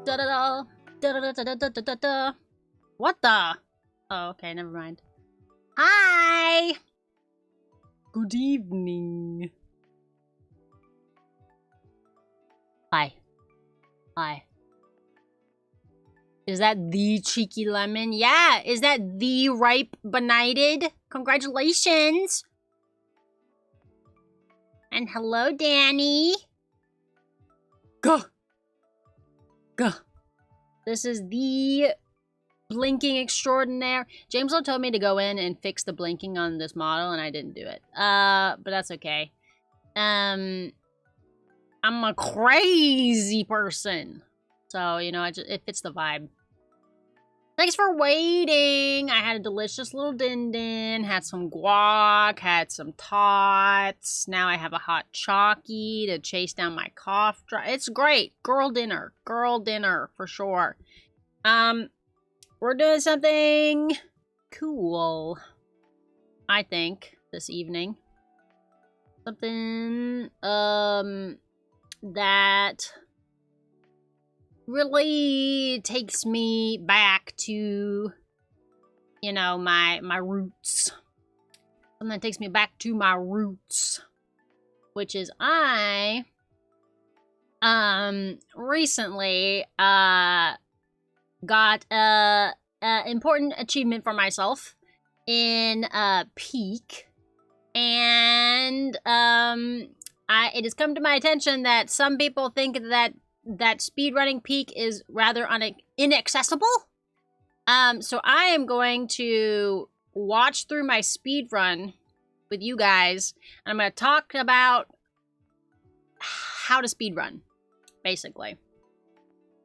Da da da da da da da da da da. What the? Oh, okay, never mind. Hi. Good evening. Hi. Hi. Is that the cheeky lemon? Yeah. Is that the ripe benighted? Congratulations. And hello, Danny. Go. Go. This is the blinking extraordinaire. James told me to go in and fix the blinking on this model, and I didn't do it. But that's okay. I'm a crazy person. So, you know, it fits the vibe. Thanks for waiting. I had a delicious little din-din, had some guac, had some tots. Now I have a hot chalky to chase down my cough drop. It's great. Girl dinner for sure. We're doing something cool, I think, this evening. Something, that really takes me back to, you know, my roots. Something that takes me back to my roots, which is I, recently, got a important achievement for myself in Peak, and it has come to my attention that some people think that speedrunning Peak is rather inaccessible. So I am going to watch through my speedrun with you guys, and I'm going to talk about how to speedrun, basically.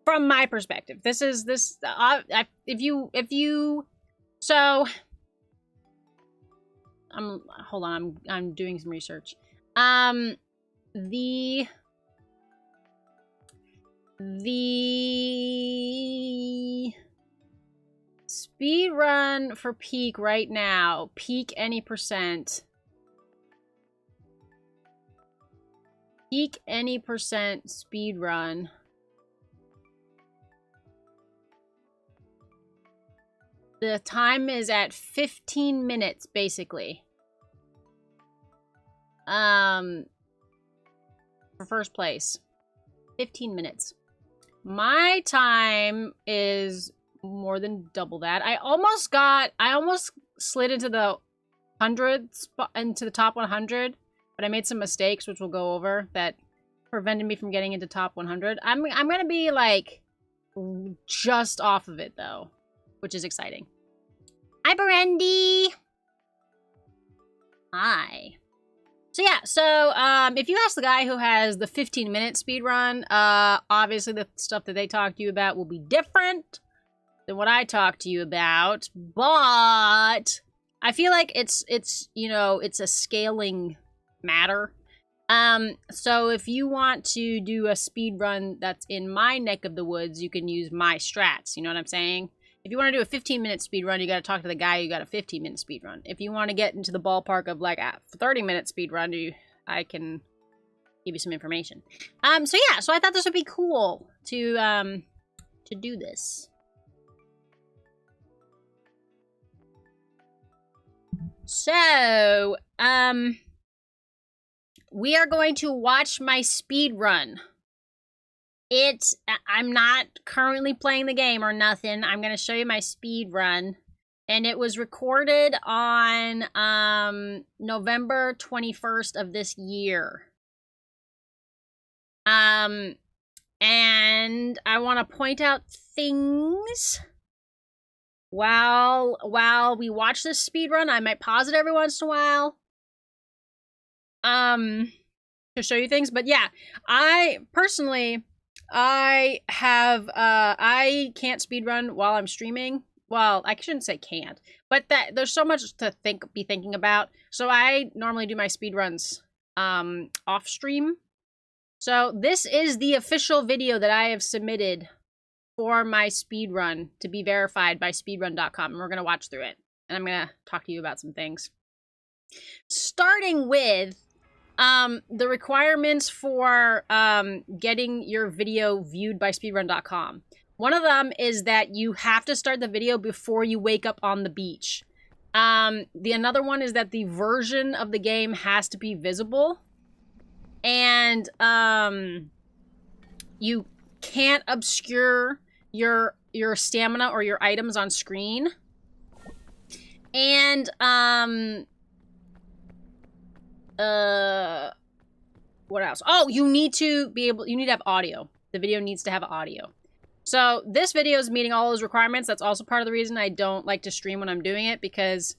From my perspective, hold on, I'm doing some research. The speedrun for Peak right now, Peak any percent. Peak any percent speedrun. The time is at 15 minutes, basically. For first place. 15 minutes. My time is more than double that. I almost slid into the into the top 100, but I made some mistakes, which we'll go over, that prevented me from getting into top 100. I'm gonna be, like, just off of it, though, which is exciting. Hi, Brandy! Hi. So yeah, if you ask the guy who has the 15-minute speedrun, obviously the stuff that they talk to you about will be different than what I talk to you about, but I feel like it's you know, it's a scaling matter. So if you want to do a speedrun that's in my neck of the woods, you can use my strats, you know what I'm saying? If you want to do a 15-minute speedrun, you got to talk to the guy who got a 15-minute speedrun. If you want to get into the ballpark of, like, a 30-minute speedrun, I can give you some information. So yeah, so I thought this would be cool to do this. So, we are going to watch my speedrun. I'm not currently playing the game or nothing. I'm going to show you my speed run. And it was recorded on November 21st of this year. And I want to point out things while we watch this speed run. I might pause it every once in a while. To show you things. But yeah, I can't speedrun while I'm streaming. Well, I shouldn't say can't, but there's so much to be thinking about. So I normally do my speedruns off stream. So this is the official video that I have submitted for my speedrun to be verified by speedrun.com, and we're going to watch through it. And I'm going to talk to you about some things. Starting with the requirements for getting your video viewed by speedrun.com. One of them is that you have to start the video before you wake up on the beach. Another one is that the version of the game has to be visible. And you can't obscure your stamina or your items on screen. And what else? Oh, you need to have audio. The video needs to have audio. So this video is meeting all those requirements. That's also part of the reason I don't like to stream when I'm doing it, because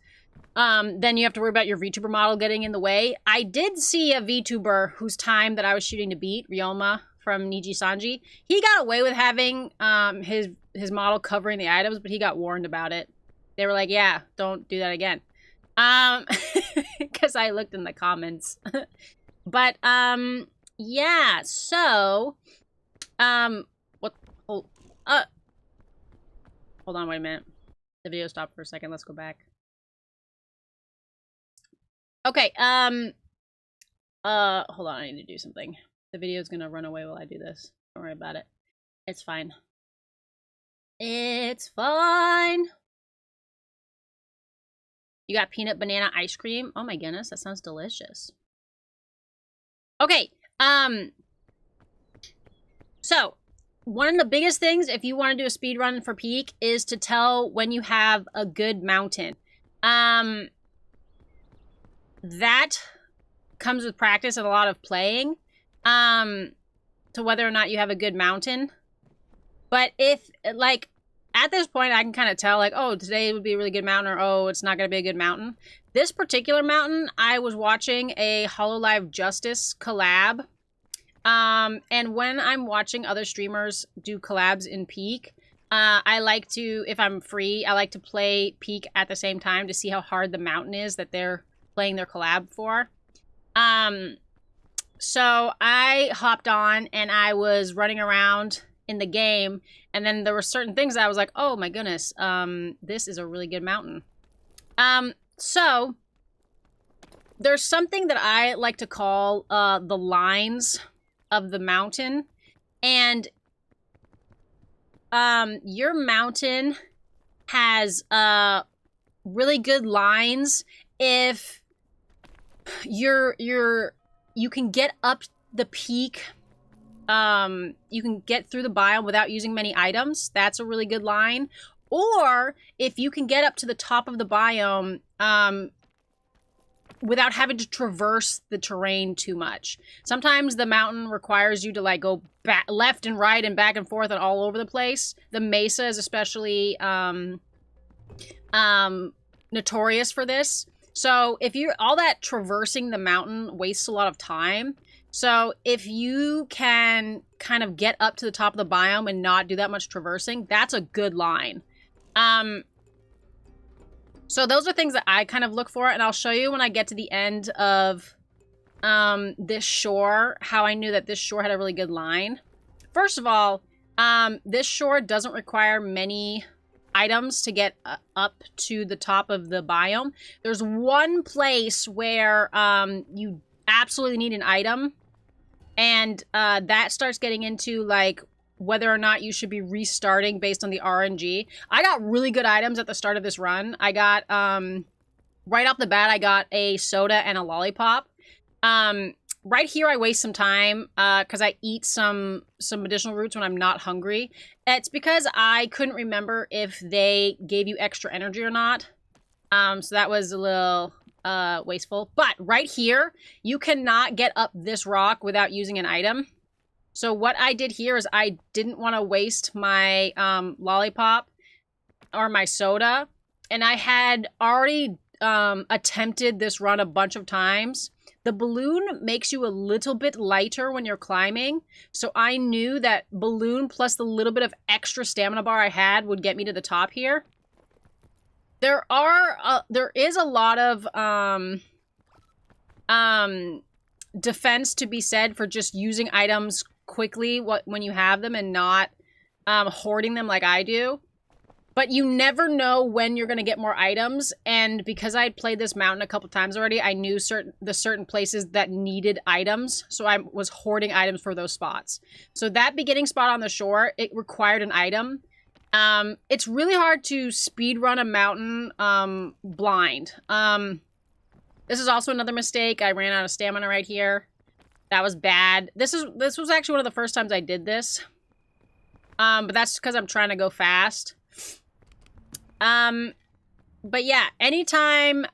then you have to worry about your VTuber model getting in the way. I did see a VTuber whose time that I was shooting to beat, Ryoma from Niji Sanji. He got away with having his model covering the items, but he got warned about it. They were like, yeah, don't do that again. Because I looked in the comments. But, yeah, so, hold on, wait a minute. The video stopped for a second. Let's go back. Okay, hold on, I need to do something. The video's gonna run away while I do this. Don't worry about it. It's fine. It's fine. You got peanut banana ice cream. Oh my goodness, that sounds delicious. Okay, so one of the biggest things if you want to do a speed run for peak is to tell when you have a good mountain. That comes with practice and a lot of playing, to whether or not you have a good mountain. But if, like, at this point, I can kind of tell, like, oh, today would be a really good mountain, or, oh, it's not going to be a good mountain. This particular mountain, I was watching a Hololive Justice collab. And when I'm watching other streamers do collabs in Peak, I like to, if I'm free, I like to play Peak at the same time to see how hard the mountain is that they're playing their collab for. So I hopped on and I was running around in the game, and then there were certain things that I was like, oh my goodness, this is a really good mountain. So there's something that I like to call the lines of the mountain, and your mountain has really good lines if you can get up the peak. You can get through the biome without using many items. That's a really good line. Or if you can get up to the top of the biome without having to traverse the terrain too much. Sometimes the mountain requires you to like go back, left and right and back and forth and all over the place. The mesa is especially notorious for this. So if you're all that traversing the mountain wastes a lot of time. So if you can kind of get up to the top of the biome and not do that much traversing, that's a good line. So those are things that I kind of look for, and I'll show you when I get to the end of this shore, how I knew that this shore had a really good line. First of all, this shore doesn't require many items to get up to the top of the biome. There's one place where you absolutely need an item, and that starts getting into like whether or not you should be restarting based on the RNG. I got really good items at the start of this run. I got right off the bat, I got a soda and a lollipop. Right here I waste some time because I eat some additional roots when I'm not hungry. It's because I couldn't remember if they gave you extra energy or not. So that was a little wasteful. But right here, you cannot get up this rock without using an item. So what I did here is I didn't want to waste my lollipop or my soda. And I had already attempted this run a bunch of times. The balloon makes you a little bit lighter when you're climbing. So I knew that balloon plus the little bit of extra stamina bar I had would get me to the top here. There is a lot of defense to be said for just using items quickly when you have them and not hoarding them like I do. But you never know when you're going to get more items, and because I had played this mountain a couple times already, I knew certain places that needed items, so I was hoarding items for those spots. So that beginning spot on the shore, it required an item. It's really hard to speedrun a mountain blind. This is also another mistake. I ran out of stamina right here. That was bad. This was actually one of the first times I did this. But that's because I'm trying to go fast. But yeah, anytime,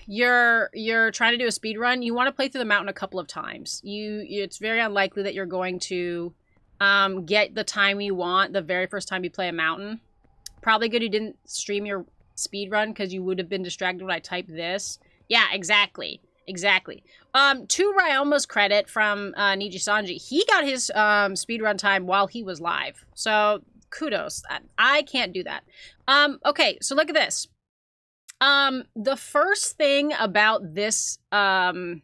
you're trying to do a speed run, you want to play through the mountain a couple of times. It's very unlikely that you're going to, get the time you want the very first time you play a mountain. Probably good you didn't stream your speed run, because you would have been distracted when I typed this. Yeah, exactly. Exactly. To Ryoma's credit from Niji Sanji, he got his speedrun time while he was live. So kudos. I can't do that. Okay, so look at this. The first thing about this mountain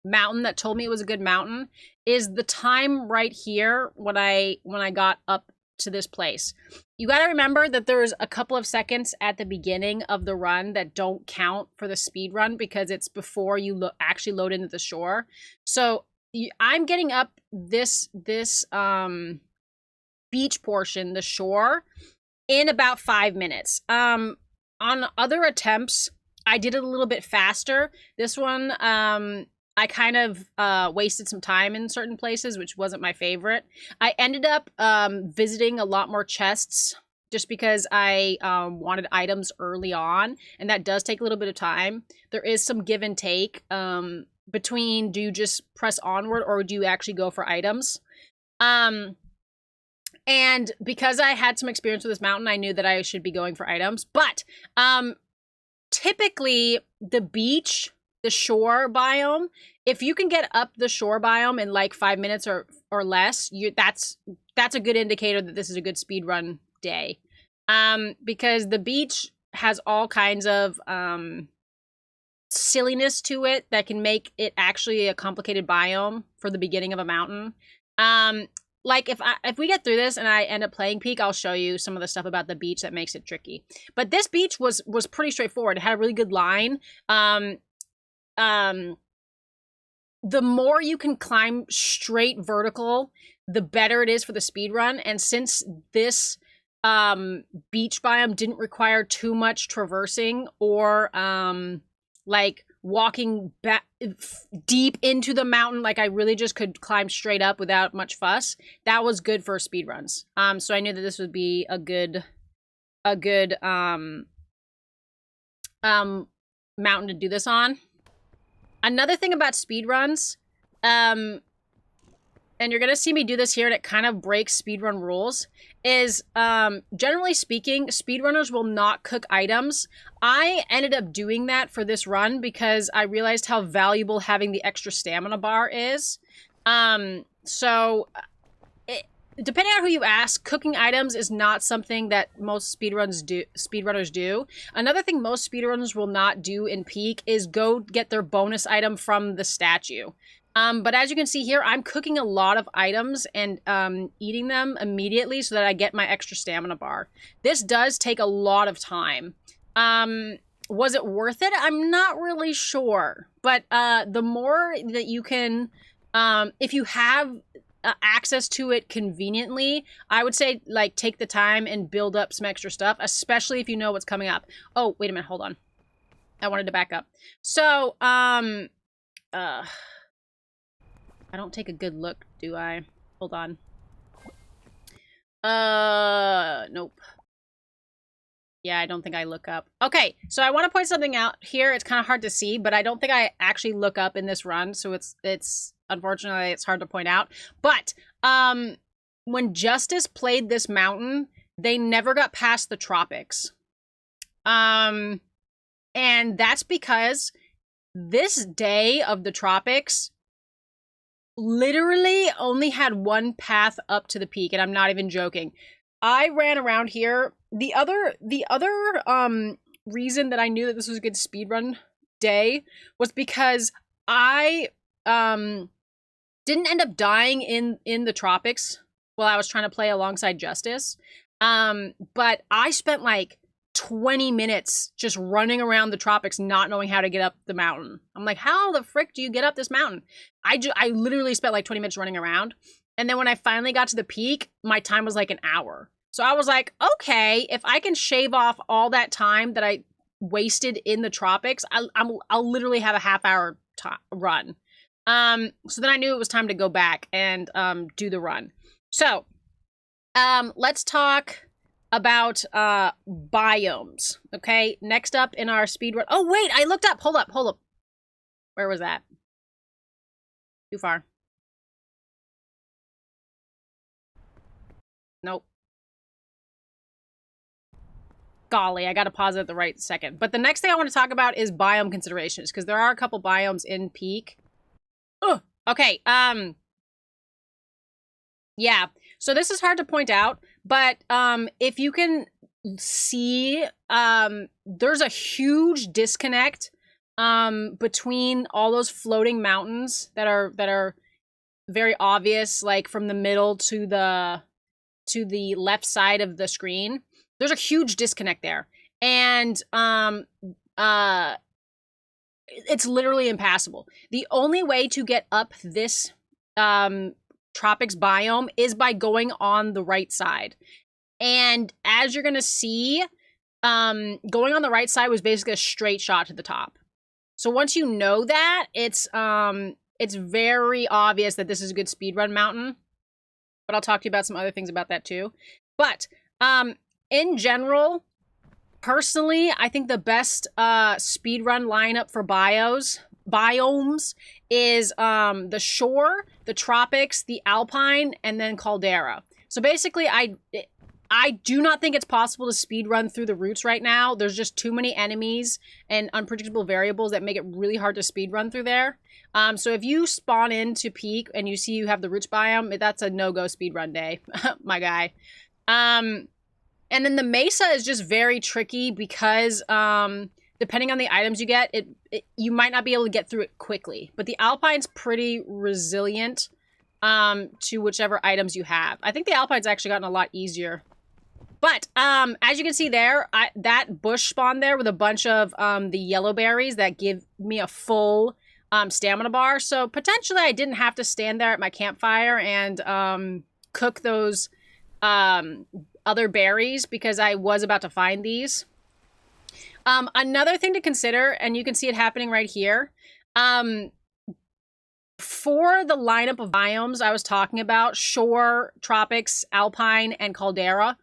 that told me it was a good mountain is the time right here when I got up to this place. You got to remember that there's a couple of seconds at the beginning of the run that don't count for the speed run because it's before you actually load into the shore. So I'm getting up this beach portion, the shore, in about 5 minutes. On other attempts, I did it a little bit faster. This one, I kind of wasted some time in certain places, which wasn't my favorite. I ended up visiting a lot more chests just because I wanted items early on, and that does take a little bit of time. There is some give and take between do you just press onward or do you actually go for items. And because I had some experience with this mountain, I knew that I should be going for items. But typically the beach, the shore biome, if you can get up the shore biome in like 5 minutes or less, that's a good indicator that this is a good speedrun day. Because the beach has all kinds of silliness to it that can make it actually a complicated biome for the beginning of a mountain. Like if we get through this and I end up playing Peak, I'll show you some of the stuff about the beach that makes it tricky. But this beach was pretty straightforward. It had a really good line. The more you can climb straight vertical, the better it is for the speed run. And since this beach biome didn't require too much traversing or like walking back deep into the mountain, like I really just could climb straight up without much fuss, that was good for speed runs. So I knew that this would be a good mountain to do this on. Another thing about speedruns, and you're going to see me do this here and it kind of breaks speedrun rules, is generally speaking, speedrunners will not cook items. I ended up doing that for this run because I realized how valuable having the extra stamina bar is. Depending on who you ask, cooking items is not something that most speedrunners do. Another thing most speedrunners will not do in Peak is go get their bonus item from the statue. But as you can see here, I'm cooking a lot of items and eating them immediately so that I get my extra stamina bar. This does take a lot of time. Was it worth it? I'm not really sure. But the more that you can, if you have access to it conveniently, I would say like take the time and build up some extra stuff, especially if you know what's coming up. Oh, wait a minute, hold on. I wanted to back up. So, I don't take a good look, do I? Hold on. Nope. Yeah, I don't think I look up. Okay, so I want to point something out here. It's kind of hard to see, but I don't think I actually look up in this run, so it's unfortunately it's hard to point out. But when Justice played this mountain, they never got past the tropics. And that's because this day of the tropics literally only had one path up to the peak, and I'm not even joking. I ran around here. The other reason that I knew that this was a good speedrun day was because I didn't end up dying in the tropics while I was trying to play alongside Justice. But I spent like 20 minutes just running around the tropics not knowing how to get up the mountain. I'm like, how the frick do you get up this mountain? I literally spent like 20 minutes running around. And then when I finally got to the peak, my time was like an hour. So I was like, okay, if I can shave off all that time that I wasted in the tropics, I'll literally have a half-hour run. So then I knew it was time to go back and do the run. So let's talk about biomes. Okay, next up in our speedrun. Oh wait, I looked up. Hold up. Where was that? Too far. Nope. Golly, I gotta pause it at the right second. But the next thing I want to talk about is biome considerations, because there are a couple biomes in Peak. Ugh. Okay, yeah. So this is hard to point out, but if you can see, there's a huge disconnect between all those floating mountains that are very obvious, like from the middle to the left side of the screen. There's a huge disconnect there. And it's literally impassable. The only way to get up this tropics biome is by going on the right side. And as you're gonna see, going on the right side was basically a straight shot to the top. So once you know that, it's very obvious that this is a good speedrun mountain. But I'll talk to you about some other things about that too. But in general, personally, I think the best speedrun lineup for biomes is the shore, the tropics, the alpine, and then caldera. So basically, I do not think it's possible to speedrun through the roots right now. There's just too many enemies and unpredictable variables that make it really hard to speedrun through there. So if you spawn into Peak and you see you have the roots biome, that's a no-go speedrun day, my guy. And then the mesa is just very tricky because depending on the items you get, you might not be able to get through it quickly. But the alpine's pretty resilient to whichever items you have. I think the alpine's actually gotten a lot easier. But as you can see there, that bush spawned there with a bunch of the yellow berries that give me a full stamina bar. So potentially I didn't have to stand there at my campfire and cook those other berries because I was about to find these. Another thing to consider, and you can see it happening right here, for the lineup of biomes I was talking about, shore, tropics, alpine, and caldera,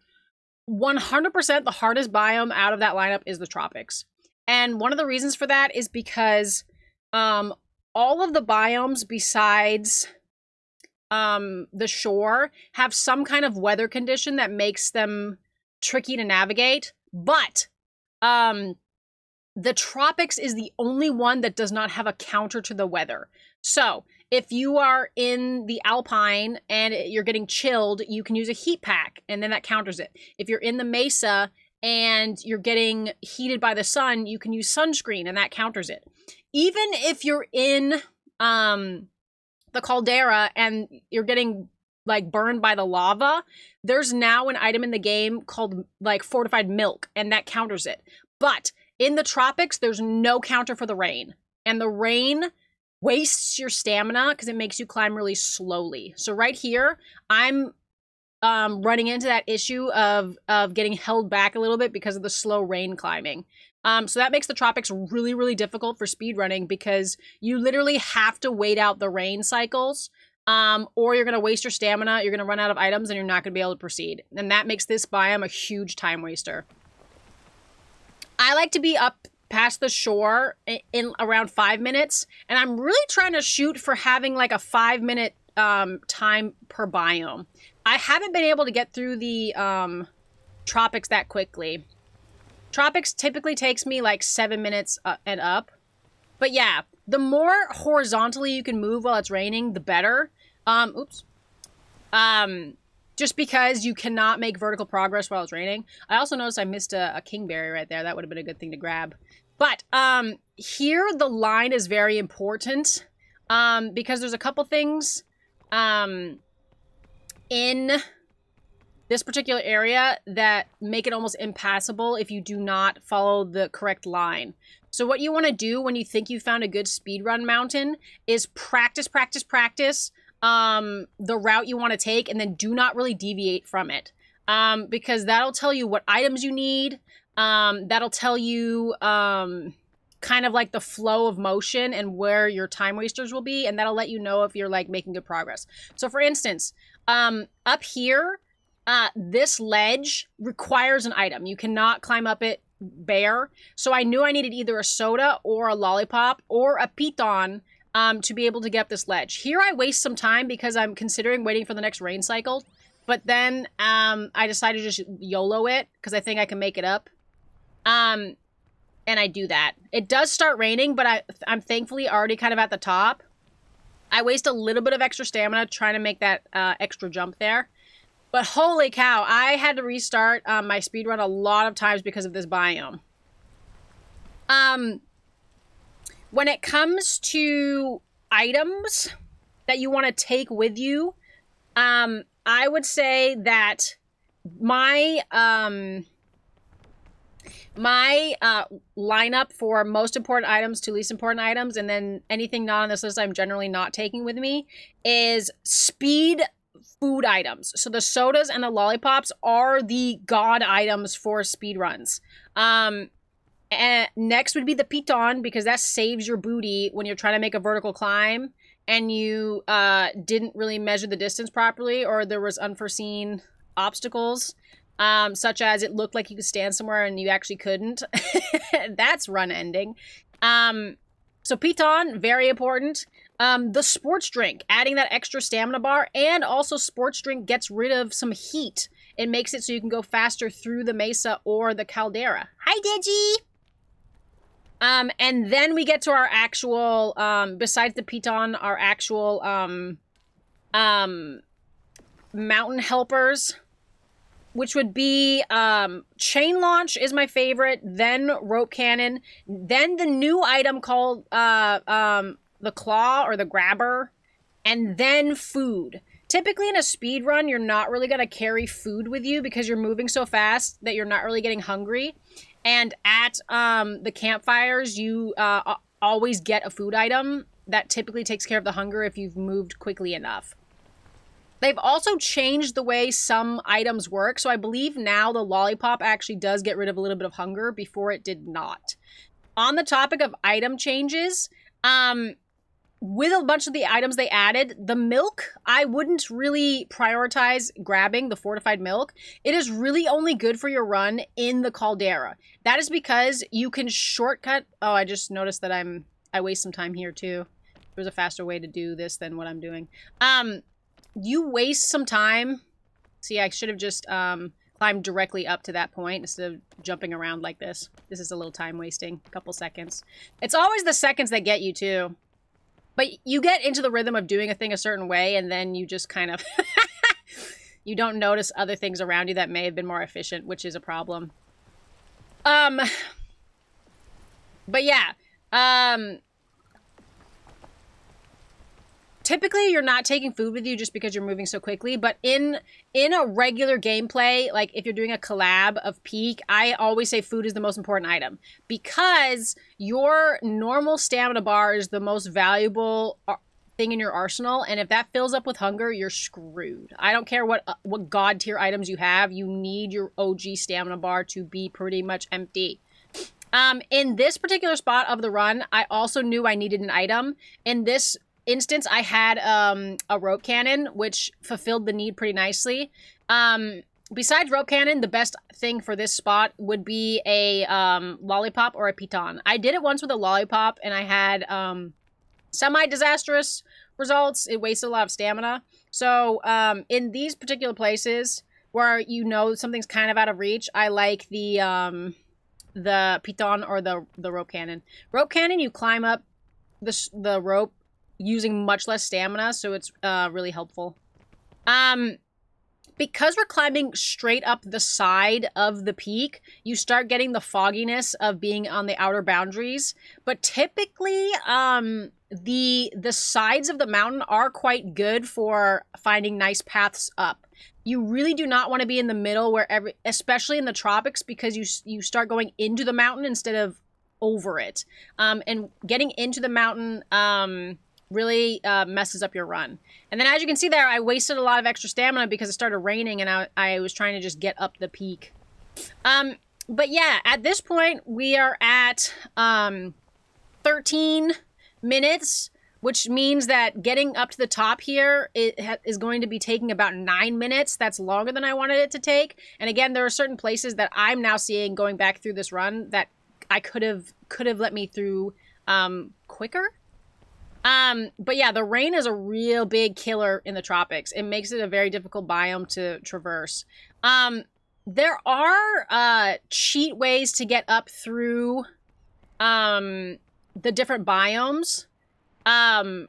100% the hardest biome out of that lineup is the tropics. And one of the reasons for that is because all of the biomes besides the shore have some kind of weather condition that makes them tricky to navigate. But the tropics is the only one that does not have a counter to the weather. So if you are in the alpine and you're getting chilled, you can use a heat pack and then that counters it. If you're in the mesa and you're getting heated by the sun, you can use sunscreen and that counters it. Even if you're in the caldera and you're getting like burned by the lava, there's now an item in the game called like fortified milk and that counters it. But in the tropics, there's no counter for the rain, and the rain wastes your stamina because it makes you climb really slowly. So right here, I'm running into that issue of getting held back a little bit because of the slow rain climbing. So that makes the tropics really, really difficult for speedrunning because you literally have to wait out the rain cycles, or you're going to waste your stamina, you're going to run out of items, and you're not going to be able to proceed. And that makes this biome a huge time waster. I like to be up past the shore in around 5 minutes, and I'm really trying to shoot for having like a 5-minute time per biome. I haven't been able to get through the tropics that quickly. Tropics typically takes me like 7 minutes and up. But yeah, the more horizontally you can move while it's raining, the better. Just because you cannot make vertical progress while it's raining. I also noticed I missed a kingberry right there. That would have been a good thing to grab. But here the line is very important because there's a couple things in this particular area that make it almost impassable if you do not follow the correct line. So what you want to do when you think you found a good speedrun mountain is practice the route you want to take, and then do not really deviate from it. Because that'll tell you what items you need. That'll tell you kind of like the flow of motion and where your time wasters will be, and that'll let you know if you're like making good progress. So for instance, up here, this ledge requires an item. You cannot climb up it bare. So I knew I needed either a soda or a lollipop or a piton to be able to get up this ledge. Here I waste some time because I'm considering waiting for the next rain cycle. But then I decided to just YOLO it because I think I can make it up. And I do that. It does start raining, but I'm thankfully already kind of at the top. I waste a little bit of extra stamina trying to make that extra jump there. But holy cow, I had to restart my speedrun a lot of times because of this biome. When it comes to items that you want to take with you, I would say that my lineup for most important items to least important items, and then anything not on this list I'm generally not taking with me, is speed food items. So the sodas and the lollipops are the god items for speed runs. And next would be the piton, because that saves your booty when you're trying to make a vertical climb and you didn't really measure the distance properly, or there was unforeseen obstacles, such as it looked like you could stand somewhere and you actually couldn't. That's run ending. So piton, very important. The sports drink, adding that extra stamina bar, and also sports drink gets rid of some heat. It makes it so you can go faster through the mesa or the caldera. Hi, Digi! And then we get to our actual, besides the piton, our actual, mountain helpers, which would be, chain launch is my favorite, then rope cannon, then the new item called, the claw or the grabber, and then food. Typically in a speed run, you're not really going to carry food with you because you're moving so fast that you're not really getting hungry. And at the campfires, you always get a food item that typically takes care of the hunger if you've moved quickly enough. They've also changed the way some items work. So I believe now the lollipop actually does get rid of a little bit of hunger. Before it did not. On the topic of item changes, with a bunch of the items they added, the milk, I wouldn't really prioritize grabbing the fortified milk. It is really only good for your run in the caldera. That is because you can shortcut. Oh, I just noticed that I waste some time here too. There's a faster way to do this than what I'm doing. You waste some time. See, I should have just climbed directly up to that point instead of jumping around like this. This is a little time wasting, a couple seconds. It's always the seconds that get you too. But you get into the rhythm of doing a thing a certain way, and then you just kind of... you don't notice other things around you that may have been more efficient, which is a problem. But yeah. Typically, you're not taking food with you just because you're moving so quickly. But in a regular gameplay, like if you're doing a collab of Peak, I always say food is the most important item. Because your normal stamina bar is the most valuable thing in your arsenal. And if that fills up with hunger, you're screwed. I don't care what god tier items you have. You need your OG stamina bar to be pretty much empty. In this particular spot of the run, I also knew I needed an item. In this instance, I had a rope cannon, which fulfilled the need pretty nicely. Besides rope cannon, the best thing for this spot would be a lollipop or a piton. I did it once with a lollipop, and I had semi-disastrous results. It wasted a lot of stamina. So in these particular places where you know something's kind of out of reach, I like the piton or the rope cannon. Rope cannon, you climb up the rope using much less stamina, so it's really helpful. Because we're climbing straight up the side of the peak, you start getting the fogginess of being on the outer boundaries. But typically, the sides of the mountain are quite good for finding nice paths up. You really do not want to be in the middle where especially in the tropics, because you start going into the mountain instead of over it. And getting into the mountain really messes up your run. And then as you can see there, I wasted a lot of extra stamina because it started raining and I was trying to just get up the peak. But yeah, at this point, we are at 13 minutes, which means that getting up to the top here is going to be taking about 9 minutes. That's longer than I wanted it to take. And again, there are certain places that I'm now seeing going back through this run that I could have let me through quicker. But yeah, the rain is a real big killer in the tropics. It makes it a very difficult biome to traverse. There are cheat ways to get up through the different biomes. But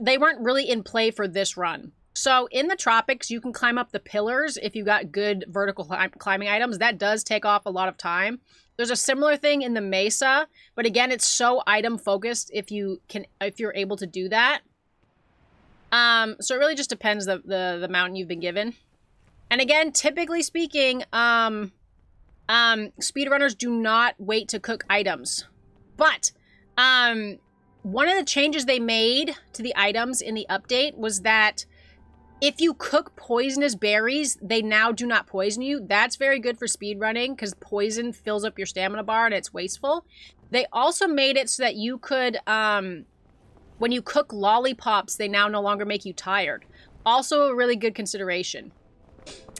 they weren't really in play for this run. So in the tropics, you can climb up the pillars if you got good vertical climbing items. That does take off a lot of time. There's a similar thing in the mesa, but again, it's so item focused if you're able to do that. So it really just depends the mountain you've been given. And again, typically speaking, speedrunners do not wait to cook items. But one of the changes they made to the items in the update was that if you cook poisonous berries, they now do not poison you. That's very good for speedrunning because poison fills up your stamina bar and it's wasteful. They also made it so that you could, when you cook lollipops, they now no longer make you tired. Also a really good consideration.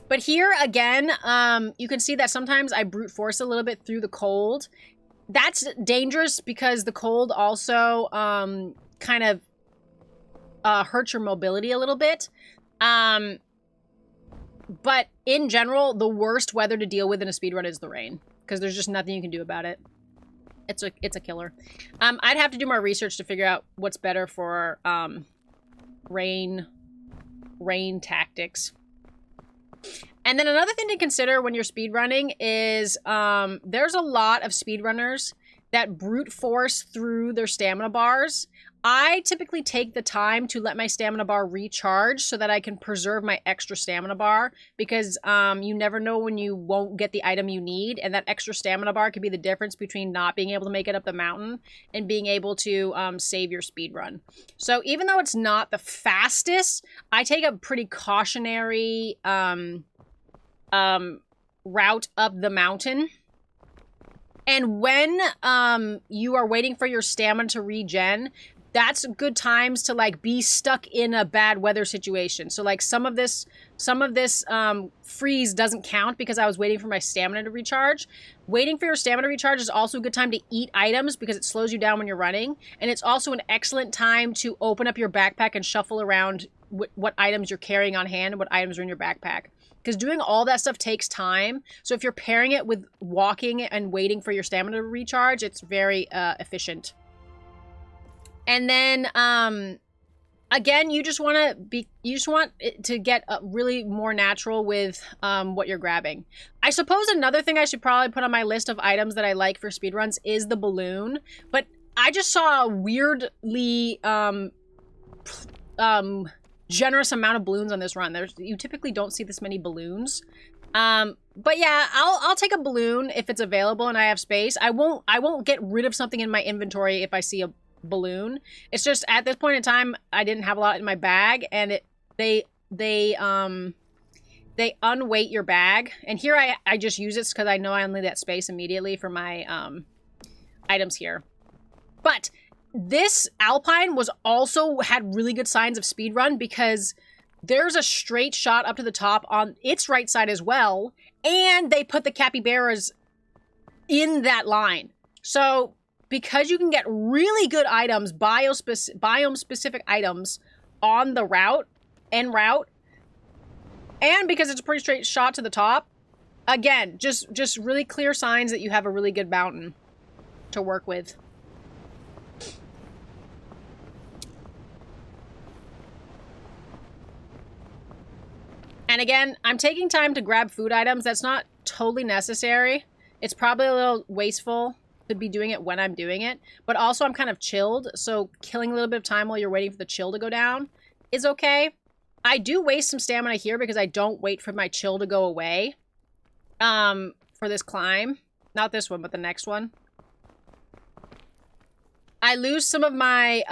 But here, again, you can see that sometimes I brute force a little bit through the cold. That's dangerous because the cold also kind of hurts your mobility a little bit. But in general, the worst weather to deal with in a speedrun is the rain, because there's just nothing you can do about it. It's a killer. I'd have to do more research to figure out what's better for rain tactics. And then another thing to consider when you're speedrunning is there's a lot of speedrunners that brute force through their stamina bars. I typically take the time to let my stamina bar recharge so that I can preserve my extra stamina bar, because you never know when you won't get the item you need, and that extra stamina bar could be the difference between not being able to make it up the mountain and being able to save your speedrun. So even though it's not the fastest, I take a pretty cautionary route up the mountain. And when you are waiting for your stamina to regen, that's good times to like be stuck in a bad weather situation. So like some of this freeze doesn't count because I was waiting for my stamina to recharge. Waiting for your stamina to recharge is also a good time to eat items because it slows you down when you're running. And it's also an excellent time to open up your backpack and shuffle around what items you're carrying on hand and what items are in your backpack. Because doing all that stuff takes time. So if you're pairing it with walking and waiting for your stamina to recharge, it's very efficient. And then, again, you just want it to get really more natural with what you're grabbing. I suppose another thing I should probably put on my list of items that I like for speedruns is the balloon. But I just saw a weirdly generous amount of balloons on this run. You typically don't see this many balloons. But yeah, I'll take a balloon if it's available and I have space. I won't get rid of something in my inventory if I see a balloon. It's just at this point in time I didn't have a lot in my bag, and they unweight your bag. And here I just use it because I know I only need that space immediately for my items here. But this Alpine had really good signs of speedrun because there's a straight shot up to the top on its right side as well, and they put the capybaras in that line. So because you can get really good items, biome-specific items on the route, and because it's a pretty straight shot to the top, again, just really clear signs that you have a really good mountain to work with. And again, I'm taking time to grab food items. That's not totally necessary. It's probably a little wasteful to be doing it when I'm doing it. But also I'm kind of chilled, so killing a little bit of time while you're waiting for the chill to go down is okay. I do waste some stamina here because I don't wait for my chill to go away for this climb. Not this one, but the next one. I lose some of my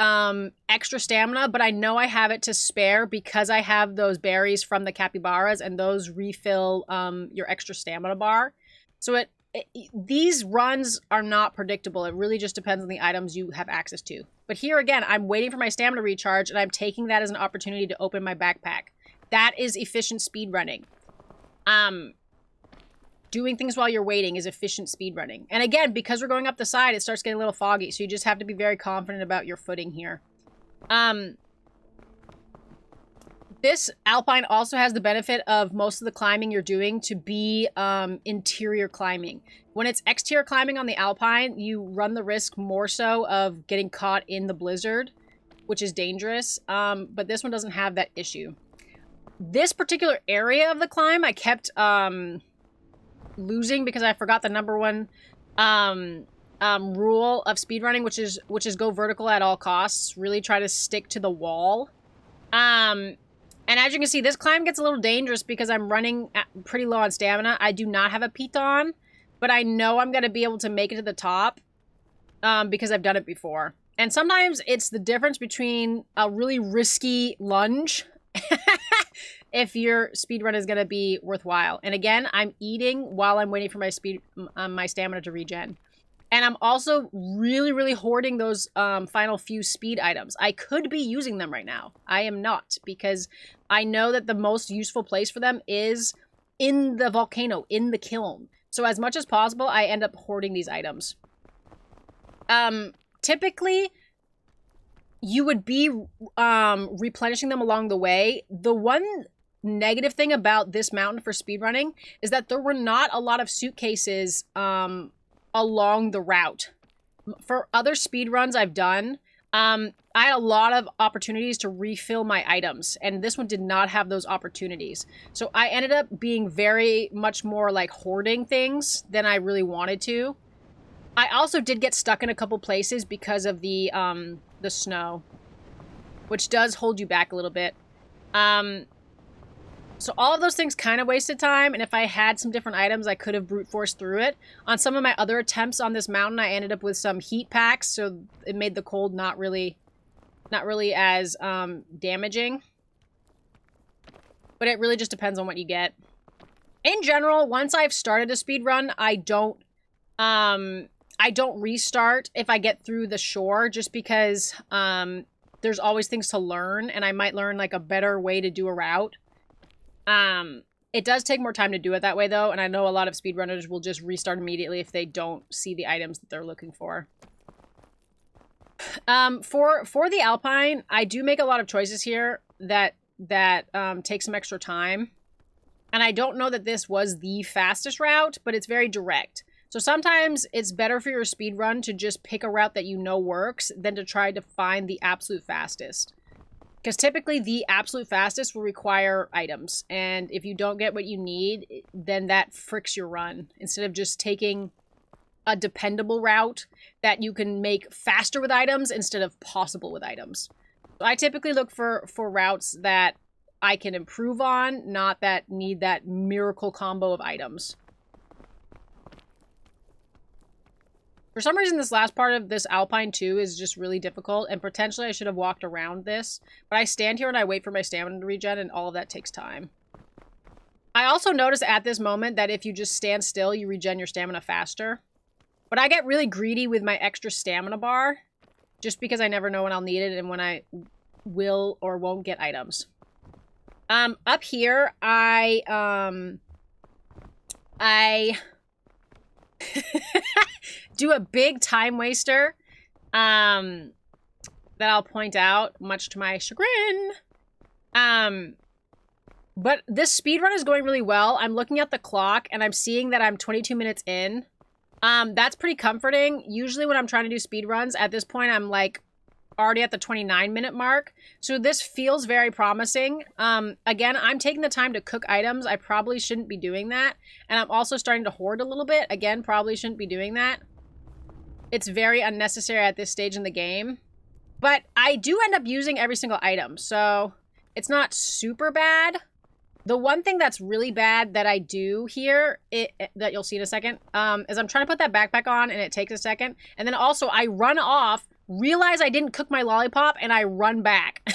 extra stamina, but I know I have it to spare because I have those berries from the capybaras, and those refill your extra stamina bar. So these runs are not predictable. It really just depends on the items you have access to. But here again, I'm waiting for my stamina recharge, and I'm taking that as an opportunity to open my backpack. That is efficient speedrunning. Doing things while you're waiting is efficient speedrunning. And again, because we're going up the side, it starts getting a little foggy, so you just have to be very confident about your footing here. This alpine also has the benefit of most of the climbing you're doing to be interior climbing. When it's exterior climbing on the alpine, you run the risk more so of getting caught in the blizzard, which is dangerous, but this one doesn't have that issue. This particular area of the climb, I kept losing because I forgot the number one rule of speedrunning, which is go vertical at all costs. Really try to stick to the wall. And as you can see, this climb gets a little dangerous because I'm running pretty low on stamina. I do not have a piton, but I know I'm going to be able to make it to the top because I've done it before. And sometimes it's the difference between a really risky lunge if your speedrun is going to be worthwhile. And again, I'm eating while I'm waiting for my stamina to regen. And I'm also really, really hoarding those final few speed items. I could be using them right now. I am not, because I know that the most useful place for them is in the volcano, in the kiln. So as much as possible, I end up hoarding these items. Typically, you would be replenishing them along the way. The one negative thing about this mountain for speedrunning is that there were not a lot of suitcases along the route. For other speedruns I've done, I had a lot of opportunities to refill my items, and this one did not have those opportunities. So I ended up being very much more like hoarding things than I really wanted to. I also did get stuck in a couple places because of the snow, which does hold you back a little bit. So all of those things kind of wasted time, and if I had some different items, I could have brute forced through it. On some of my other attempts on this mountain, I ended up with some heat packs, so it made the cold not really as damaging. But it really just depends on what you get. In general, once I've started a speed run, I don't restart if I get through the shore, just because there's always things to learn, and I might learn like a better way to do a route. It does take more time to do it that way, though, and I know a lot of speedrunners will just restart immediately if they don't see the items that they're looking for. For the Alpine, I do make a lot of choices here that take some extra time. And I don't know that this was the fastest route, but it's very direct. So sometimes it's better for your speedrun to just pick a route that you know works than to try to find the absolute fastest. Because typically the absolute fastest will require items. And if you don't get what you need, then that fricks your run. Instead of just taking a dependable route that you can make faster with items instead of possible with items. So I typically look for routes that I can improve on, not that need that miracle combo of items. For some reason, this last part of this Alpine 2 is just really difficult, and potentially I should have walked around this, but I stand here and I wait for my stamina to regen, and all of that takes time. I also notice at this moment that if you just stand still, you regen your stamina faster. But I get really greedy with my extra stamina bar, just because I never know when I'll need it and when I will or won't get items. Up here, I do a big time waster that I'll point out, much to my chagrin. But this speedrun is going really well. I'm looking at the clock and I'm seeing that I'm 22 minutes in. That's pretty comforting. Usually when I'm trying to do speedruns, at this point I'm like already at the 29-minute mark. So this feels very promising. Again, I'm taking the time to cook items. I probably shouldn't be doing that. And I'm also starting to hoard a little bit. Again, probably shouldn't be doing that. It's very unnecessary at this stage in the game. But I do end up using every single item, so it's not super bad. The one thing that's really bad that I do here, that you'll see in a second, is I'm trying to put that backpack on and it takes a second. And then also I run off, realize I didn't cook my lollipop, and I run back.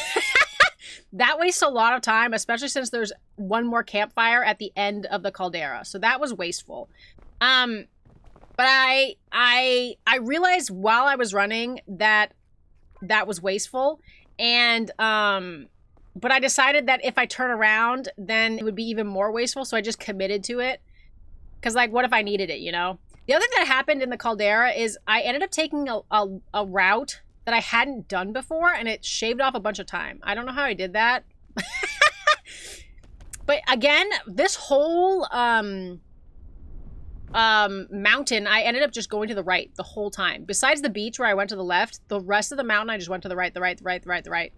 That wastes a lot of time, especially since there's one more campfire at the end of the caldera. So that was wasteful. But I realized while I was running that was wasteful. And, but I decided that if I turn around, then it would be even more wasteful. So I just committed to it. Because, like, what if I needed it, you know? The other thing that happened in the caldera is I ended up taking a route that I hadn't done before, and it shaved off a bunch of time. I don't know how I did that. But again, this whole mountain, I ended up just going to the right the whole time. Besides the beach where I went to the left, the rest of the mountain I just went to the right, the right, the right, the right, the right.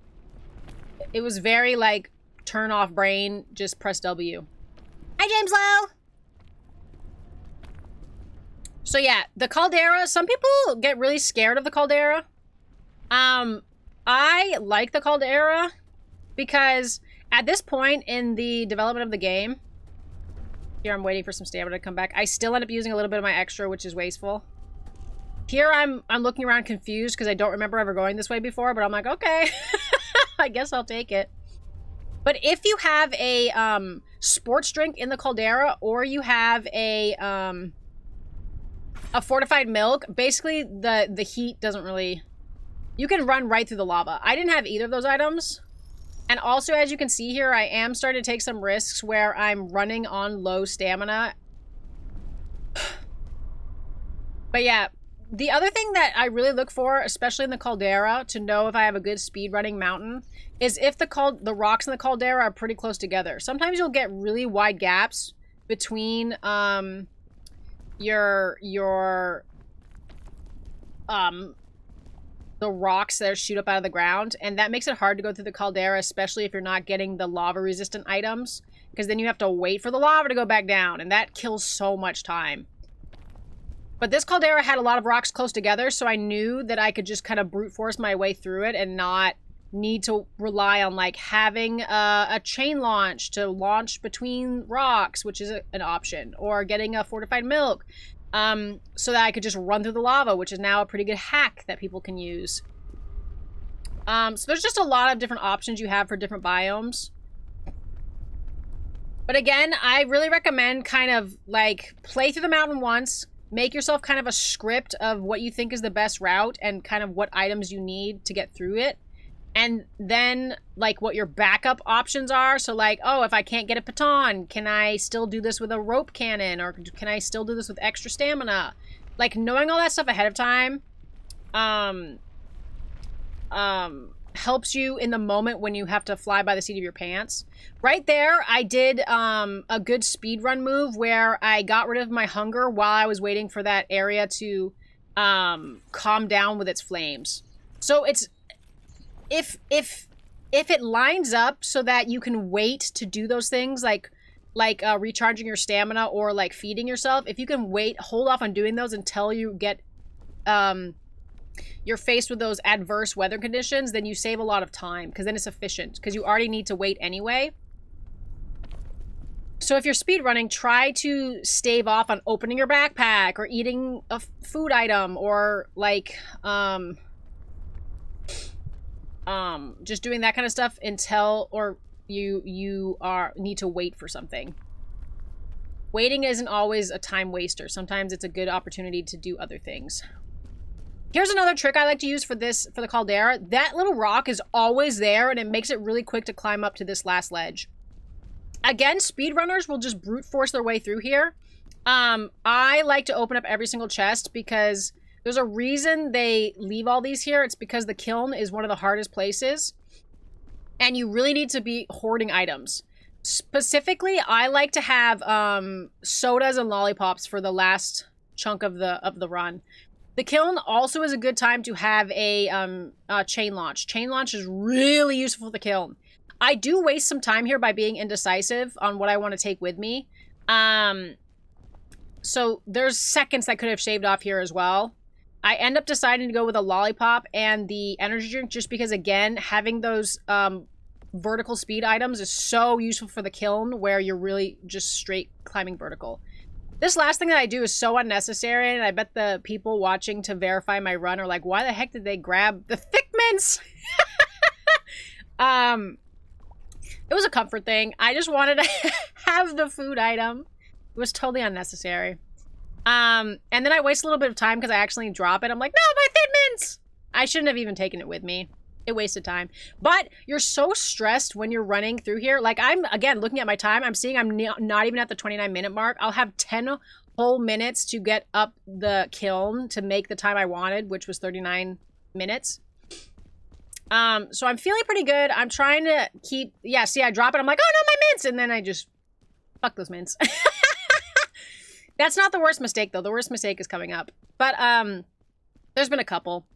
It was very, like, turn off brain, just press W. Hi, James Lowe! So yeah, the caldera, some people get really scared of the caldera. I like the caldera because at this point in the development of the game, here I'm waiting for some stamina to come back, I still end up using a little bit of my extra, which is wasteful. Here I'm looking around confused because I don't remember ever going this way before, but I'm like, okay, I guess I'll take it. But if you have a sports drink in the caldera, or you have a fortified milk, basically the heat doesn't really... You can run right through the lava. I didn't have either of those items. And also, as you can see here, I am starting to take some risks where I'm running on low stamina. But yeah, the other thing that I really look for, especially in the caldera, to know if I have a good speedrunning mountain, is if the rocks in the caldera are pretty close together. Sometimes you'll get really wide gaps between the rocks that shoot up out of the ground, and that makes it hard to go through the caldera, especially if you're not getting the lava resistant items, because then you have to wait for the lava to go back down, and that kills so much time. But this caldera had a lot of rocks close together, so I knew that I could just kind of brute force my way through it and not need to rely on, like, having a chain launch to launch between rocks, which is an option, or getting a fortified milk, so that I could just run through the lava, which is now a pretty good hack that people can use. So there's just a lot of different options you have for different biomes. But again, I really recommend kind of, like, play through the mountain once, make yourself kind of a script of what you think is the best route and kind of what items you need to get through it. And then, like, what your backup options are. So, like, oh, if I can't get a baton, can I still do this with a rope cannon? Or can I still do this with extra stamina? Like, knowing all that stuff ahead of time helps you in the moment when you have to fly by the seat of your pants. Right there, I did a good speedrun move where I got rid of my hunger while I was waiting for that area to calm down with its flames. So it's... If it lines up so that you can wait to do those things, like recharging your stamina or, like, feeding yourself, if you can wait, hold off on doing those until you get, you're faced with those adverse weather conditions, then you save a lot of time, because then it's efficient, because you already need to wait anyway. So if you're speedrunning, try to stave off on opening your backpack, or eating a food item, or, like, just doing that kind of stuff until, or you need to wait for something. Waiting isn't always a time waster. Sometimes it's a good opportunity to do other things. Here's another trick I like to use for the caldera. That little rock is always there, and it makes it really quick to climb up to this last ledge. Again, speedrunners will just brute force their way through here. I like to open up every single chest because there's a reason they leave all these here. It's because the kiln is one of the hardest places. And you really need to be hoarding items. Specifically, I like to have sodas and lollipops for the last chunk of the run. The kiln also is a good time to have a chain launch. Chain launch is really useful for the kiln. I do waste some time here by being indecisive on what I want to take with me. So there's seconds that could have shaved off here as well. I end up deciding to go with a lollipop and the energy drink just because, again, having those vertical speed items is so useful for the kiln where you're really just straight climbing vertical. This last thing that I do is so unnecessary, and I bet the people watching to verify my run are like, why the heck did they grab the thick mints? It was a comfort thing. I just wanted to have the food item. It was totally unnecessary. And then I waste a little bit of time because I accidentally drop it. I'm like, no, my thin mints! I shouldn't have even taken it with me. It wasted time. But you're so stressed when you're running through here. Like, I'm, again, looking at my time. I'm seeing I'm not even at the 29-minute mark. I'll have 10 whole minutes to get up the kiln to make the time I wanted, which was 39 minutes. So I'm feeling pretty good. I'm trying to keep... Yeah, see, I drop it. I'm like, oh, no, my mints! And then I just... Fuck those mints. That's not the worst mistake, though. The worst mistake is coming up. But, there's been a couple.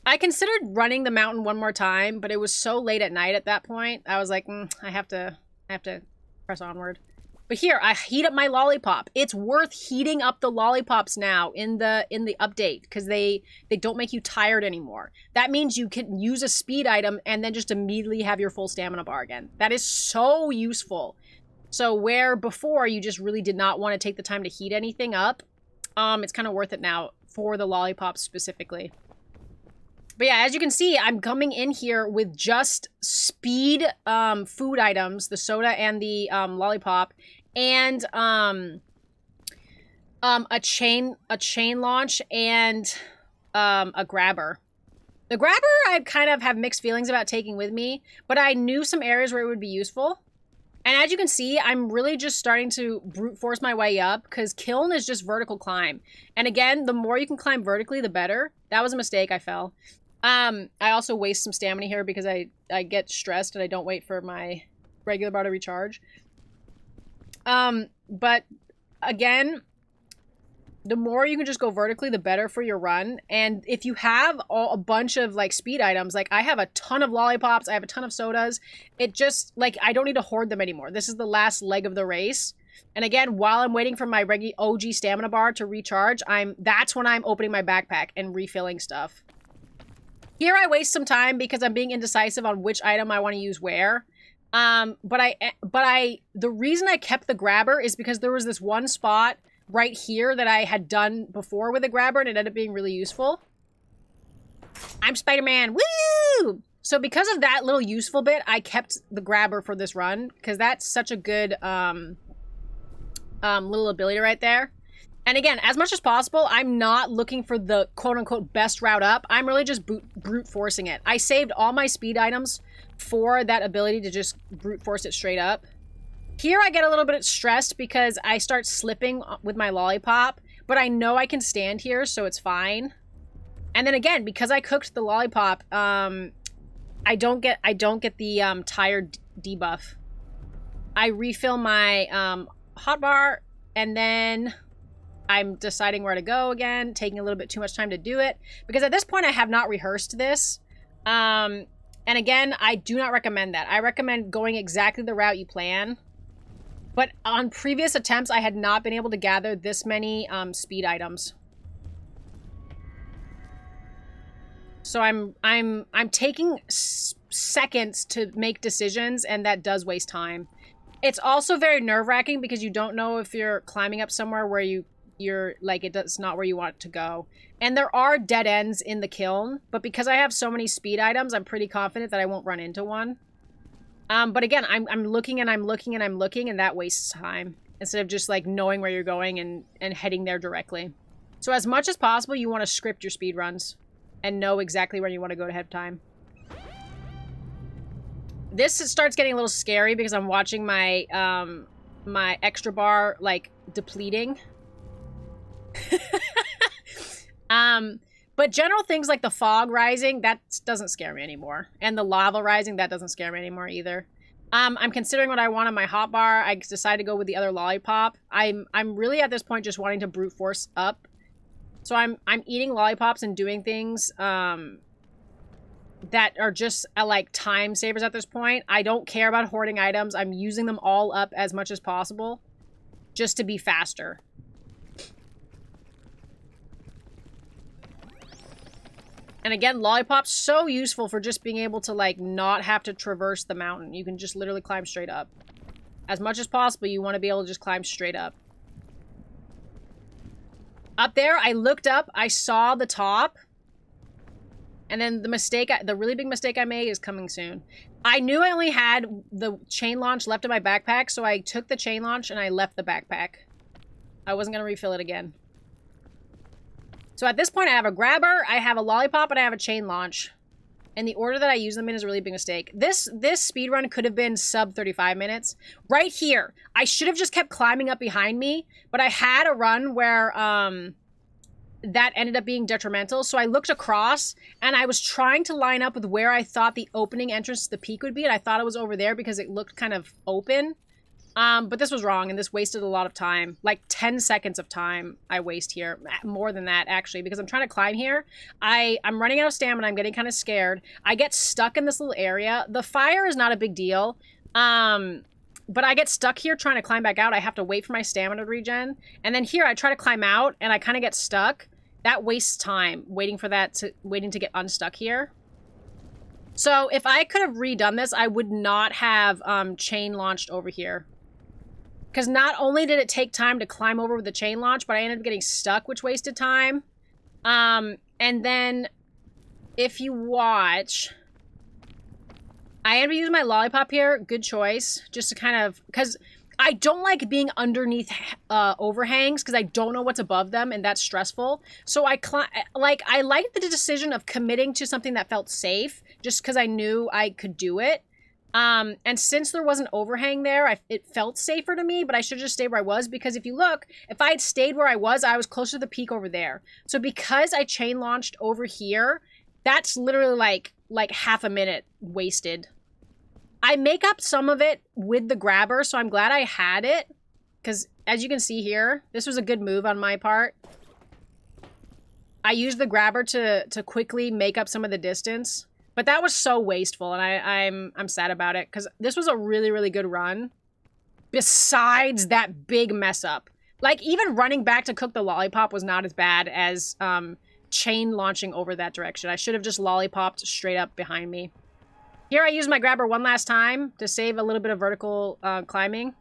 I considered running the mountain one more time, but it was so late at night at that point. I was like, I have to press onward. But here, I heat up my lollipop. It's worth heating up the lollipops now in the update because they don't make you tired anymore. That means you can use a speed item and then just immediately have your full stamina bar again. That is so useful. So where before you just really did not want to take the time to heat anything up, it's kind of worth it now for the lollipops specifically. But yeah, as you can see, I'm coming in here with just speed food items, the soda and the lollipop, and a chain launch and a grabber. The grabber I kind of have mixed feelings about taking with me, but I knew some areas where it would be useful. And as you can see, I'm really just starting to brute force my way up because kiln is just vertical climb. And again, the more you can climb vertically, the better. That was a mistake. I fell. I also waste some stamina here because I get stressed and I don't wait for my regular bar to recharge. But again, the more you can just go vertically, the better for your run. And if you have a bunch of like speed items, like I have a ton of lollipops, I have a ton of sodas. It just like, I don't need to hoard them anymore. This is the last leg of the race. And again, while I'm waiting for my regular OG stamina bar to recharge, that's when I'm opening my backpack and refilling stuff. Here I waste some time because I'm being indecisive on which item I want to use where. The reason I kept the grabber is because there was this one spot right here that I had done before with a grabber and it ended up being really useful. I'm Spider-Man, woo! So because of that little useful bit, I kept the grabber for this run because that's such a good little ability right there. And again, as much as possible, I'm not looking for the quote-unquote best route up. I'm really just brute forcing it. I saved all my speed items for that ability to just brute force it straight up. Here I get a little bit stressed because I start slipping with my lollipop, but I know I can stand here, so it's fine. And then again, because I cooked the lollipop, I don't get the tired debuff. I refill my hotbar, and then I'm deciding where to go again, taking a little bit too much time to do it. Because at this point, I have not rehearsed this. And again, I do not recommend that. I recommend going exactly the route you plan. But on previous attempts, I had not been able to gather this many speed items. So I'm taking seconds to make decisions, and that does waste time. It's also very nerve-wracking because you don't know if you're climbing up somewhere where you're like, it's not where you want to go. And there are dead ends in the kiln, but because I have so many speed items, I'm pretty confident that I won't run into one. But again, I'm looking and I'm looking and I'm looking, and that wastes time instead of just like knowing where you're going and heading there directly. So as much as possible, you want to script your speed runs and know exactly where you want to go ahead of time. This starts getting a little scary because I'm watching my my extra bar like depleting. But general things like the fog rising, that doesn't scare me anymore. And the lava rising, that doesn't scare me anymore either. I'm considering what I want on my hotbar. I decided to go with the other lollipop. I'm really at this point just wanting to brute force up. So I'm eating lollipops and doing things that are just like time savers at this point. I don't care about hoarding items. I'm using them all up as much as possible just to be faster. And again, lollipops so useful for just being able to like not have to traverse the mountain. You can just literally climb straight up. As much as possible, you want to be able to just climb straight up. Up there, I looked up, I saw the top. And then the really big mistake I made is coming soon. I knew I only had the chain launch left in my backpack, so I took the chain launch and I left the backpack. I wasn't going to refill it again. So at this point, I have a grabber, I have a lollipop, and I have a chain launch. And the order that I use them in is a really big mistake. This speedrun could have been sub 35 minutes. Right here, I should have just kept climbing up behind me, but I had a run where that ended up being detrimental. So I looked across, and I was trying to line up with where I thought the opening entrance to the peak would be, and I thought it was over there because it looked kind of open. But this was wrong, and this wasted a lot of time. Like 10 seconds of time I waste here. More than that, actually, because I'm trying to climb here. I'm running out of stamina. I'm getting kind of scared. I get stuck in this little area. The fire is not a big deal. But I get stuck here trying to climb back out. I have to wait for my stamina to regen. And then here, I try to climb out, and I kind of get stuck. That wastes time, waiting to get unstuck here. So if I could have redone this, I would not have chain launched over here. Because not only did it take time to climb over with the chain launch, but I ended up getting stuck, which wasted time. And then, if you watch, I ended up using my lollipop here. Good choice. Just to kind of, because I don't like being underneath overhangs, because I don't know what's above them, and that's stressful. So I liked the decision of committing to something that felt safe, just because I knew I could do it. And since there was an overhang there, it felt safer to me, but I should just stay where I was, because if you look, if I had stayed where I was closer to the peak over there. So because I chain launched over here, that's literally like half a minute wasted. I make up some of it with the grabber, so I'm glad I had it, because as you can see here, this was a good move on my part. I used the grabber to quickly make up some of the distance. But that was so wasteful, and I'm sad about it, because this was a really, really good run. Besides that big mess up. Like, even running back to cook the lollipop was not as bad as chain launching over that direction. I should have just lollipopped straight up behind me. Here I use my grabber one last time to save a little bit of vertical climbing.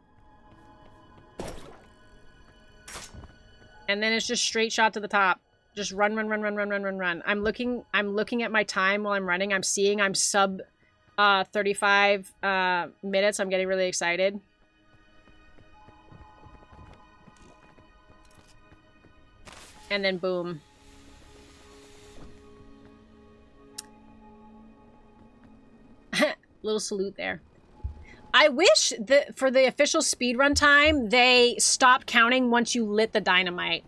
And then it's just straight shot to the top. Just run, run, run, run, run, run, run, run. I'm looking at my time while I'm running. I'm seeing I'm sub 35 minutes. I'm getting really excited. And then boom. Little salute there. I wish that for the official speedrun time, they stopped counting once you lit the dynamite.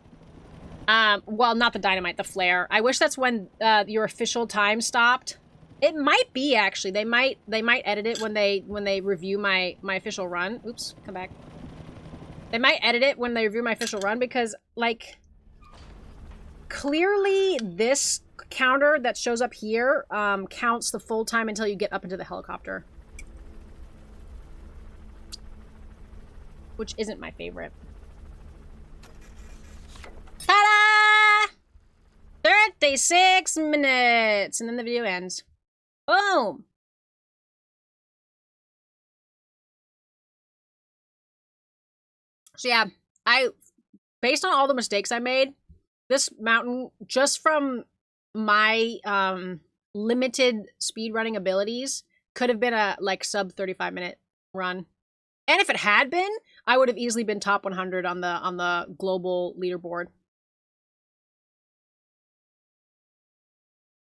Well, not the dynamite, the flare. I wish that's when your official time stopped. It might be, actually. They might edit it when they review my official run. Oops, come back. They might edit it when they review my official run, because like clearly this counter that shows up here counts the full time until you get up into the helicopter. Which isn't my favorite. Ta-da! 36 minutes! And then the video ends. Boom! So yeah, based on all the mistakes I made, this mountain, just from my limited speedrunning abilities, could have been a like sub 35 minute run. And if it had been, I would have easily been top 100 on the global leaderboard.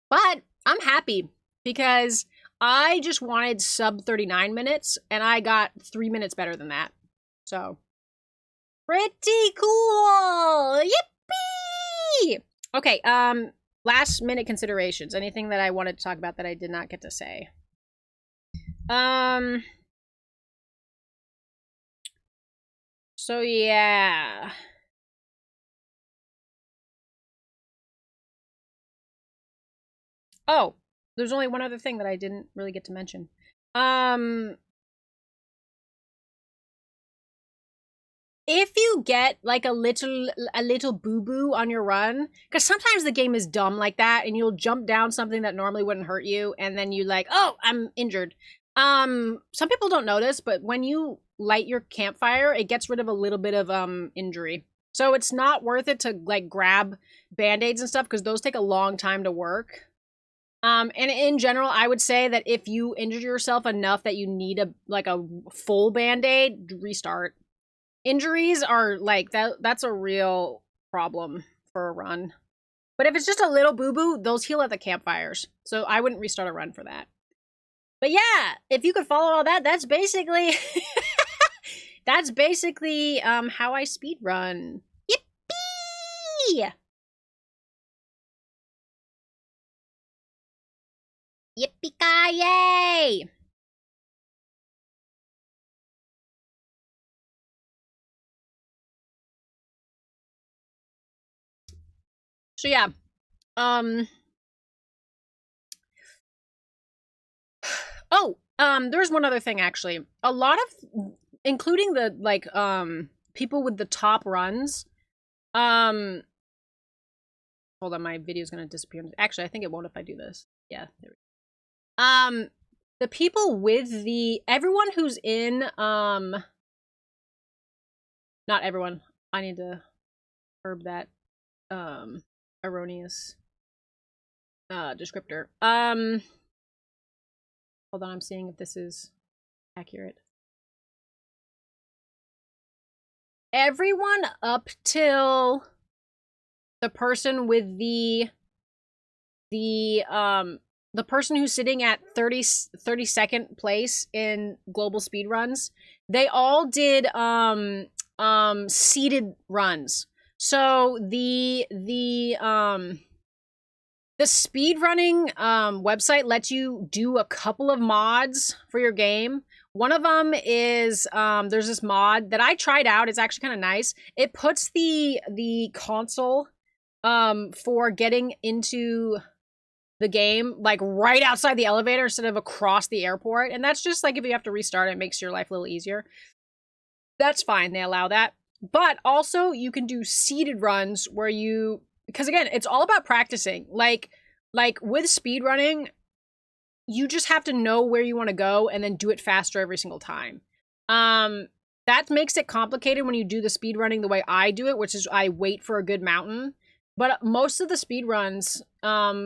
But I'm happy because I just wanted sub 39 minutes and I got 3 minutes better than that. So pretty cool. Yippee! Okay, last minute considerations. Anything that I wanted to talk about that I did not get to say? So yeah. Oh, there's only one other thing that I didn't really get to mention. If you get like a little boo-boo on your run, because sometimes the game is dumb like that, and you'll jump down something that normally wouldn't hurt you, and then you like, oh, I'm injured. Some people don't notice, but when you light your campfire, it gets rid of a little bit of injury. So it's not worth it to like grab band-aids and stuff because those take a long time to work. And in general, I would say that if you injured yourself enough that you need a full band-aid, restart. Injuries are like that's a real problem for a run. But if it's just a little boo-boo, those heal at the campfires. So I wouldn't restart a run for that. But yeah, if you could follow all that, that's basically that's basically how I speedrun. Yippee! Yippee-ki-yay! So yeah, there's one other thing actually. A lot of, including the like people with the top runs, hold on, my video's gonna disappear. Actually, I think it won't if I do this. Yeah, there we go. The people with everyone who's in not everyone. I need to curb that erroneous descriptor. Hold on, I'm seeing if this is accurate. Everyone up till the person with the person who's sitting at 32nd place in global speedruns, they all did seeded runs. So the speedrunning website lets you do a couple of mods for your game. One of them is there's this mod that I tried out. It's actually kind of nice. It puts the console for getting into the game like right outside the elevator instead of across the airport, and that's just like if you have to restart, it makes your life a little easier. That's fine, they allow that. But also you can do seeded runs where you, because again, it's all about practicing. Like with speedrunning, you just have to know where you want to go and then do it faster every single time. That makes it complicated when you do the speedrunning the way I do it, which is I wait for a good mountain. But most of the speedruns,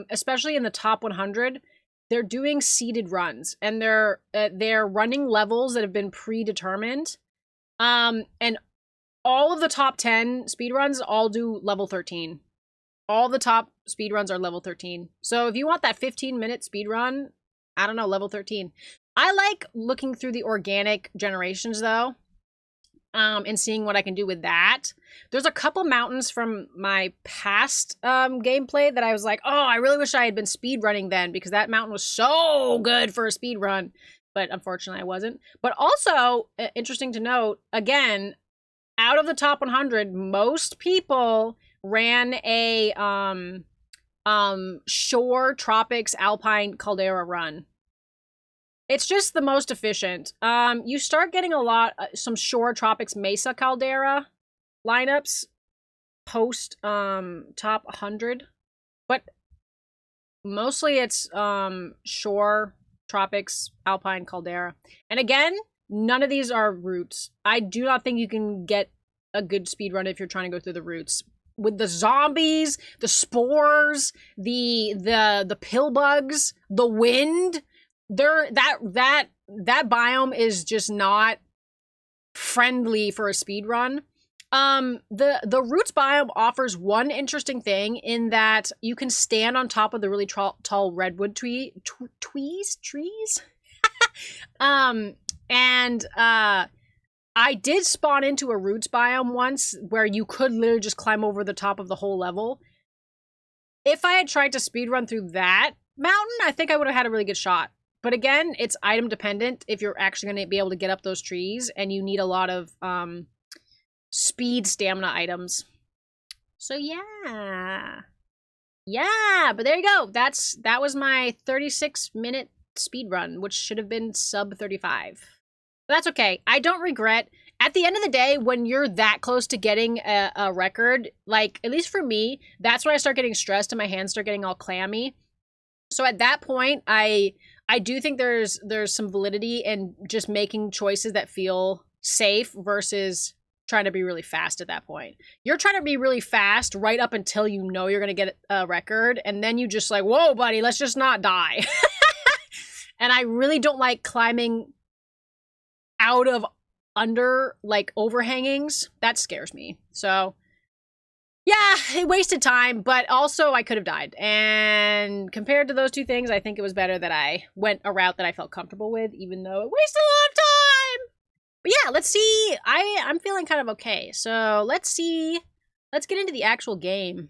especially in the top 100, they're doing seeded runs, and they're running levels that have been predetermined. And all of the top 10 speedruns all do level 13. All the top speedruns are level 13. So if you want that 15-minute speedrun, I don't know, level 13. I like looking through the organic generations though, and seeing what I can do with that. There's a couple mountains from my past gameplay that I was like, oh, I really wish I had been speedrunning then, because that mountain was so good for a speedrun. But unfortunately I wasn't. But also, interesting to note, again, out of the top 100, most people ran a shore, tropics, alpine, caldera run. It's just the most efficient. You start getting a lot, some shore, tropics, mesa, caldera lineups post top 100, but mostly it's shore, tropics, alpine, caldera. And again, none of these are routes. I do not think you can get a good speedrun if you're trying to go through the routes. With the zombies, the spores, the pill bugs, the wind, that biome is just not friendly for a speedrun. The roots biome offers one interesting thing in that you can stand on top of the really tall redwood trees. I did spawn into a roots biome once where you could literally just climb over the top of the whole level. If I had tried to speedrun through that mountain, I think I would have had a really good shot. But again, it's item dependent if you're actually going to be able to get up those trees, and you need a lot of speed stamina items. So yeah. Yeah, but there you go. That was my 36-minute speed run, which should have been sub 35. But that's okay. I don't regret. At the end of the day, when you're that close to getting a record, like, at least for me, that's when I start getting stressed and my hands start getting all clammy. So at that point, I do think there's some validity in just making choices that feel safe versus trying to be really fast at that point. You're trying to be really fast right up until you know you're going to get a record, and then you just like, whoa, buddy, let's just not die. And I really don't like climbing out of under, like, overhangings. That scares me. So, yeah, it wasted time, but also I could have died. And compared to those two things, I think it was better that I went a route that I felt comfortable with, even though it wasted a lot of time. But yeah, let's see. I'm feeling kind of okay. So let's see. Let's get into the actual game.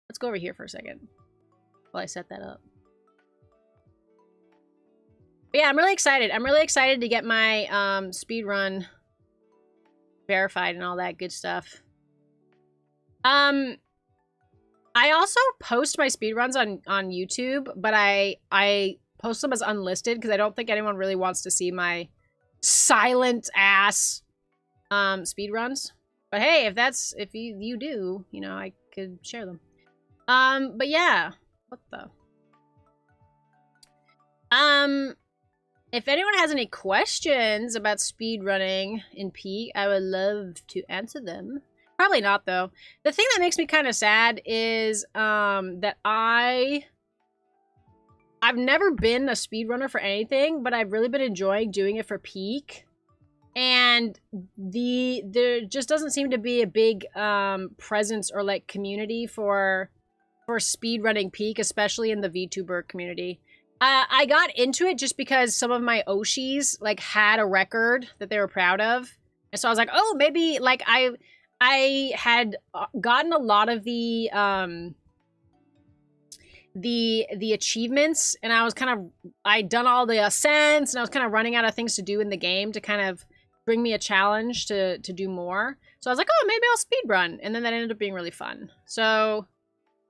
Let's go over here for a second while I set that up. But yeah, I'm really excited. I'm really excited to get my speedrun verified and all that good stuff. I also post my speedruns on YouTube, but I post them as unlisted because I don't think anyone really wants to see my silent ass speedruns. But hey, if you do, you know, I could share them. But yeah. What the? If anyone has any questions about speedrunning in Peak, I would love to answer them. Probably not, though. The thing that makes me kind of sad is that I've never been a speedrunner for anything, but I've really been enjoying doing it for Peak. And there just doesn't seem to be a big presence or like community for speedrunning Peak, especially in the VTuber community. I got into it just because some of my Oshis like had a record that they were proud of, and so I was like, oh, maybe like I had gotten a lot of the achievements, and I'd done all the ascents, and I was kind of running out of things to do in the game to kind of bring me a challenge to do more. So I was like, oh, maybe I'll speedrun, and then that ended up being really fun. So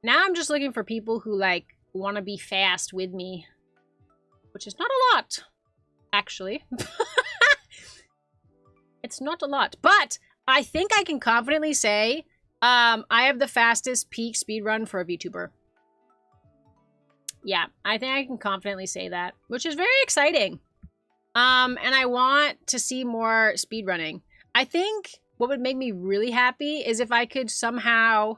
now I'm just looking for people who like want to be fast with me, which is not a lot, actually. It's not a lot, but I think I can confidently say I have the fastest Peak speedrun for a VTuber. Yeah, I think I can confidently say that, which is very exciting. And I want to see more speedrunning. I think what would make me really happy is if I could somehow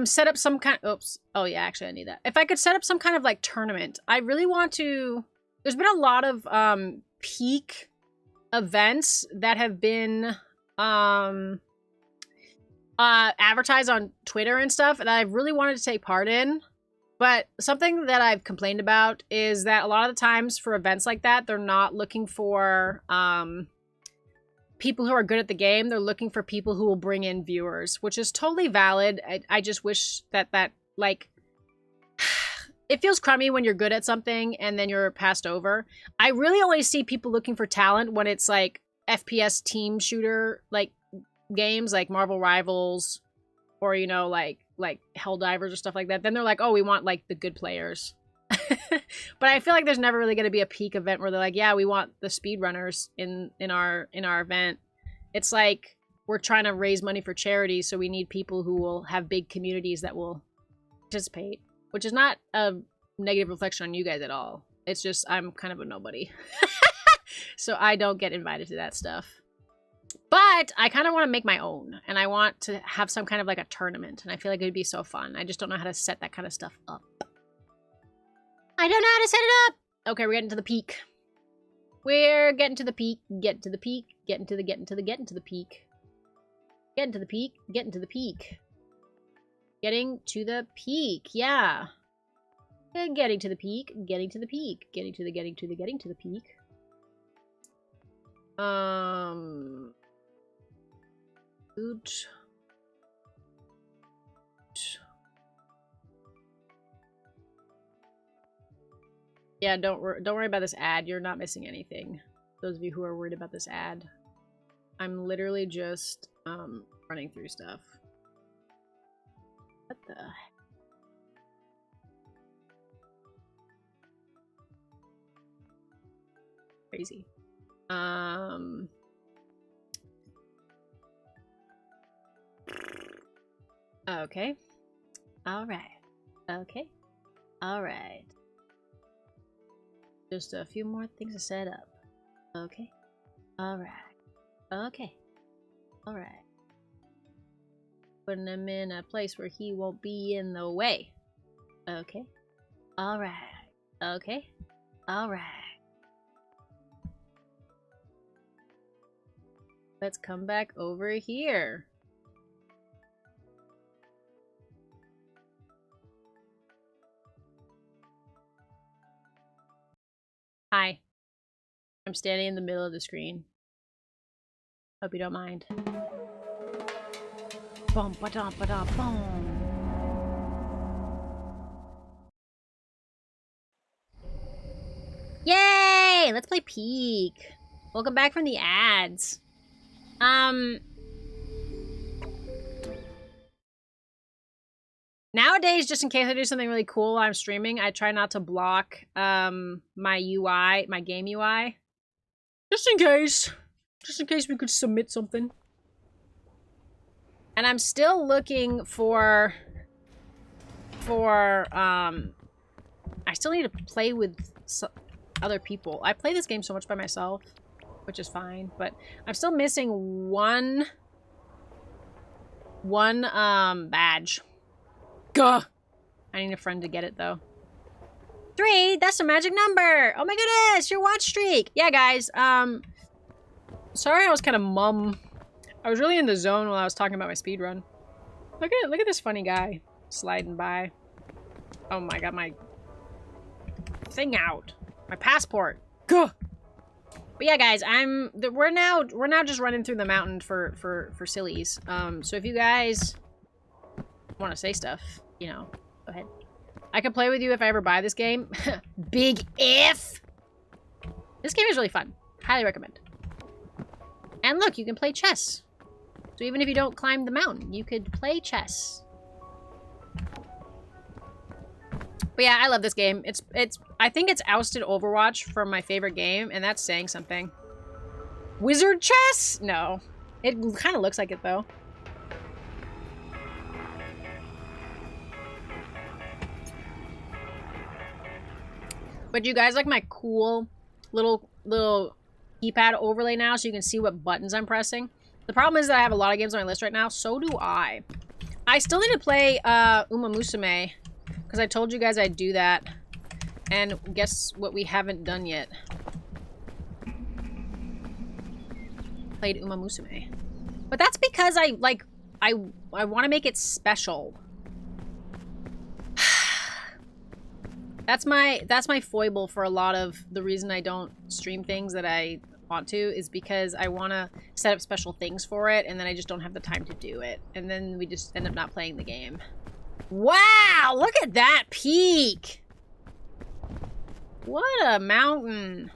set up some kind of, oops, oh yeah, actually I need that. If I could set up some kind of like tournament. I really want to, there's been a lot of Peak events that have been advertised on Twitter and stuff that I really wanted to take part in. But something that I've complained about is that a lot of the times for events like that, they're not looking for people who are good at the game. They're looking for people who will bring in viewers, which is totally valid. I just wish that like, it feels crummy when you're good at something and then you're passed over. I really only see people looking for talent when it's like FPS team shooter like games like Marvel Rivals or, you know, like Helldivers or stuff like that. Then they're like, oh, we want like the good players. But I feel like there's never really going to be a Peak event where they're like, yeah, we want the speedrunners in our event. It's like we're trying to raise money for charity, so we need people who will have big communities that will participate, which is not a negative reflection on you guys at all. It's just I'm kind of a nobody. So I don't get invited to that stuff. But I kind of want to make my own, and I want to have some kind of like a tournament, and I feel like it would be so fun. I just don't know how to set that kind of stuff up. I don't know how to set it up. Okay, we're getting to the Peak. We're getting to the Peak. Getting to the Peak. Getting to the Peak. Getting to the Peak. Getting to the Peak. Getting to the Peak. Yeah. Getting to the Peak. Getting to the Peak. Getting to the Peak. Ooch. Yeah, don't worry about this ad. You're not missing anything. Those of you who are worried about this ad. I'm literally just running through stuff. What the? Crazy. Okay. All right. Okay. All right. Just a few more things to set up. Okay. All right. Okay. All right. Putting him in a place where he won't be in the way. Okay. All right. Okay. All right. Let's come back over here. Hi. I'm standing in the middle of the screen. Hope you don't mind. Bum ba dum ba dum boom. Yay! Let's play Peak. Welcome back from the ads. Nowadays, just in case I do something really cool while I'm streaming, I try not to block my UI, my game UI. Just in case. Just in case we could submit something. And I'm still looking for I still need to play with other people. I play this game so much by myself, which is fine, but I'm still missing one badge. Gah! I need a friend to get it though. 3, that's a magic number. Oh my goodness, your watch streak. Yeah, guys, sorry I was kind of mum. I was really in the zone while I was talking about my speedrun. Look at this funny guy sliding by. Oh my god, my thing out. My passport. Gah! But yeah, guys, we're now just running through the mountain for sillies. So if you guys want to say stuff, you know, go ahead. I could play with you if I ever buy this game. Big if! This game is really fun. Highly recommend. And look, you can play chess. So even if you don't climb the mountain, you could play chess. But yeah, I love this game. I think it's ousted Overwatch from my favorite game, and that's saying something. Wizard chess? No. It kind of looks like it, though. But you guys like my cool little keypad overlay now so you can see what buttons I'm pressing? The problem is that I have a lot of games on my list right now. So do I. I still need to play Uma Musume because I told you guys I'd do that. And guess what we haven't done yet? Played Uma Musume. But that's because I want to make it special. That's my foible for a lot of the reason I don't stream things that I want to is because I want to set up special things for it and then I just don't have the time to do it. And then we just end up not playing the game. Wow! Look at that peak! What a mountain.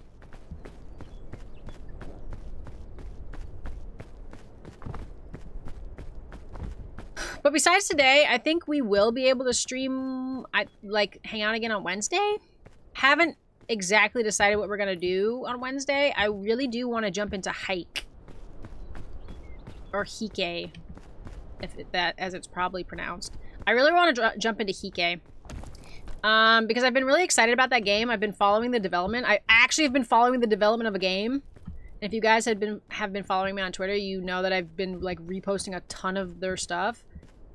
But besides today, I think we will be able to stream, hang out again on Wednesday. Haven't exactly decided what we're going to do on Wednesday. I really do want to jump into hike. Or hike, as it's probably pronounced. I really want to jump into hike. Because I've been really excited about that game. I've been following the development. I actually have been following the development of a game. And if you guys have been following me on Twitter, you know that I've been like reposting a ton of their stuff.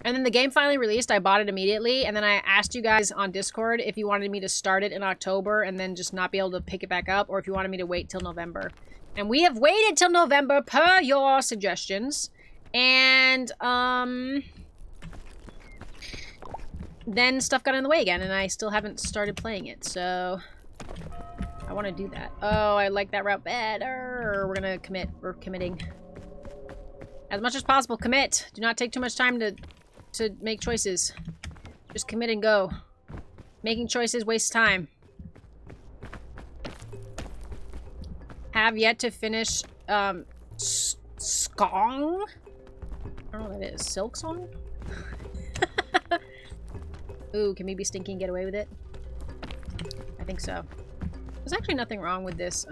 And then the game finally released. I bought it immediately. And then I asked you guys on Discord if you wanted me to start it in October and then just not be able to pick it back up, or if you wanted me to wait till November. And we have waited till November per your suggestions. And then stuff got in the way again, and I still haven't started playing it, so I want to do that. Oh, I like that route better. We're gonna commit. We're committing. As much as possible, commit. Do not take too much time to make choices. Just commit and go. Making choices wastes time. Have yet to finish, Skong? I don't know what that is. Silk Song? Ooh, can we be stinky and get away with it? I think so. There's actually nothing wrong with this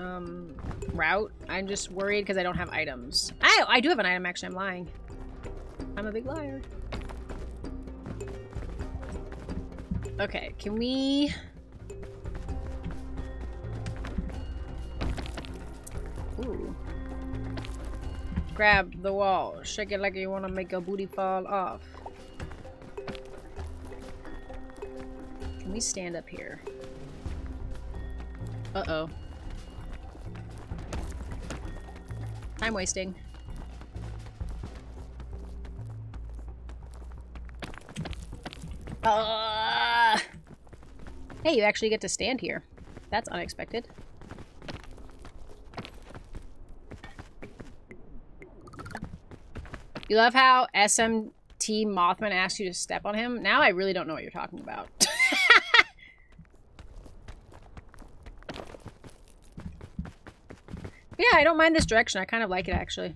route. I'm just worried because I don't have items. I do have an item, actually. I'm lying. I'm a big liar. Okay, can we... Ooh. Grab the wall. Shake it like you want to make a booty fall off. Can we stand up here? Uh-oh. Time wasting. Hey, you actually get to stand here. That's unexpected. You love how SMT Mothman asks you to step on him? Now I really don't know what you're talking about. Yeah, I don't mind this direction. I kind of like it, actually.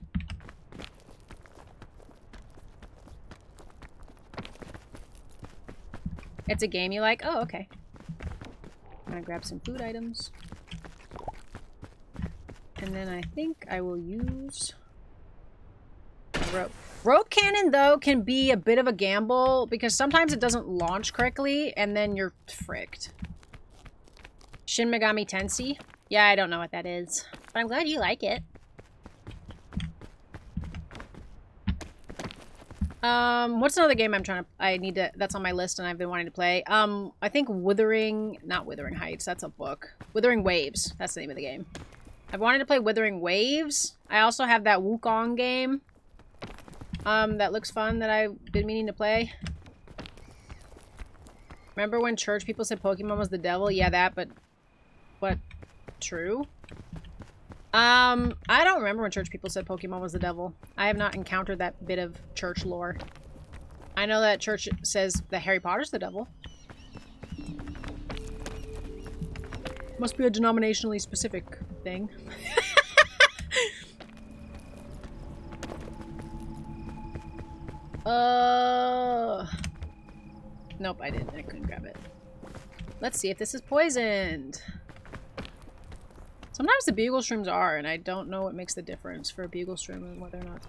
It's a game you like? Oh, okay. I'm gonna grab some food items. And then I think I will use rope. Rope cannon, though, can be a bit of a gamble because sometimes it doesn't launch correctly and then you're fricked. Shin Megami Tensei? Yeah, I don't know what that is. But I'm glad you like it. What's another game that's on my list and I've been wanting to play? I think not Wuthering Heights, that's a book. Wuthering Waves, that's the name of the game. I've wanted to play Wuthering Waves. I also have that Wukong game. That looks fun that I've been meaning to play. Remember when church people said Pokemon was the devil? Yeah, that, but true? I don't remember when church people said Pokemon was the devil. I have not encountered that bit of church lore. I know that church says that Harry Potter's the devil. Must be a denominationally specific thing. Nope, I didn't. I couldn't grab it. Let's see if this is poisoned. Sometimes the bugle shrooms are, and I don't know what makes the difference for a bugle shroom and whether or not.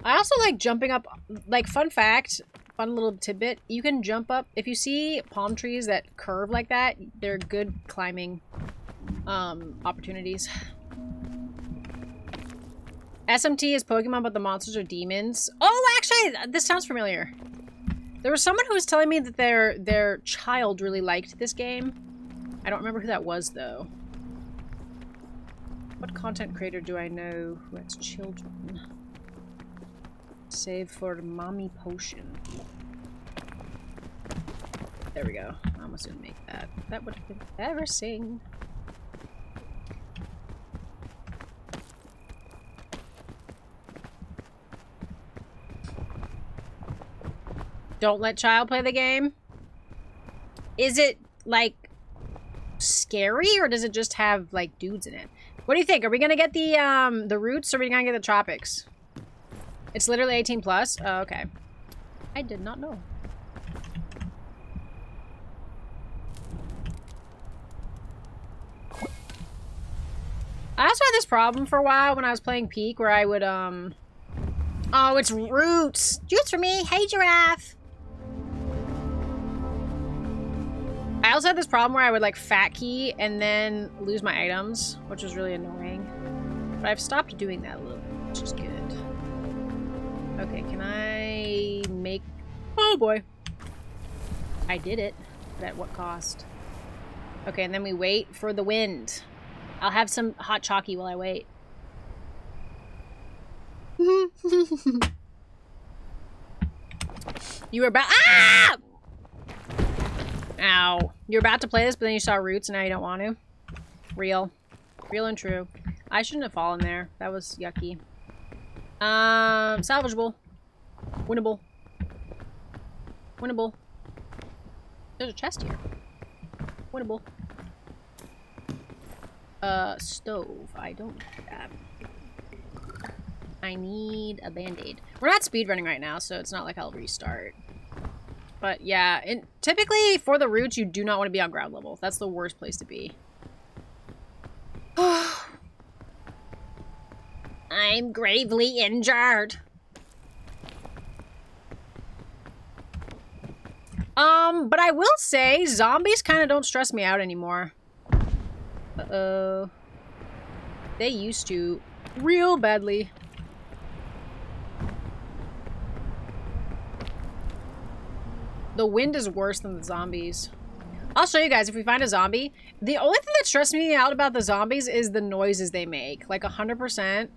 I also like jumping up. Like, fun fact, fun little tidbit, you can jump up. If you see palm trees that curve like that, they're good climbing opportunities. SMT is Pokemon, but the monsters are demons. Oh, actually, this sounds familiar. There was someone who was telling me that their child really liked this game. I don't remember who that was, though. What content creator do I know who has children? Save for Mommy Potion. There we go. I almost didn't make that. That would have been embarrassing. Don't let child play the game? Is it, like, scary, or does it just have, like, dudes in it? What do you think? Are we gonna get the roots, or are we gonna get the tropics? It's literally 18 plus? Oh, okay. I did not know. I also had this problem for a while when I was playing Peak where I would, Oh, it's roots! Roots for me! Hey, giraffe! I also had this problem where I would, like, fat key and then lose my items, which was really annoying. But I've stopped doing that a little bit, which is good. Okay, can I make... Oh, boy. I did it. But at what cost? Okay, and then we wait for the wind. I'll have some hot chalky while I wait. You were about... Ah! Ow. You're about to play this, but then you saw roots and now you don't want to. Real. Real and true. I shouldn't have fallen there. That was yucky. Salvageable. Winnable. Winnable. There's a chest here. Winnable. Stove. I don't need that. I need a band-aid. We're not speedrunning right now, so it's not like I'll restart. But yeah, typically for the routes, you do not want to be on ground level. That's the worst place to be. I'm gravely injured. But I will say, zombies kind of don't stress me out anymore. Uh-oh. They used to real badly. The wind is worse than the zombies. I'll show you guys if we find a zombie. The only thing that stressed me out about the zombies is the noises they make. Like 100%.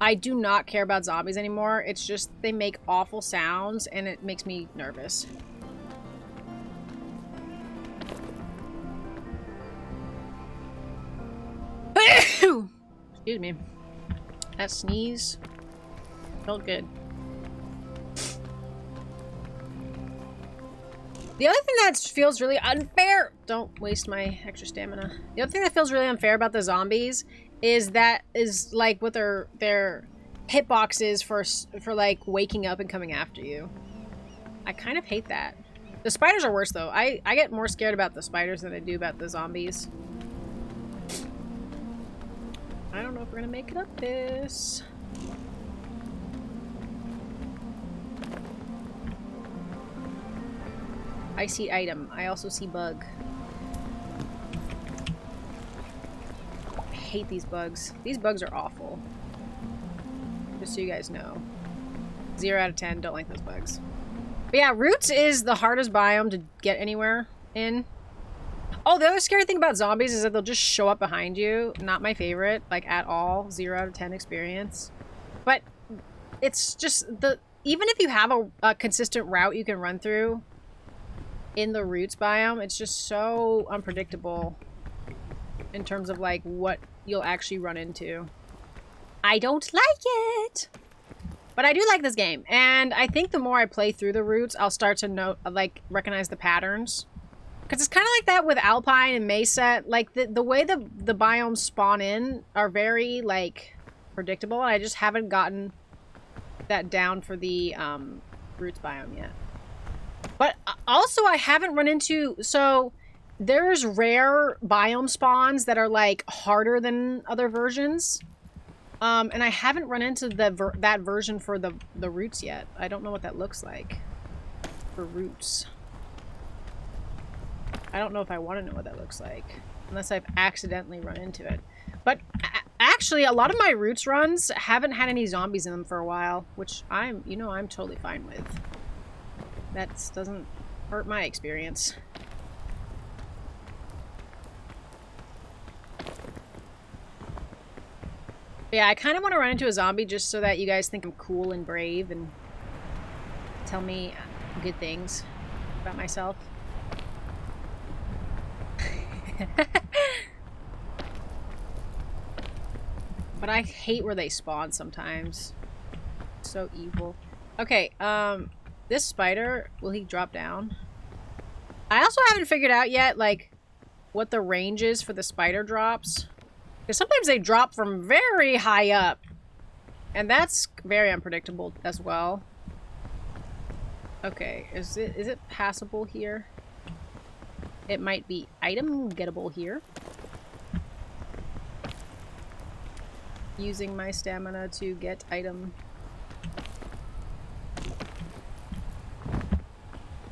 I do not care about zombies anymore. It's just they make awful sounds and it makes me nervous. Excuse me. That sneeze felt good. The other thing that feels really unfair... Don't waste my extra stamina. The other thing that feels really unfair about the zombies is like with their hitboxes for like waking up and coming after you. I kind of hate that. The spiders are worse though. I get more scared about the spiders than I do about the zombies. I don't know if we're gonna make it up this. I see item. I also see bug. I hate these bugs. These bugs are awful. Just so you guys know. 0 out of 10. Don't like those bugs. But yeah, roots is the hardest biome to get anywhere in. Oh, the other scary thing about zombies is that they'll just show up behind you. Not my favorite, like at all. 0 out of 10 experience. But it's just even if you have a consistent route you can run through in the roots biome, it's just so unpredictable in terms of like what you'll actually run into. I don't like it. But I do like this game. And I think the more I play through the roots, I'll start to recognize the patterns. Because it's kind of like that with Alpine and Mesa. Like, the way the biomes spawn in are very, like, predictable. And I just haven't gotten that down for the roots biome yet. But also, I haven't run into... So, there's rare biome spawns that are, like, harder than other versions. And I haven't run into that version for the roots yet. I don't know what that looks like for roots. I don't know if I want to know what that looks like. Unless I've accidentally run into it. But actually, a lot of my roots runs haven't had any zombies in them for a while. Which I'm totally fine with. That doesn't hurt my experience. But yeah, I kind of want to run into a zombie just so that you guys think I'm cool and brave and tell me good things about myself. But I hate where they spawn sometimes. So evil. Okay, this spider, will he drop down? I also haven't figured out yet, like, what the range is for the spider drops. Because sometimes they drop from very high up. And that's very unpredictable as well. Okay, is it passable here? It might be item gettable here. Using my stamina to get item.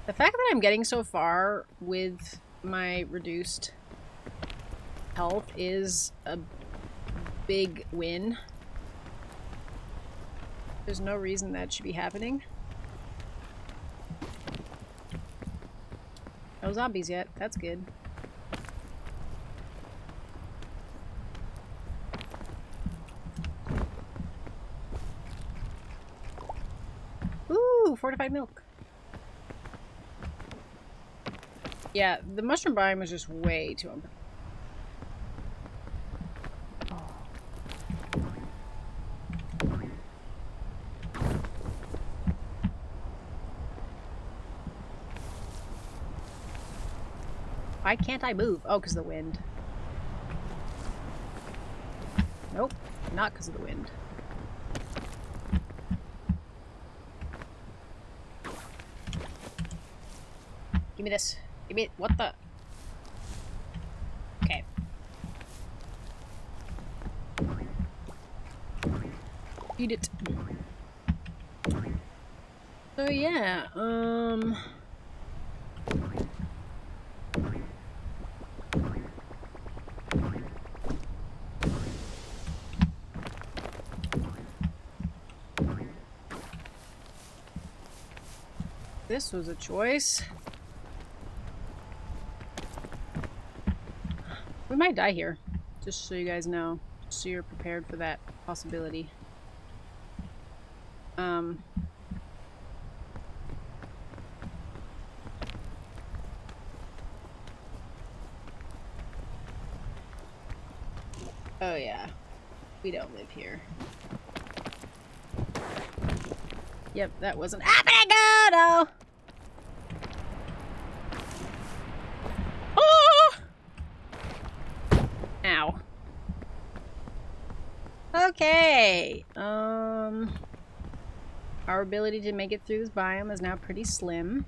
The fact that I'm getting so far with my reduced health is a big win. There's no reason that should be happening. No zombies yet. That's good. Ooh, fortified milk. Yeah, the mushroom biome is just way too unpredictable. Why can't I move? Oh, because of the wind. Nope, not because of the wind. Give me this. Give me... What the... Okay. Eat it. So yeah, this was a choice. We might die here, just so you guys know, just so you're prepared for that possibility. Oh yeah, we don't live here. Yep, that wasn't happening good. Oh. Oh! Ow. Okay. Our ability to make it through this biome is now pretty slim.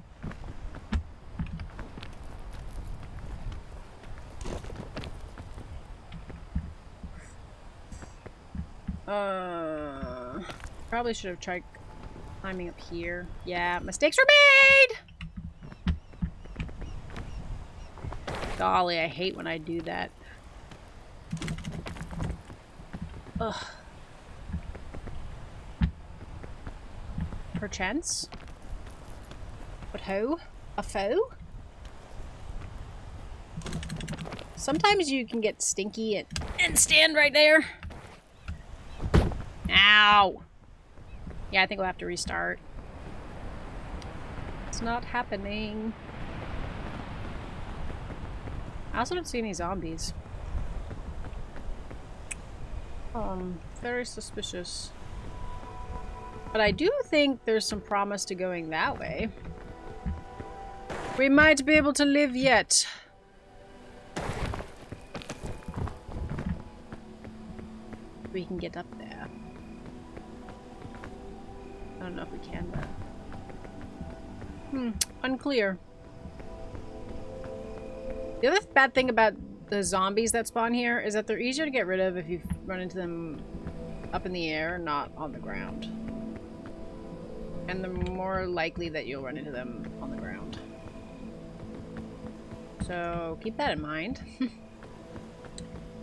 Probably should have tried climbing up here. Yeah, mistakes were made! Golly, I hate when I do that. Ugh. Perchance? But ho? A foe? Sometimes you can get stinky and stand right there. Ow! Yeah, I think we'll have to restart. It's not happening. I also don't see any zombies. Very suspicious. But I do think there's some promise to going that way. We might be able to live yet. We can get up there. I don't know if we can, but... unclear. The other bad thing about the zombies that spawn here is that they're easier to get rid of if you run into them up in the air, not on the ground. And they're more likely that you'll run into them on the ground. So keep that in mind.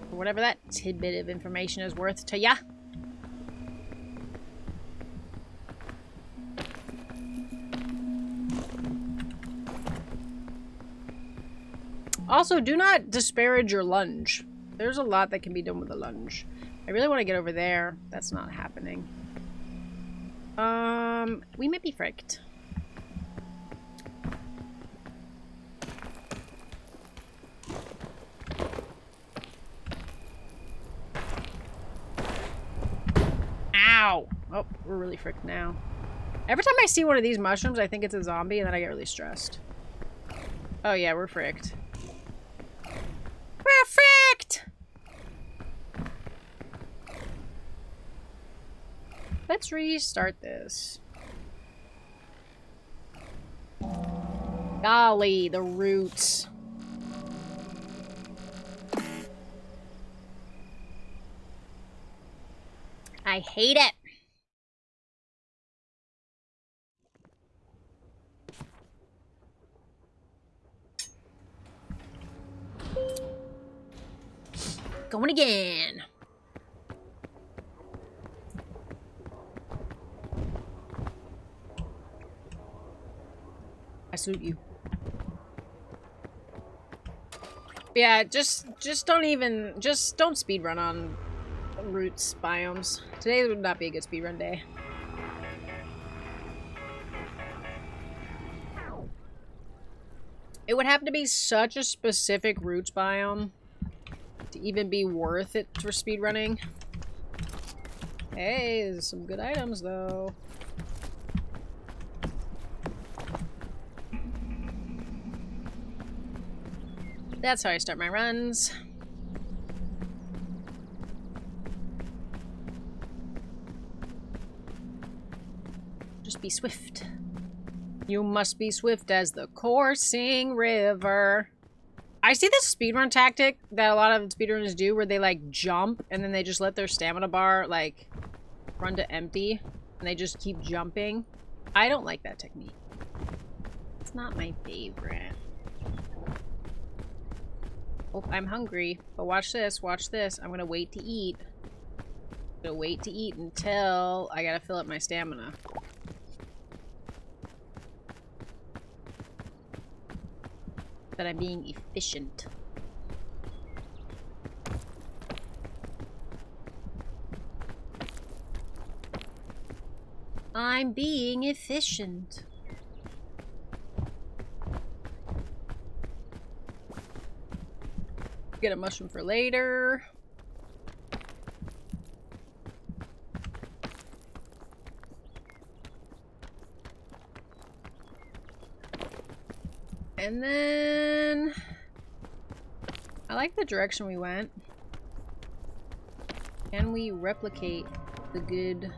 For whatever that tidbit of information is worth to ya. Also, do not disparage your lunge. There's a lot that can be done with a lunge. I really want to get over there. That's not happening. We may be fricked. Ow! Oh, we're really fricked now. Every time I see one of these mushrooms, I think it's a zombie, and then I get really stressed. Oh yeah, we're fricked. We're fricked! Let's restart this. Golly, the roots. I hate it. Going again. I salute you. Yeah, just don't speedrun on roots biomes. Today would not be a good speedrun day. It would have to be such a specific roots biome to even be worth it for speedrunning. Hey, there's some good items though. That's how I start my runs. Just be swift. You must be swift as the coursing river. I see this speedrun tactic that a lot of speedrunners do where they like jump and then they just let their stamina bar like run to empty and they just keep jumping. I don't like that technique. It's not my favorite. Oh, I'm hungry. But watch this, watch this. I'm gonna wait to eat. I'm gonna wait to eat until I gotta fill up my stamina. But I'm being efficient. I'm being efficient. Get a mushroom for later. And then I like the direction we went. Can we replicate the good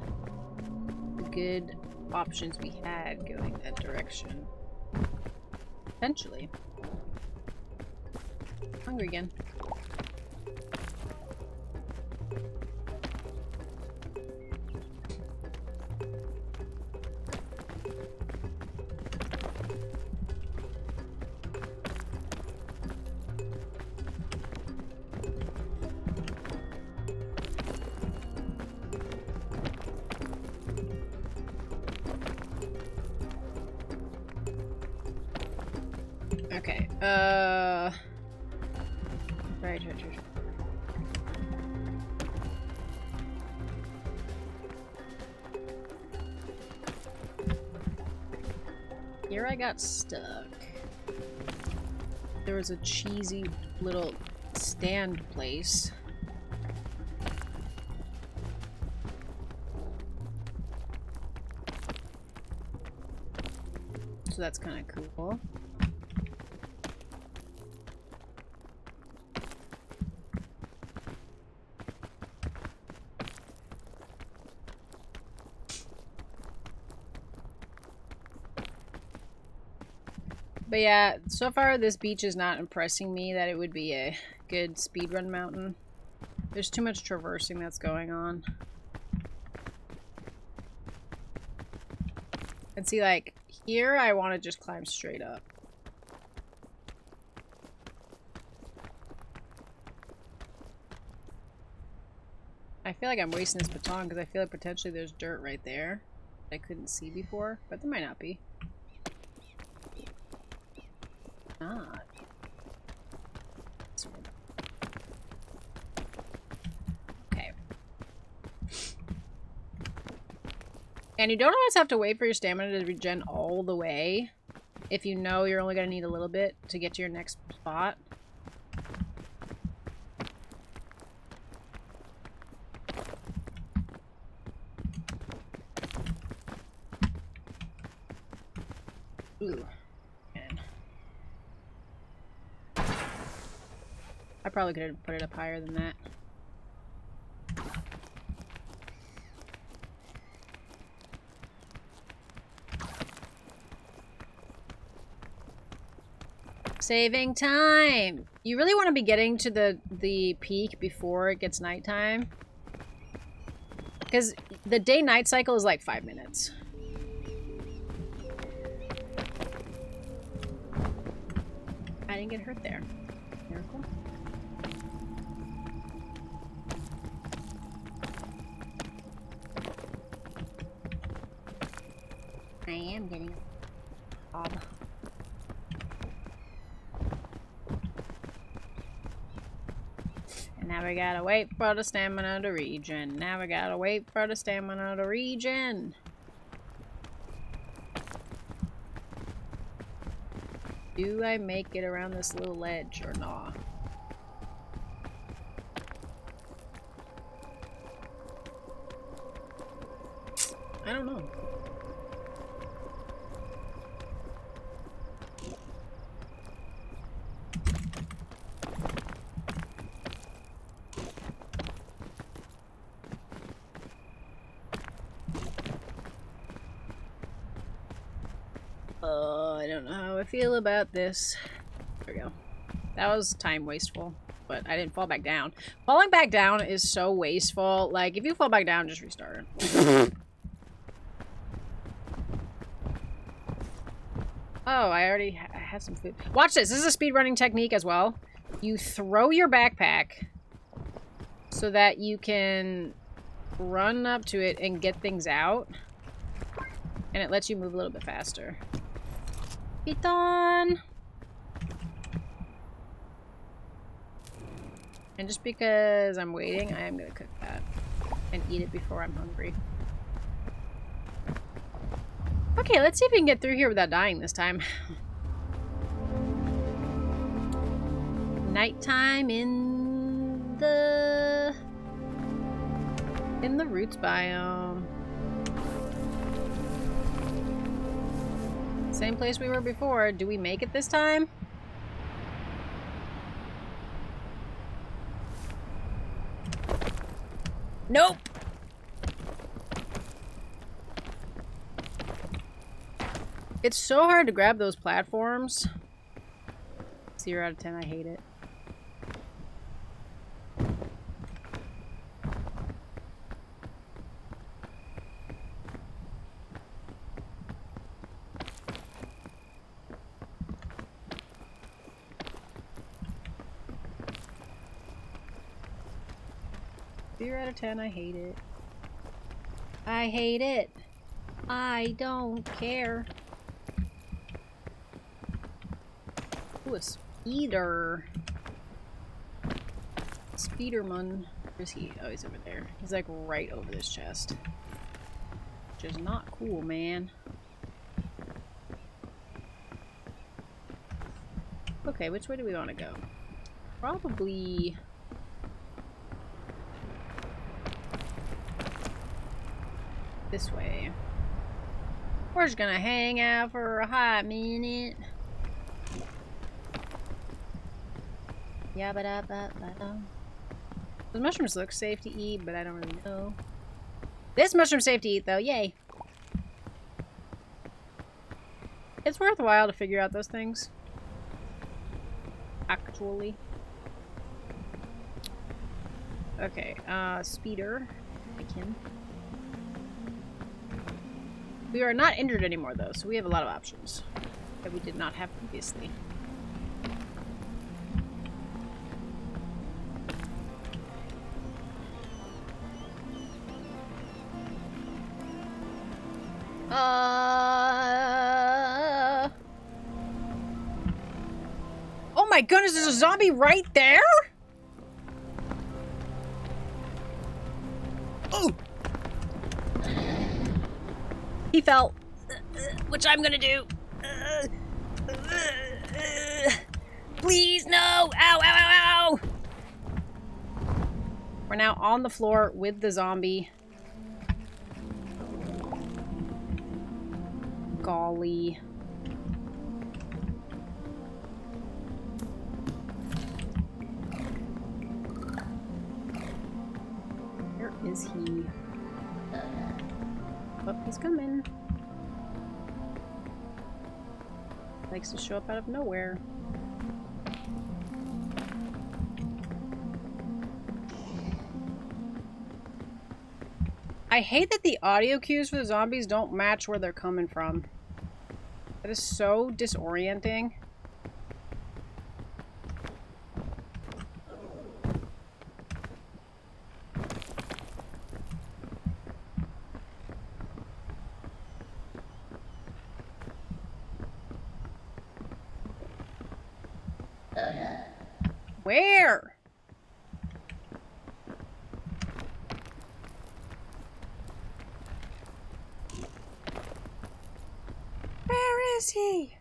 options we had going that direction? Potentially. Hungry again. Okay, right. Here I got stuck. There was a cheesy little stand place. So that's kind of cool. But yeah, so far this beach is not impressing me that it would be a good speedrun mountain. There's too much traversing that's going on. And see, like, here I want to just climb straight up. I feel like I'm wasting this baton because I feel like potentially there's dirt right there that I couldn't see before, but there might not be. Not. Okay. And you don't always have to wait for your stamina to regen all the way if you know you're only going to need a little bit to get to your next spot. Ooh. I probably could have put it up higher than that. Saving time! You really want to be getting to the peak before it gets nighttime. Because the day-night cycle is like 5 minutes. I didn't get hurt there. Miracle. I am getting odd. And now we gotta wait for the stamina to regen. Now we gotta wait for the stamina to regen. Do I make it around this little ledge or not? I don't know. I feel about this. There we go. That was time wasteful, but I didn't fall back down. Falling back down is so wasteful. Like, if you fall back down, just restart. Oh, I already had some food. Watch this. This is a speedrunning technique as well. You throw your backpack so that you can run up to it and get things out. And it lets you move a little bit faster. Piton! And just because I'm waiting, I am going to cook that and eat it before I'm hungry. Okay, let's see if we can get through here without dying this time. Nighttime in the roots biome. Same place we were before. Do we make it this time? Nope. It's so hard to grab those platforms. 0 out of 10, I hate it. Out of 10, I hate it. I hate it. I don't care. Ooh, a speeder. Speederman. Where's he? Oh, he's over there. He's like right over this chest. Which is not cool, man. Okay, which way do we want to go? Probably... this way. We're just gonna hang out for a hot minute. Yabba-dabba-ba-da. Those mushrooms look safe to eat, but I don't really know. This mushroom's safe to eat, though. Yay. It's worthwhile to figure out those things. Actually. Okay, speeder. I can. We are not injured anymore, though, so we have a lot of options that we did not have previously. Oh my goodness, there's a zombie right there? Oh! He fell. Which I'm gonna do. Please, no! Ow, ow, ow, ow! We're now on the floor with the zombie. Golly. Where is he? Oh, he's coming. Likes to show up out of nowhere. I hate that the audio cues for the zombies don't match where they're coming from. That is so disorienting. Where? Where is he?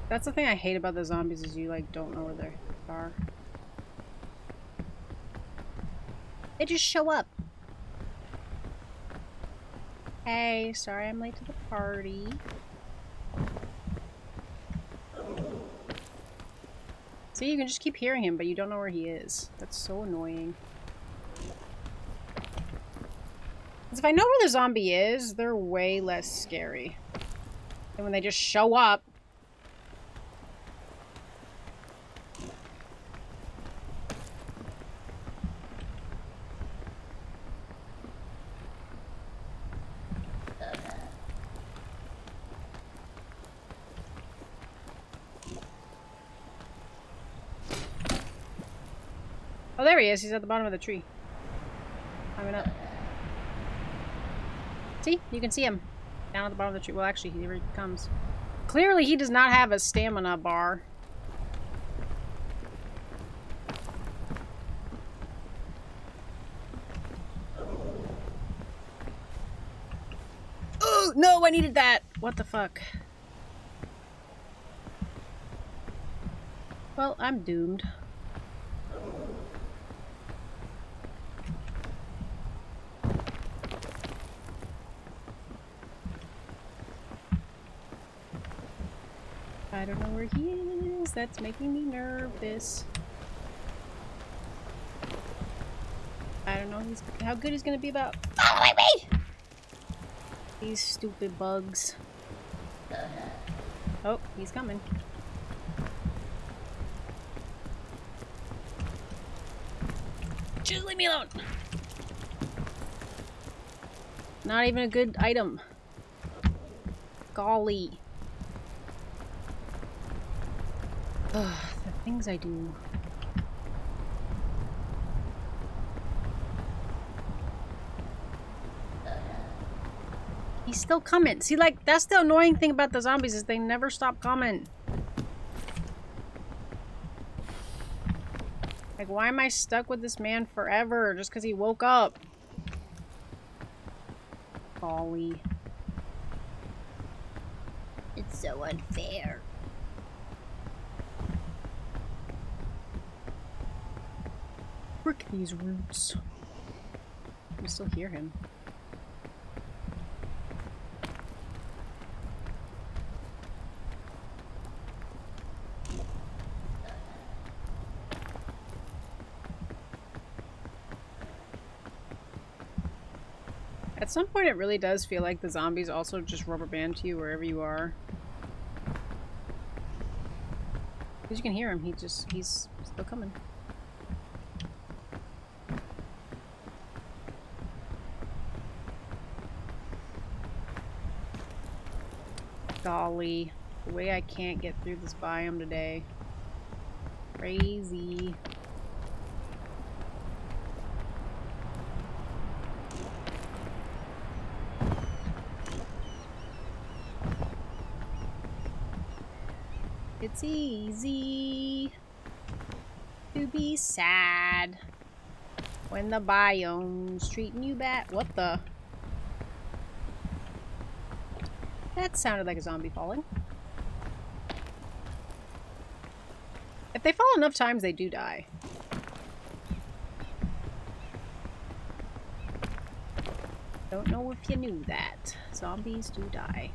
That's the thing I hate about the zombies is you like don't know where they are. They just show up. Hey, sorry I'm late to the party. See, you can just keep hearing him, but you don't know where he is. That's so annoying. Because if I know where the zombie is, they're way less scary than when they just show up. Oh, there he is. He's at the bottom of the tree. Climbing up. See? You can see him. Down at the bottom of the tree. Well, actually, here he comes. Clearly, he does not have a stamina bar. Oh, no, I needed that. What the fuck? Well, I'm doomed. I don't know where he is. That's making me nervous. I don't know how good he's gonna be about following me. These stupid bugs. Oh, he's coming. Just leave me alone. Not even a good item. Golly. Ugh, the things I do. He's still coming. See, like, that's the annoying thing about the zombies is they never stop coming. Like, why am I stuck with this man forever just because he woke up? Golly. It's so unfair. Frick these roots. I can still hear him. At some point it really does feel like the zombies also just rubber band to you wherever you are. Because you can hear him, he's still coming. Golly, the way I can't get through this biome today. Crazy. It's easy to be sad when the biome's treating you bad. What the? That sounded like a zombie falling. If they fall enough times, they do die. Don't know if you knew that. Zombies do die.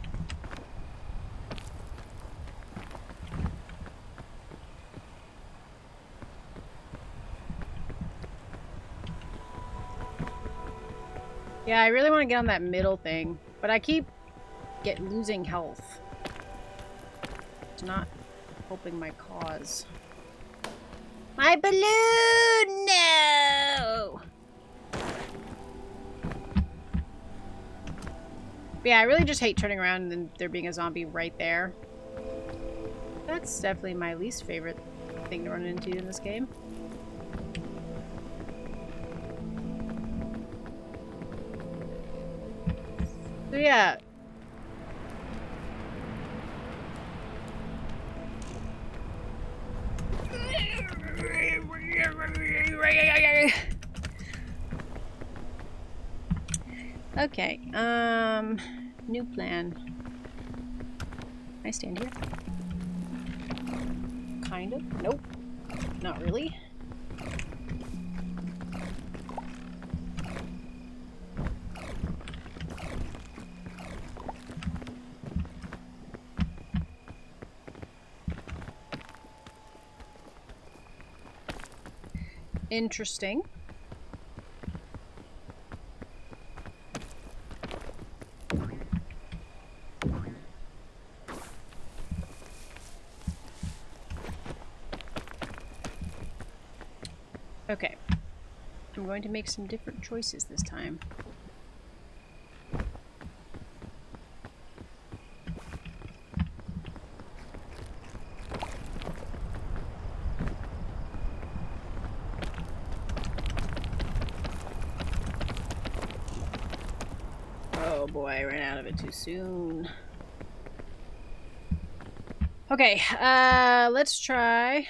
Yeah, I really want to get on that middle thing, but I keep losing health. It's not helping my cause. My balloon! No! But yeah, I really just hate turning around and then there being a zombie right there. That's definitely my least favorite thing to run into in this game. So yeah. Okay, new plan. Can I stand here? Kind of. Nope. Not really. Interesting. Okay. I'm going to make some different choices this time. Oh boy, I ran out of it too soon. Okay, let's try...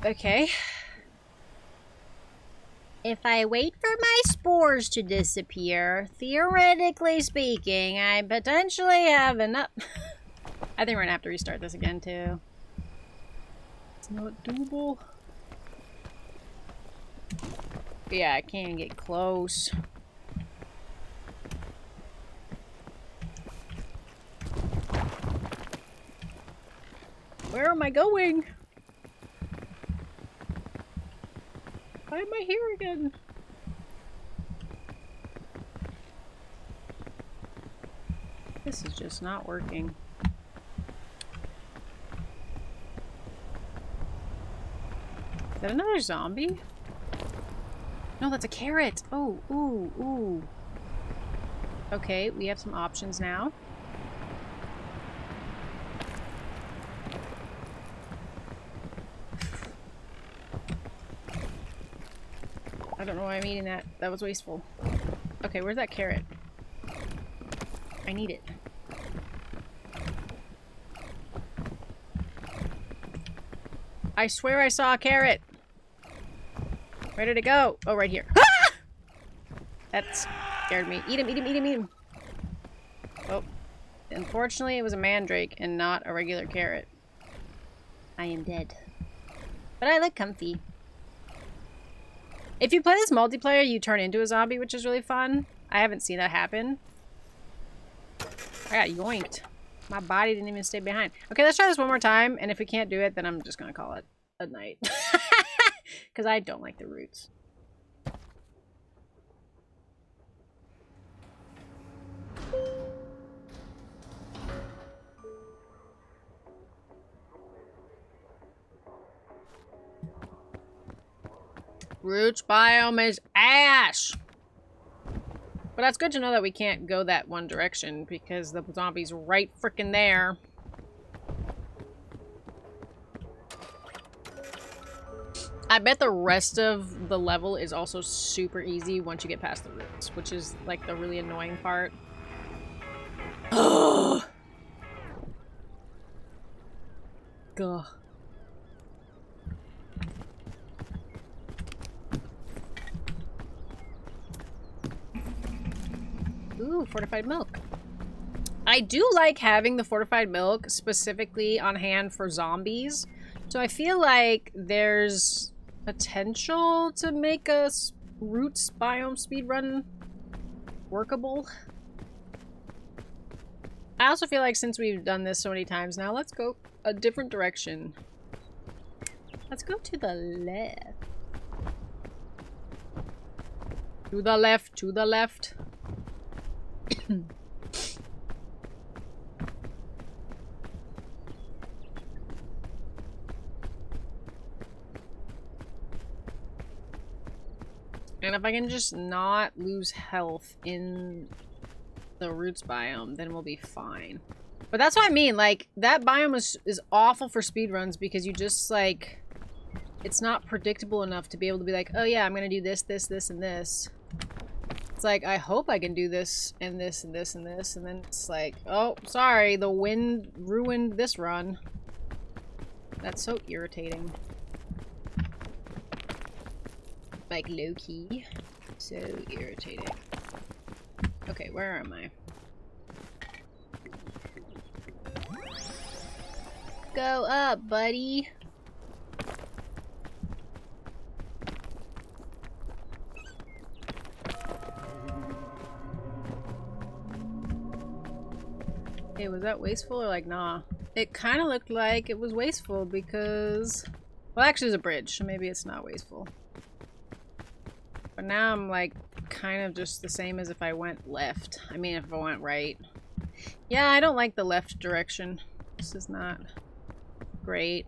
Okay. If I wait for my spores to disappear, theoretically speaking, I potentially have enough... I think we're gonna have to restart this again, too. It's not doable. Yeah, I can't get close. Where am I going? Why am I here again? This is just not working. Is that another zombie? No, that's a carrot. Oh, ooh, ooh. Okay, we have some options now. I don't know why I'm eating that. That was wasteful. Okay, where's that carrot? I need it. I swear I saw a carrot. Where did it go? Oh, right here. Ah! That scared me. Eat him, eat him, eat him, eat him. Oh. Unfortunately, it was a mandrake and not a regular carrot. I am dead. But I look comfy. If you play this multiplayer, you turn into a zombie, which is really fun. I haven't seen that happen. I got yoinked. My body didn't even stay behind. Okay, let's try this one more time, and if we can't do it, then I'm just gonna call it a night. Because I don't like the roots. Roots biome is ash! But that's good to know that we can't go that one direction because the zombie's right frickin' there. I bet the rest of the level is also super easy once you get past the roots, which is like the really annoying part. Ugh. Gah. Ooh, fortified milk. I do like having the fortified milk specifically on hand for zombies. So I feel like there's potential to make a roots biome speedrun workable. I also feel like since we've done this so many times now, let's go a different direction. Let's go to the left. To the left, to the left. And if I can just not lose health in the roots biome, then we'll be fine. But that's what I mean, like, that biome is awful for speedruns because you just, like, it's not predictable enough to be able to be like, oh yeah, I'm gonna do this, this, this, and this. It's like, I hope I can do this, and this, and this, and this, and then it's like, oh, sorry, the wind ruined this run. That's so irritating. Like, low-key. So irritating. Okay, where am I? Go up, buddy. Hey, was that wasteful or like, nah? It kind of looked like it was wasteful because... Well, actually, there's a bridge, so maybe it's not wasteful. But now I'm like kind of just the same as if I went left. I mean, if I went right. Yeah, I don't like the left direction. This is not great.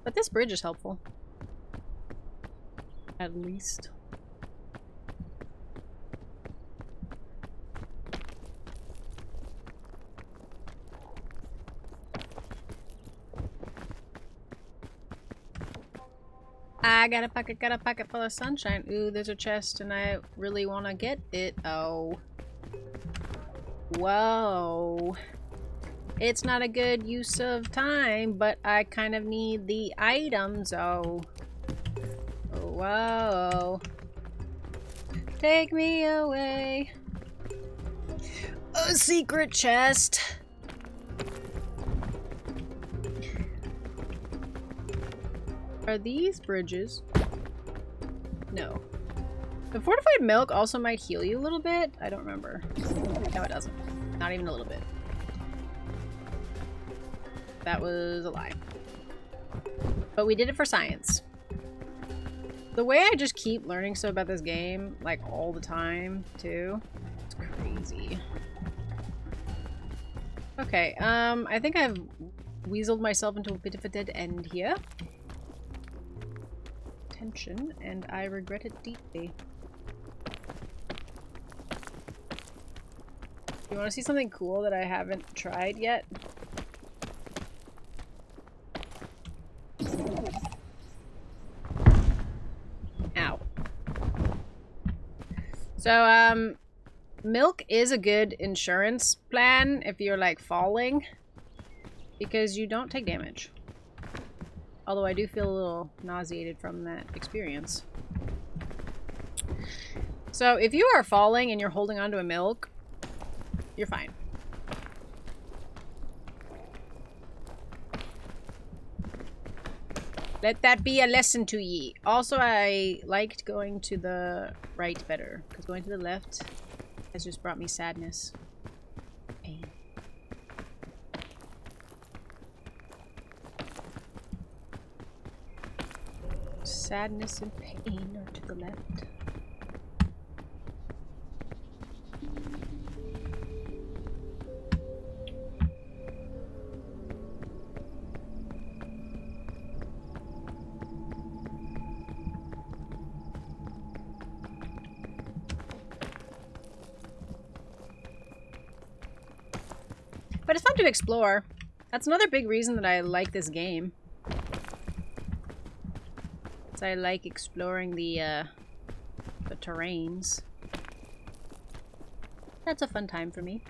But this bridge is helpful. At least. I got a pocket full of sunshine. Ooh, there's a chest and I really want to get it. Oh. Whoa. It's not a good use of time, but I kind of need the items. Oh. Whoa. Take me away. A secret chest. Are these bridges? No. The fortified milk also might heal you a little bit. I don't remember. No, it doesn't. Not even a little bit. That was a lie. But we did it for science. The way I just keep learning stuff about this game, like all the time, too. It's crazy. Okay, I think I've weaseled myself into a bit of a dead end here. Tension, and I regret it deeply. You want to see something cool that I haven't tried yet? Ow. So, milk is a good insurance plan if you're, like, falling. Because you don't take damage. Although I do feel a little nauseated from that experience. So if you are falling and you're holding onto a milk, you're fine. Let that be a lesson to ye. Also, I liked going to the right better, because going to the left has just brought me sadness. Pain. Sadness and pain are to the left. But it's fun to explore. That's another big reason that I like this game. I like exploring the terrains. That's a fun time for me.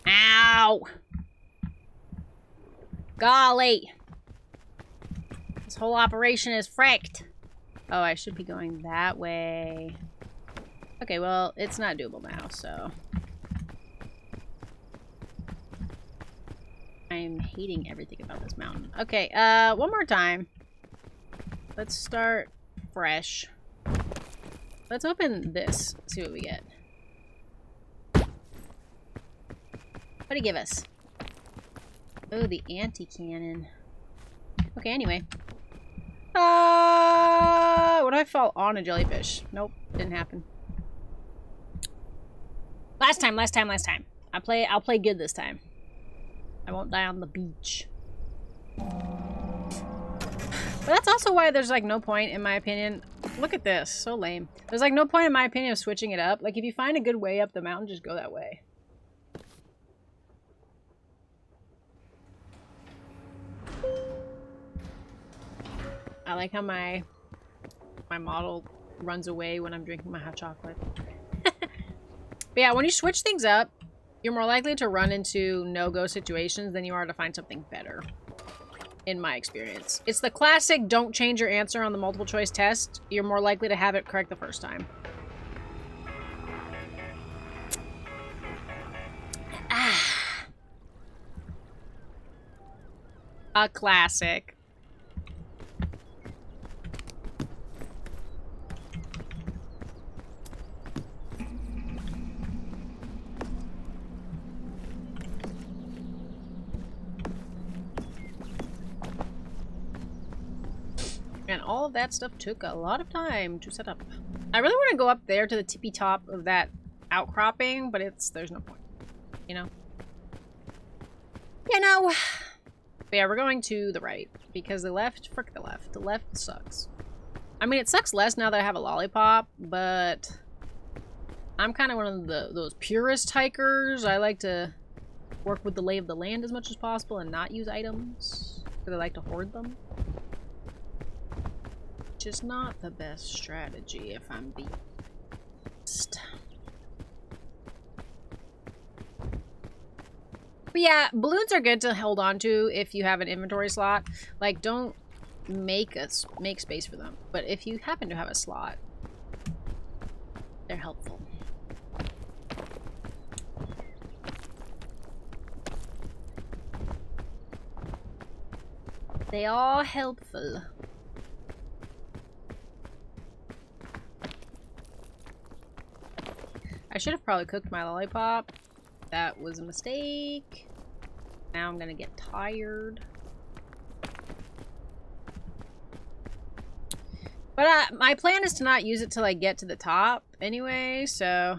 Ow! Golly! This whole operation is fricked. Oh, I should be going that way. Okay, well, it's not doable now, so... I'm hating everything about this mountain. Okay, one more time. Let's start fresh. Let's open this, see what we get. What did he give us? Oh, the anti-cannon. Okay, anyway. What if I fall on a jellyfish? Nope, didn't happen. Last time. I'll play good this time. I won't die on the beach. But that's also why there's like no point, in my opinion. Look at this, so lame. There's like no point, in my opinion, of switching it up. Like if you find a good way up the mountain, just go that way. I like how my model runs away when I'm drinking my hot chocolate. But yeah, when you switch things up, you're more likely to run into no-go situations than you are to find something better. In my experience. It's the classic don't change your answer on the multiple choice test. You're more likely to have it correct the first time. A classic. And all of that stuff took a lot of time to set up. I really want to go up there to the tippy top of that outcropping, but there's no point. You know? You know. But yeah, we're going to the right. Because the left, frick the left. The left sucks. I mean, it sucks less now that I have a lollipop, but I'm kind of one of those purist hikers. I like to work with the lay of the land as much as possible and not use items. Because I like to hoard them. Which is not the best strategy, if I'm being honest. But yeah, balloons are good to hold on to if you have an inventory slot. Like, don't make space for them. But if you happen to have a slot, they're helpful. They are helpful. I should have probably cooked my lollipop. That was a mistake. Now I'm gonna get tired. But my plan is to not use it till I get to the top anyway, so...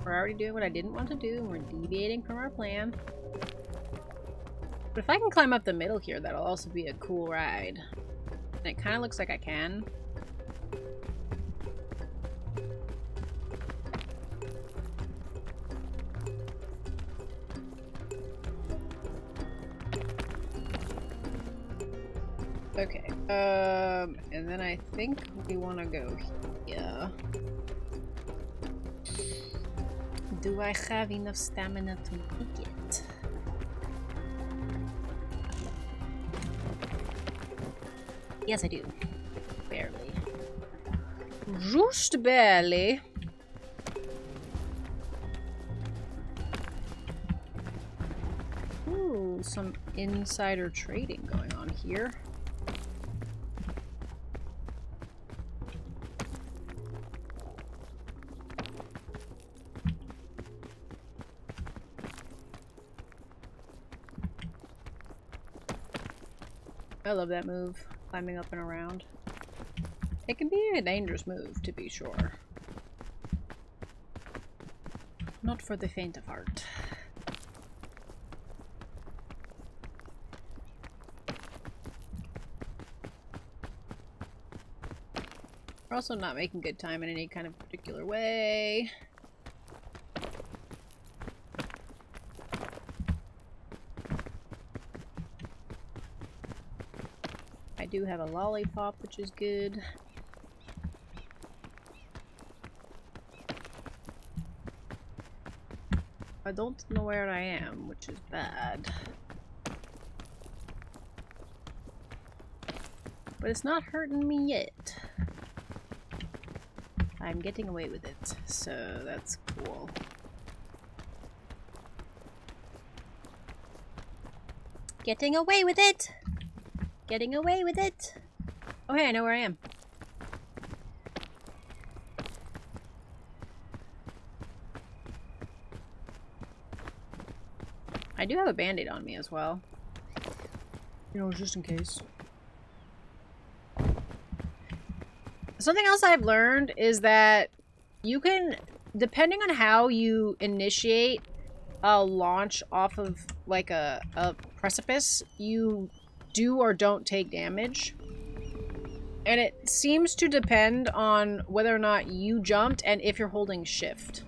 We're already doing what I didn't want to do, and we're deviating from our plan. But if I can climb up the middle here, that'll also be a cool ride. And it kind of looks like I can. Okay, and then I think we want to go here. Do I have enough stamina to make it? Yes, I do. Barely. Just barely. Ooh, some insider trading going on here. I love that move. Climbing up and around. It can be a dangerous move, to be sure. Not for the faint of heart. We're also not making good time in any kind of particular way. I do have a lollipop, which is good. I don't know where I am, which is bad. But it's not hurting me yet. I'm getting away with it, so that's cool. Getting away with it! Getting away with it! Oh hey, I know where I am. I do have a band-aid on me as well. You know, just in case. Something else I've learned is that you can, depending on how you initiate a launch off of like a precipice, you do or don't take damage. And it seems to depend on whether or not you jumped and if you're holding shift.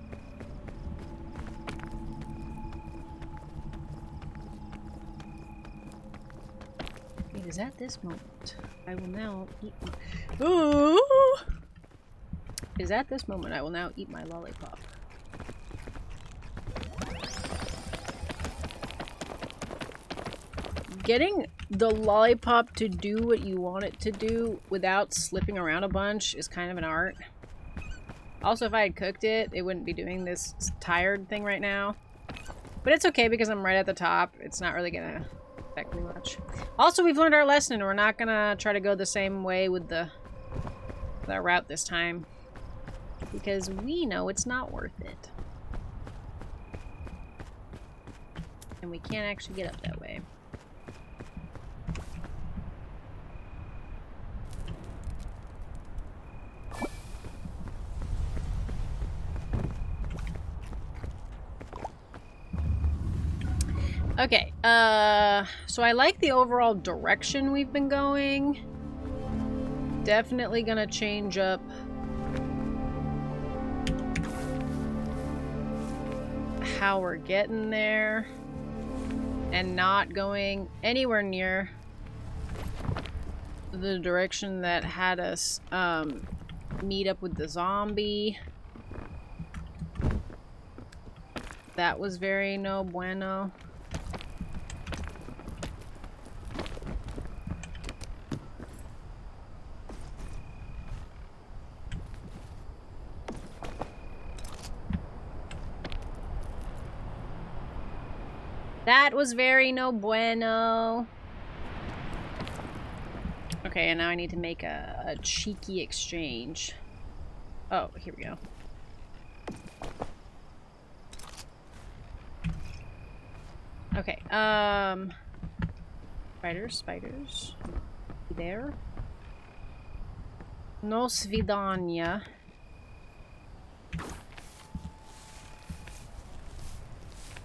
is at this moment I will now eat my... Ooh! Is at this moment I will now eat my lollipop. Getting the lollipop to do what you want it to do without slipping around a bunch is kind of an art. Also, if I had cooked it, it wouldn't be doing this tired thing right now. But it's okay because I'm right at the top. It's not really gonna affect me much. Also, we've learned our lesson and we're not gonna try to go the same way with the route this time. Because we know it's not worth it. And we can't actually get up that way. Okay, so I like the overall direction we've been going. Definitely gonna change up how we're getting there and not going anywhere near the direction that had us meet up with the zombie. That was very no bueno. That was very no bueno. Okay, and now I need to make a cheeky exchange. Oh, here we go. Okay, spiders. There. No svidanya.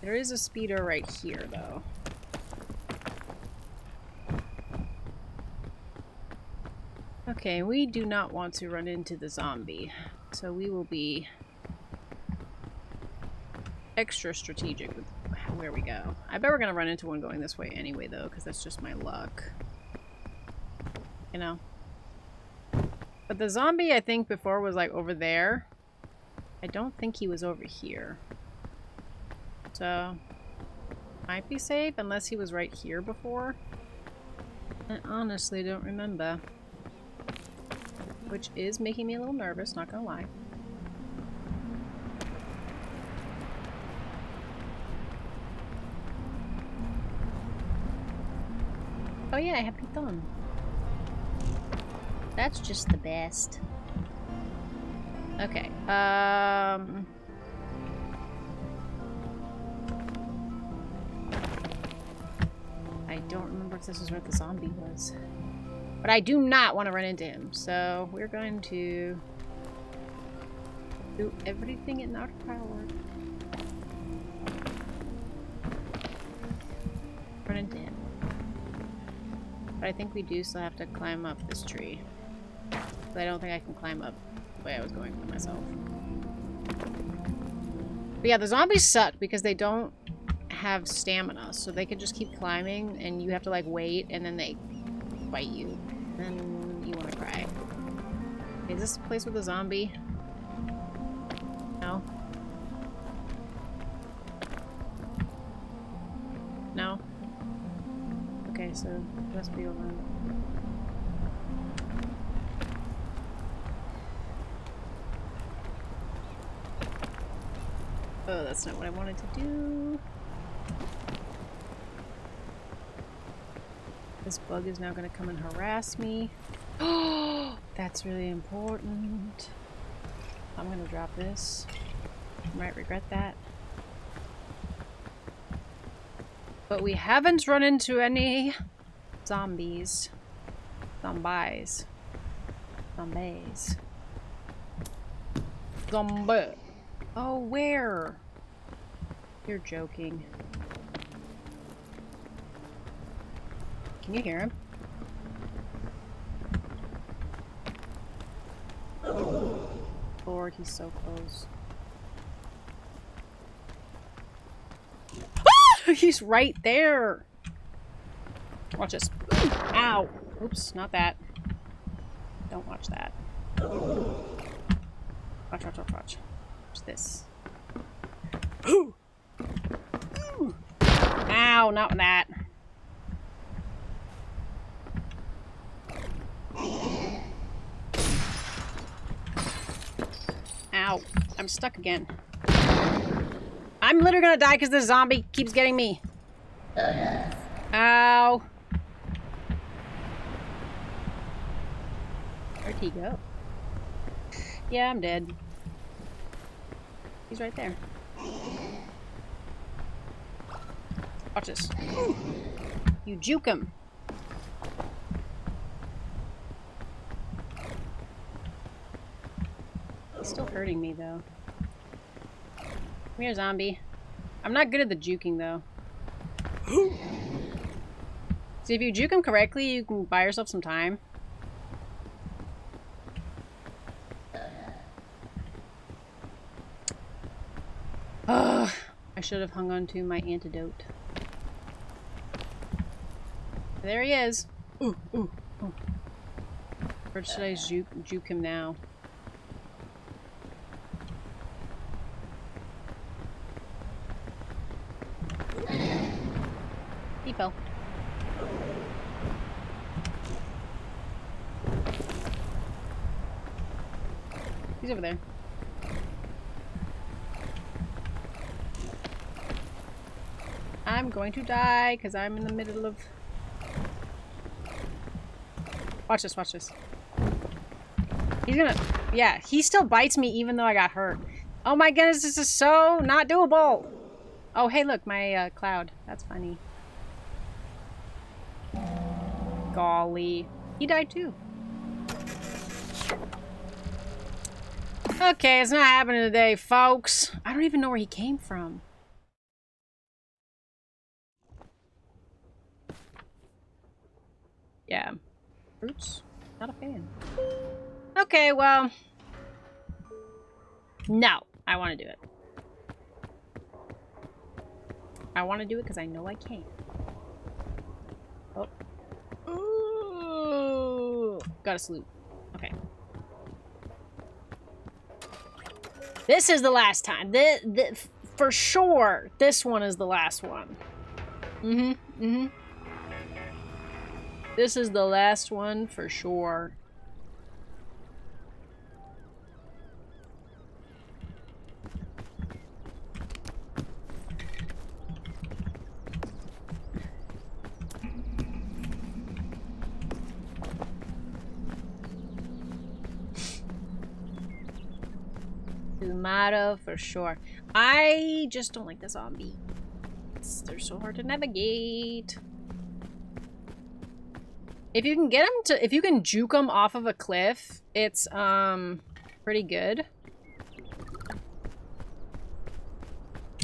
There is a speeder right here, though. Okay, we do not want to run into the zombie, so we will be extra strategic with where we go. I bet we're gonna run into one going this way anyway, though, because that's just my luck. You know? But the zombie, I think, before was, like, over there. I don't think he was over here. So, might be safe unless he was right here before. I honestly don't remember. Which is making me a little nervous, not gonna lie. Oh yeah, I have Python. That's just the best. Okay, I don't remember if this is where the zombie was. But I do not want to run into him, so we're going to do everything in our power. Run into him. But I think we do still have to climb up this tree. But I don't think I can climb up the way I was going for myself. But yeah, the zombies suck because they don't have stamina, so they can just keep climbing and you have to like wait and then they bite you. Then you want to cry. Is this the place with the zombie? No. No? Okay, so it must be over. Oh, that's not what I wanted to do. This bug is now going to come and harass me. Oh, that's really important. I'm going to drop this. I might regret that. But we haven't run into any zombies. Zombies. Zombies. Zombie. Oh, where? You're joking. Can you hear him? Lord, he's so close. Ah! He's right there! Watch this. Ow! Oops, not that. Don't watch that. Watch, watch, watch, watch. Watch this. Ooh! Ooh! Ow, not that. Ow. I'm stuck again. I'm literally gonna die because this zombie keeps getting me. Ow. Where'd he go? Yeah, I'm dead. He's right there. Watch this. You juke him. He's still hurting me, though. Come here, zombie. I'm not good at the juking, though. See, if you juke him correctly, you can buy yourself some time. Ugh. I should have hung on to my antidote. There he is. Ooh, ooh, ooh. Or should I juke him now? He fell. He's over there. I'm going to die because I'm in the middle of... Watch this, watch this. He's gonna... Yeah, he still bites me even though I got hurt. Oh my goodness, this is so not doable! Oh, hey, look, my cloud. That's funny. Golly. He died too. Okay, it's not happening today, folks. I don't even know where he came from. Yeah. Fruits? Not a fan. Okay, well. No. I want to do it. I want to do it because I know I can. Oh. Ooh. Got a salute. Okay. This is the last time. For sure, this one is the last one. Mm-hmm. Mm-hmm. This is the last one for sure. Tomato for sure. I just don't like the zombie. They're so hard to navigate. If you can get them to, if you can juke them off of a cliff, it's pretty good.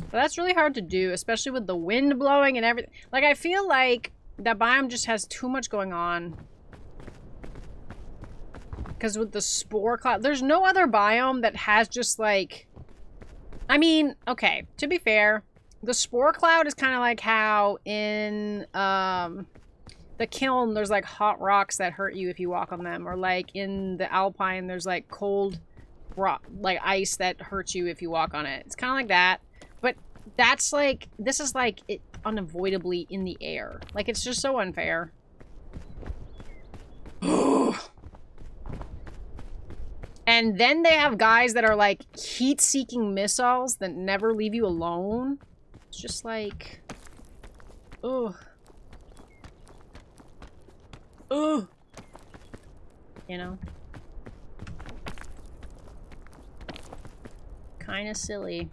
But that's really hard to do, especially with the wind blowing and everything. Like, I feel like that biome just has too much going on. Because with the spore cloud, there's no other biome that has just like... I mean, okay, to be fair, the spore cloud is kind of like how in the kiln there's like hot rocks that hurt you if you walk on them. Or like in the alpine there's like cold rock, like ice that hurts you if you walk on it. It's kind of like that. But that's like, this is like it unavoidably in the air. Like, it's just so unfair. And then they have guys that are like heat-seeking missiles that never leave you alone. It's just like... Ugh. Ugh. You know? Kinda silly.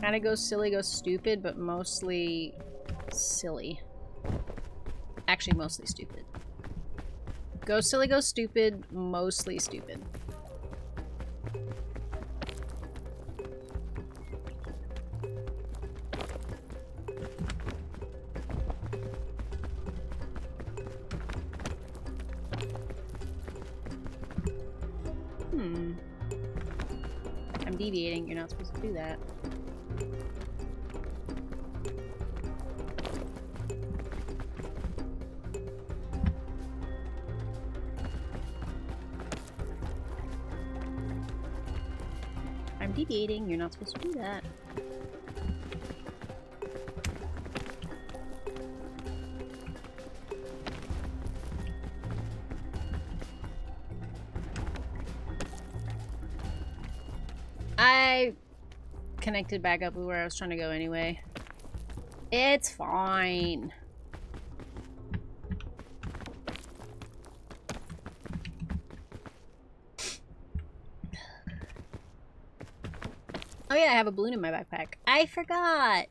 Kinda goes silly, goes stupid, but mostly silly. Actually, mostly stupid. Go silly, go stupid, mostly stupid. I'm deviating, you're not supposed to do that. deviating. You're not supposed to do that. I connected back up with where I was trying to go anyway. It's fine. Oh yeah, I have a balloon in my backpack. I forgot.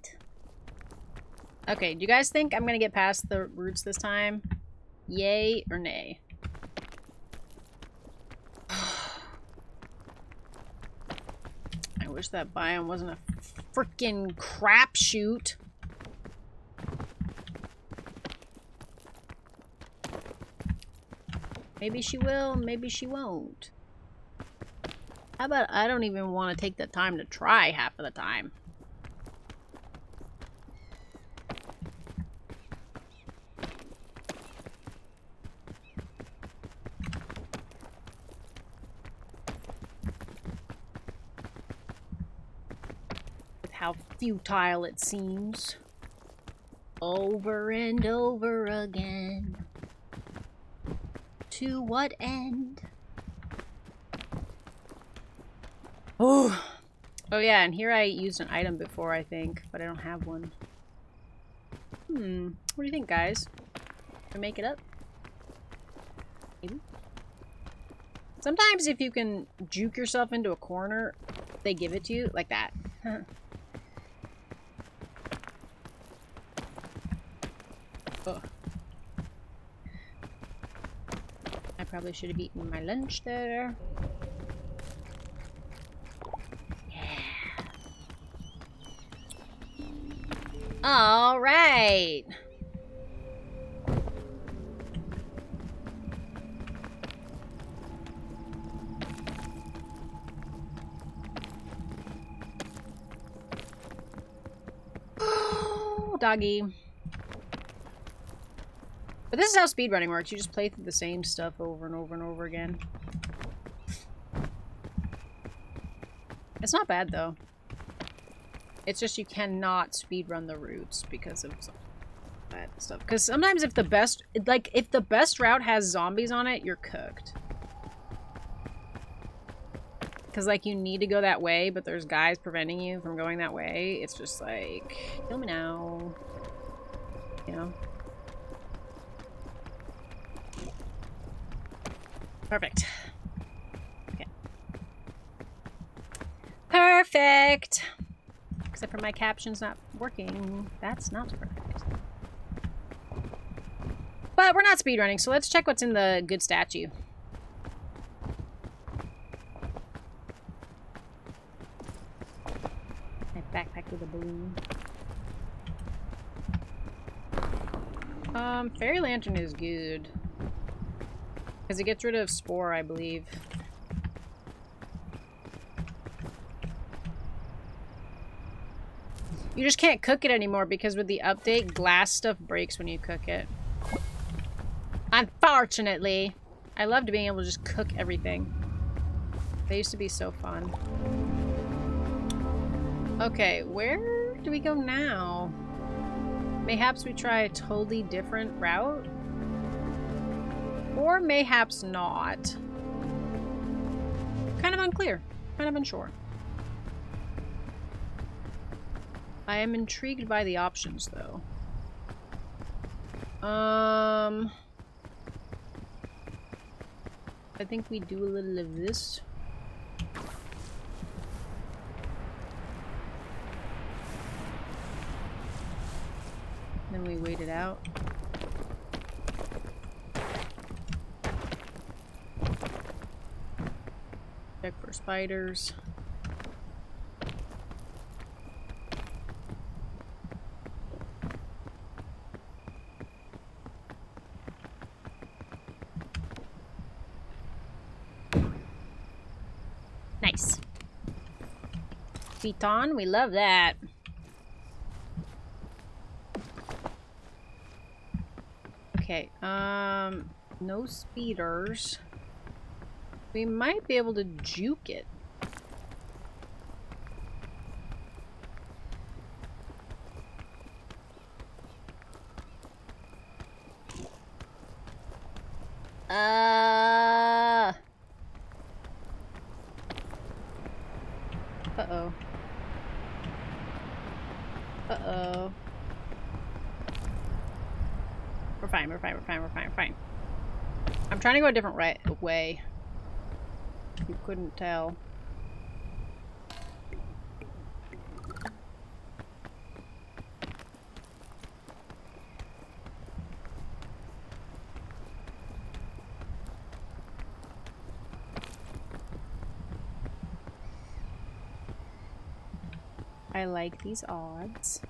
Okay, do you guys think I'm gonna get past the roots this time? Yay or nay? I wish that biome wasn't a freaking crapshoot. Maybe she will, maybe she won't. How about I don't even want to take the time to try half of the time? With how futile it seems. Over and over again. To what end? Oh. Oh yeah, and here I used an item before, I think, but I don't have one. What do you think, guys? Can I make it up? Maybe? Sometimes if you can juke yourself into a corner, they give it to you like that. Ugh. I probably should have eaten my lunch there. All right. Doggy. But this is how speedrunning works. You just play through the same stuff over and over and over again. It's not bad though. It's just you cannot speedrun the routes because of some bad stuff. Because sometimes if the best, if the best route has zombies on it, you're cooked. Because like you need to go that way, but there's guys preventing you from going that way. It's just like, kill me now. You know? Perfect. Okay. Perfect! Except for my caption's not working. That's not perfect. But we're not speedrunning, so let's check what's in the good statue. My backpack with a balloon. Fairy Lantern is good. Because it gets rid of Spore, I believe. You just can't cook it anymore because with the update, glass stuff breaks when you cook it. Unfortunately. I loved being able to just cook everything. They used to be so fun. Okay, where do we go now? Mayhaps we try a totally different route? Or mayhaps not. Kind of unclear. Kind of unsure. I am intrigued by the options, though. I think we do a little of this. Then we wait it out. Check for spiders. Nice. Feet on, we love that. Okay, no speeders. We might be able to juke it. We're fine, we're fine, we're fine, we're fine, we're fine. I'm trying to go a different way. You couldn't tell. I like these odds.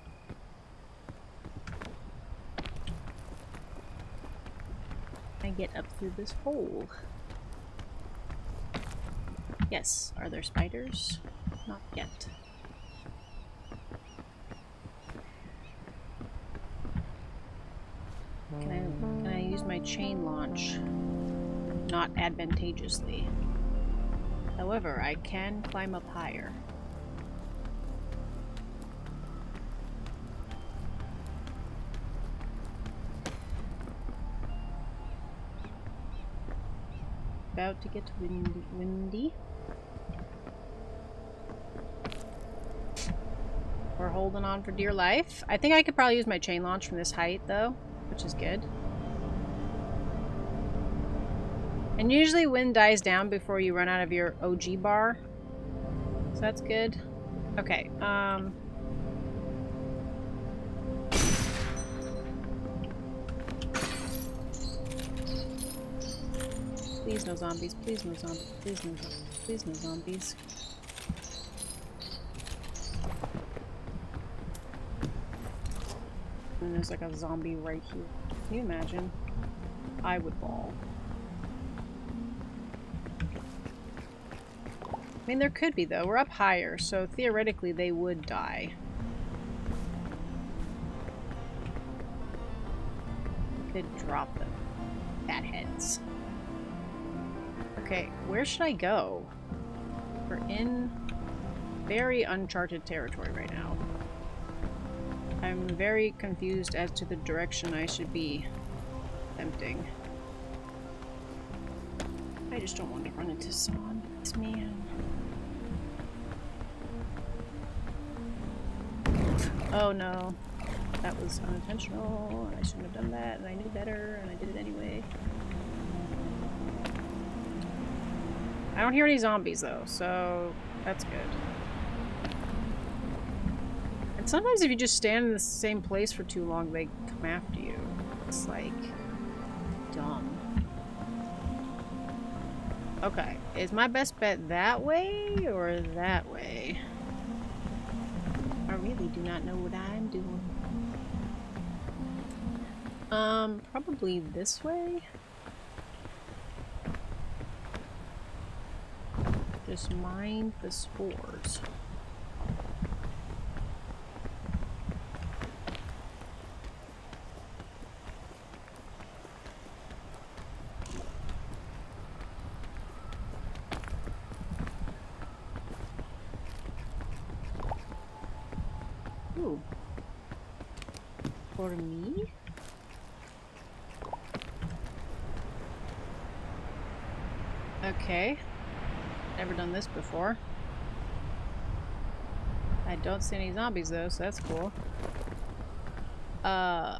I get up through this hole. Yes, are there spiders? Not yet. Can I use my chain launch? Not advantageously. However, I can climb up higher. About to get windy. We're holding on for dear life. I think I could probably use my chain launch from this height though, which is good. And usually wind dies down before you run out of your OG bar. So that's good. Okay, please no zombies, please no zombies, please no zombies, please no zombies. And there's like a zombie right here. Can you imagine? I would bawl. I mean, there could be though. We're up higher, so theoretically they would die. Could drop them. Fat heads. Okay, where should I go? We're in very uncharted territory right now. I'm very confused as to the direction I should be attempting. I just don't want to run into zombies, man. Oh no. That was unintentional, and I shouldn't have done that, and I knew better, and I did it anyway. I don't hear any zombies though, so that's good. And sometimes if you just stand in the same place for too long, they come after you. It's like dumb. Okay, is my best bet that way or that way? I really do not know what I'm doing. Probably this way? Just mind the spores. Ooh. For me? Okay. Never done this before. I don't see any zombies though, so that's cool. I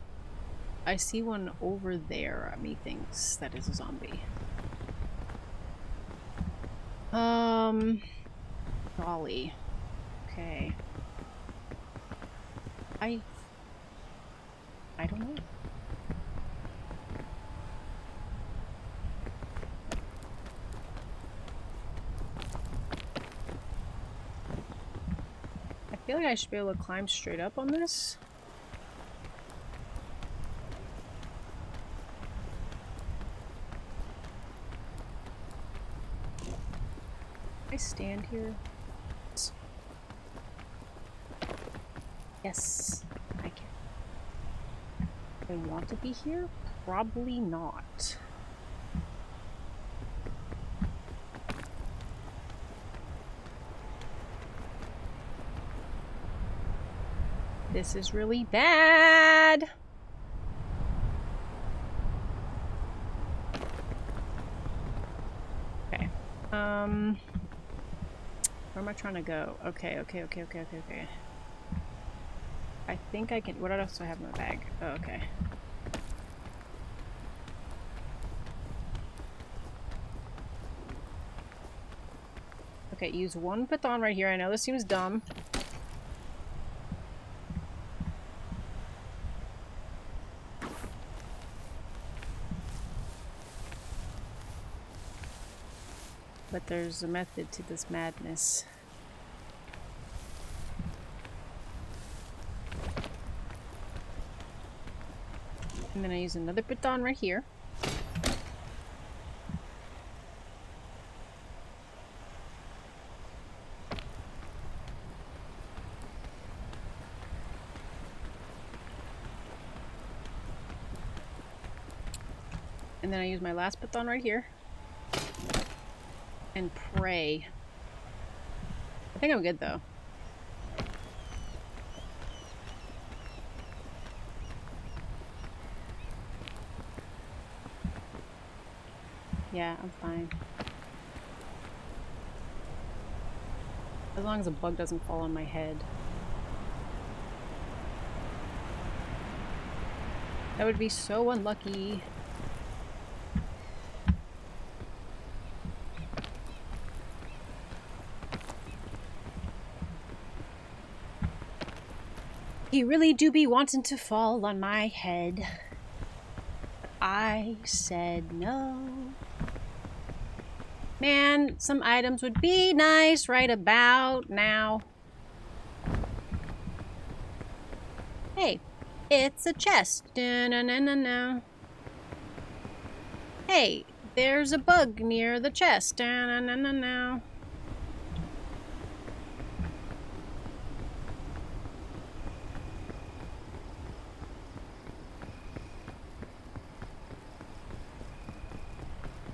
see one over there. Methinks that is a zombie. Golly. Okay. I don't know. I feel like I should be able to climb straight up on this. I stand here. Yes, I can. I want to be here? Probably not. This is really bad. Okay. Where am I trying to go? Okay. I think I can. What else do I have in my bag? Oh, okay. Okay, use one python right here. I know this seems dumb. But there's a method to this madness. And then I use another python right here. And then I use my last python right here. And pray. I think I'm good though. Yeah, I'm fine. As long as a bug doesn't fall on my head. That would be so unlucky. He really do be wanting to fall on my head. I said no. Man, some items would be nice right about now. Hey, it's a chest. Da-na-na-na-na. Hey, there's a bug near the chest. Da-na-na-na-na.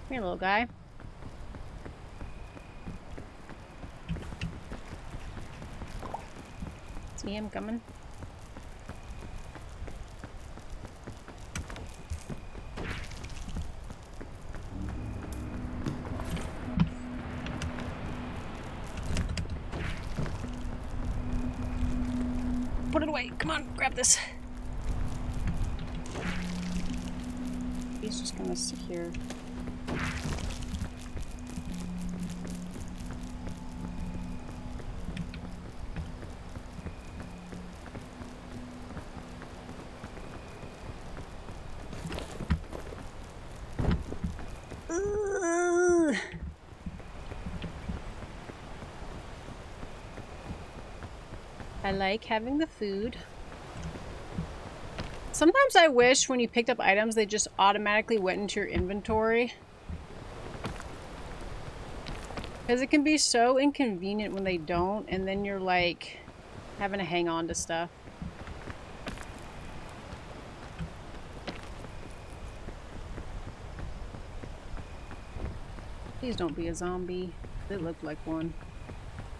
Here, little guy. See him coming? Put it away. Come on, grab this. He's just gonna sit here. I like having the food. Sometimes I wish when you picked up items they just automatically went into your inventory. Because it can be so inconvenient when they don't, and then you're like having to hang on to stuff. Please don't be a zombie. They look like one.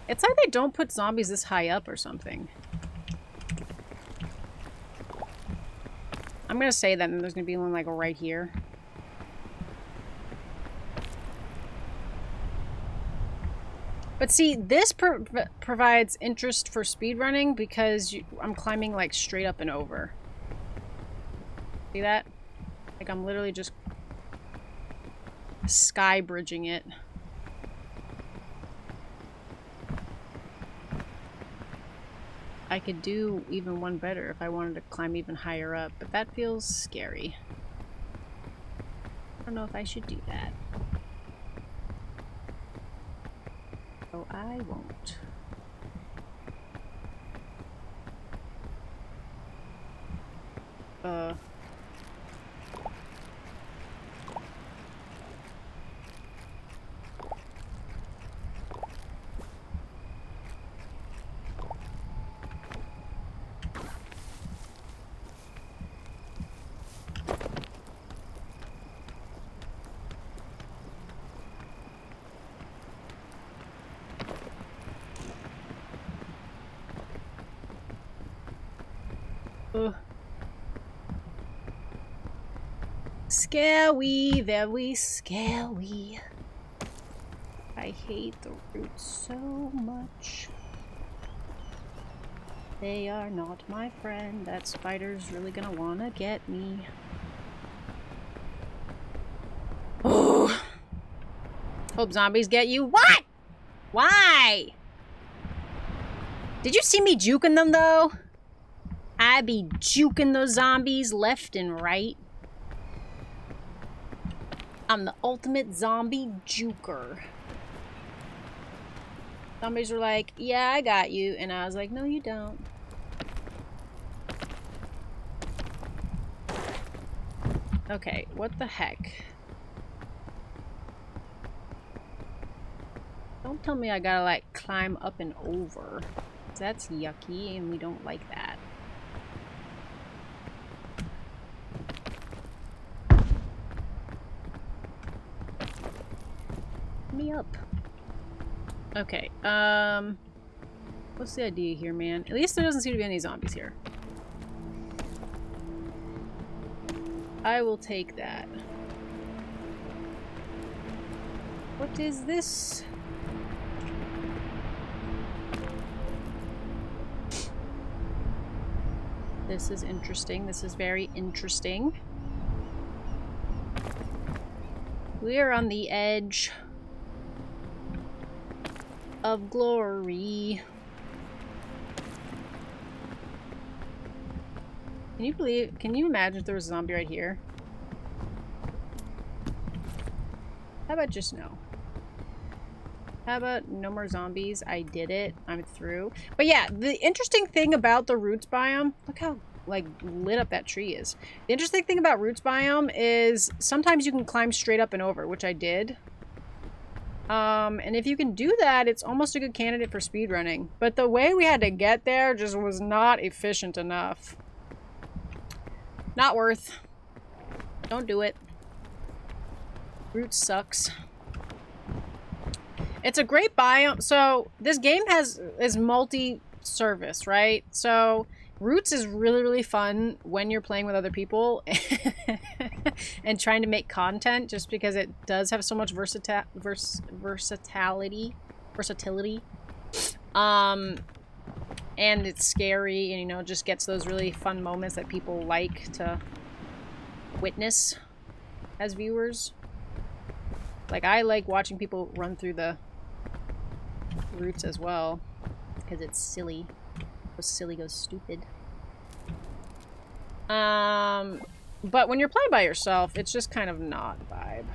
It's like they don't put zombies this high up or something. I'm gonna say that and there's gonna be one like right here. But see, this provides interest for speedrunning because I'm climbing like straight up and over. See that? Like I'm literally just sky bridging it. I could do even one better if I wanted to climb even higher up, but that feels scary. I don't know if I should do that. So I won't. Scary, very scary. I hate the roots so much. They are not my friend. That spider's really gonna wanna get me. Oh! Hope zombies get you. What? Why? Did you see me juking them, though? I be juking those zombies left and right. I'm the ultimate zombie juker. Zombies were like, yeah, I got you. And I was like, no, you don't. Okay, what the heck? Don't tell me I gotta, like, climb up and over. That's yucky, and we don't like that. Me up. Okay, what's the idea here, man? At least there doesn't seem to be any zombies here. I will take that. What is this? This is interesting. This is very interesting. We are on the edge of glory. Can you imagine if there was a zombie right here? How about just no? How about no more zombies? I did it. I'm through. But yeah, the interesting thing about the roots biome, look how like lit up that tree is. The interesting thing about roots biome is sometimes you can climb straight up and over, which I did. And if you can do that, it's almost a good candidate for speedrunning. But the way we had to get there just was not efficient enough. Not worth. Don't do it. Roots sucks. It's a great biome. So this game is multi-service, right? So Roots is really, really fun when you're playing with other people and trying to make content, just because it does have so much versatility. And it's scary, and, you know, just gets those really fun moments that people like to witness as viewers. Like, I like watching people run through the Roots as well, because it's silly. Goes silly, goes stupid. But when you're playing by yourself, it's just kind of not vibe.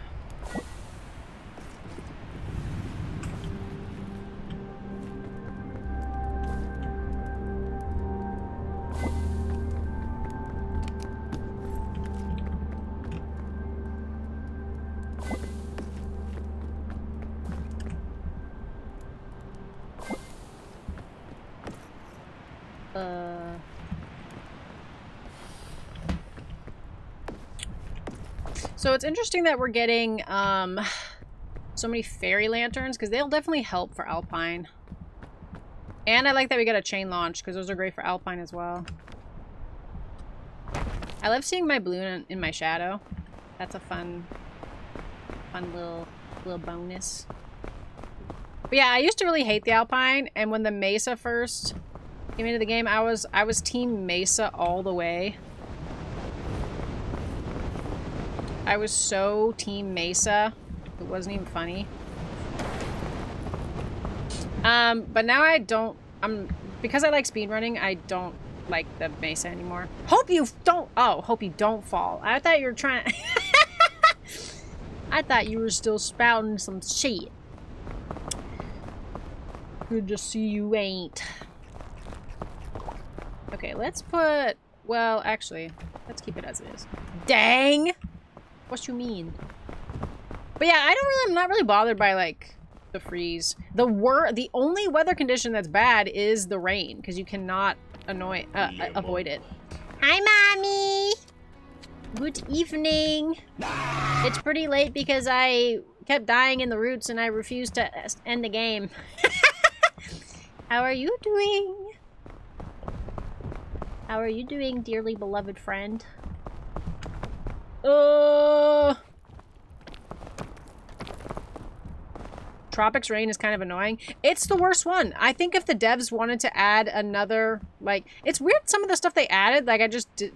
So it's interesting that we're getting so many fairy lanterns, because they'll definitely help for Alpine. And I like that we got a chain launch, because those are great for Alpine as well. I love seeing my balloon in my shadow. That's a fun little bonus. But yeah, I used to really hate the Alpine, and when the Mesa first came into the game, I was team Mesa all the way. I was so team Mesa, it wasn't even funny. But now I don't, because I like speedrunning, I don't like the Mesa anymore. Hope you don't fall. I thought you were trying, I thought you were still spouting some shit. Good to see you ain't. Okay, let's put, well, actually, let's keep it as it is. Dang! What you mean? But yeah, I'm not really bothered by, like, the freeze. The only weather condition that's bad is the rain, because you cannot avoid it. Hi, Mommy! Good evening. It's pretty late because I kept dying in the Roots and I refused to end the game. How are you doing? How are you doing, dearly beloved friend? Tropics rain is kind of annoying. It's the worst one. I think if the devs wanted to add another, like, it's weird some of the stuff they added, like,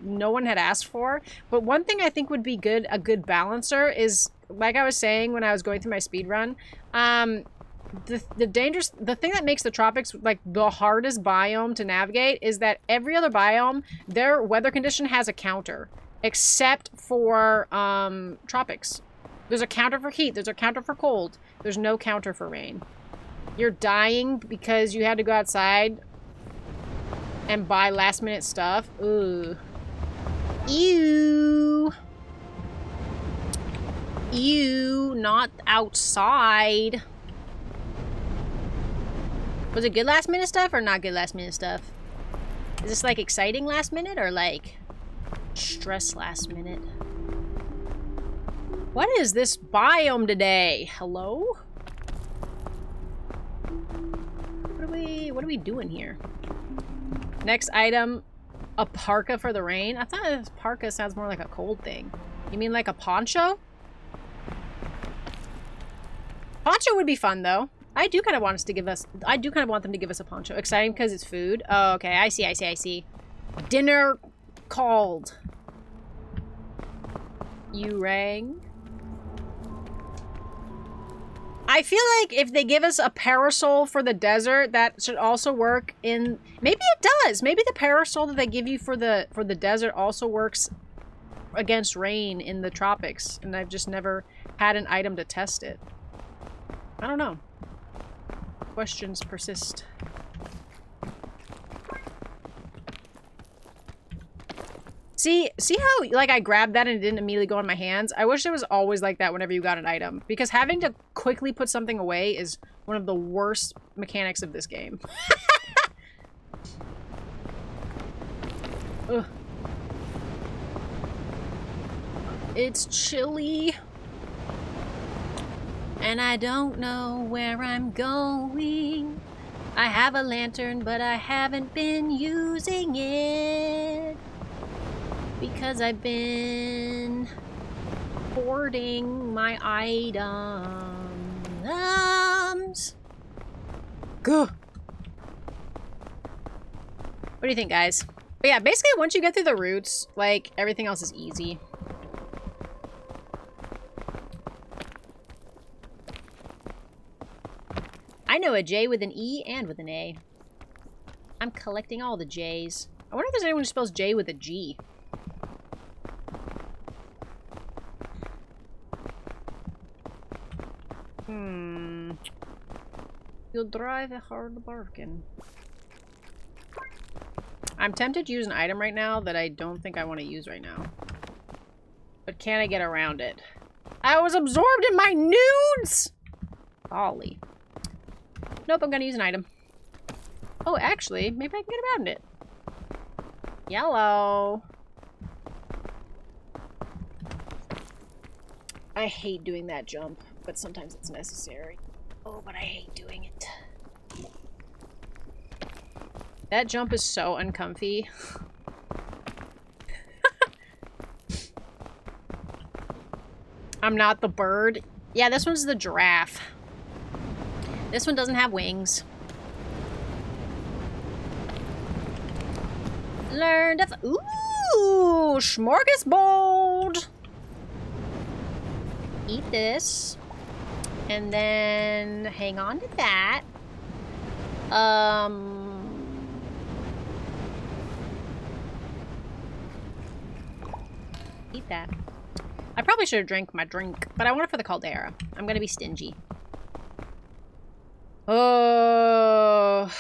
no one had asked for. But one thing I think would be good, a good balancer is, like I was saying when I was going through my speed run, the thing that makes the tropics like the hardest biome to navigate is that every other biome, their weather condition has a counter, except for tropics. There's a counter for heat, there's a counter for cold, there's no counter for rain. You're dying because you had to go outside and buy last minute stuff. Ooh. Ew. Ew, not outside. Was it good last minute stuff or not good last minute stuff? Is this like exciting last minute or like stress last minute? What is this biome today? Hello? What are we doing here? Next item, a parka for the rain. I thought this parka sounds more like a cold thing. You mean like a poncho? Poncho would be fun though. I do kind of want them to give us a poncho. Exciting because it's food. Oh, okay. I see. Dinner called. You rang. I feel like if they give us a parasol for the desert, that should also work in... Maybe it does. Maybe the parasol that they give you for the desert also works against rain in the tropics. And I've just never had an item to test it. I don't know. Questions persist. See how, like, I grabbed that and it didn't immediately go in my hands? I wish it was always like that whenever you got an item. Because having to quickly put something away is one of the worst mechanics of this game. Ugh. It's chilly. And I don't know where I'm going. I have a lantern, but I haven't been using it. Because I've been hoarding my items. Gah. What do you think, guys? But yeah, basically once you get through the routes, like, everything else is easy. I know a J with an E and with an A. I'm collecting all the J's. I wonder if there's anyone who spells J with a G. You'll drive a hard bargain. I'm tempted to use an item right now that I don't think I want to use right now. But can I get around it? I was absorbed in my nudes! Golly. Nope, I'm gonna use an item. Oh, actually, maybe I can get around it. Yellow. I hate doing that jump, but sometimes it's necessary. Oh, but I hate doing it. That jump is so uncomfy. I'm not the bird. Yeah, this one's the giraffe. This one doesn't have wings. Learn to... Ooh! Smorgasbord! Eat this. And then hang on to that. Eat that. I probably should have drank my drink, but I want it for the caldera. I'm gonna be stingy. Oh.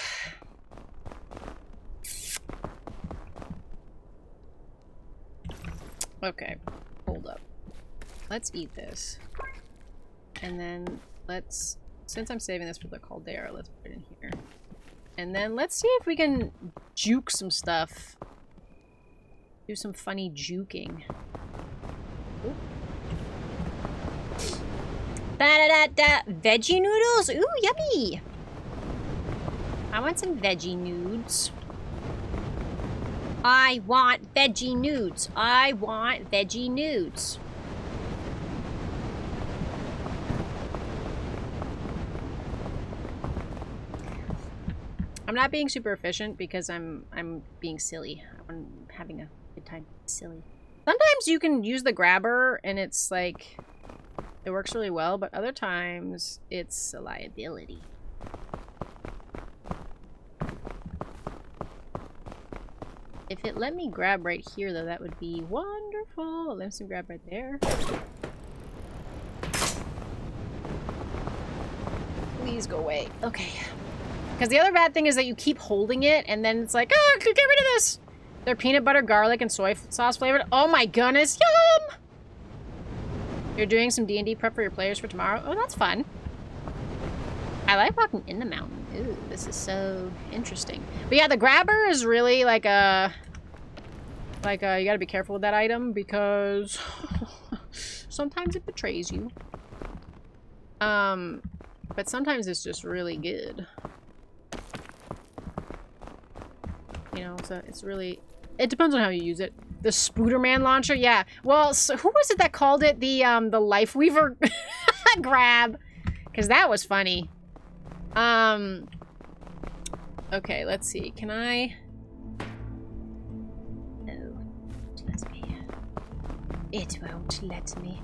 Okay, hold up. Let's eat this. And then let's, since I'm saving this for the caldera, let's put it in here. And then let's see if we can juke some stuff. Do some funny juking. Da-da-da-da! Veggie noodles? Ooh, yummy! I want some veggie nudes. I want veggie nudes. I want veggie nudes. I'm not being super efficient because I'm being silly. I'm having a good time. Silly. Sometimes you can use the grabber and it's like it works really well, but other times it's a liability. If it let me grab right here, though, that would be wonderful. Let me grab right there. Please go away. Okay. Because the other bad thing is that you keep holding it, and then it's like, oh, get rid of this. They're peanut butter, garlic, and soy sauce flavored. Oh my goodness, yum! You're doing some D&D prep for your players for tomorrow? Oh, that's fun. I like walking in the mountain. Ooh, this is so interesting. But yeah, the grabber is really like a... you gotta be careful with that item because sometimes it betrays you. But sometimes it's just really good. You know, so it's really... It depends on how you use it. The Spooderman launcher? Yeah. Well, so who was it that called it the Lifeweaver grab? Because that was funny. Okay, let's see. Can I... No. It won't let me. It won't let me.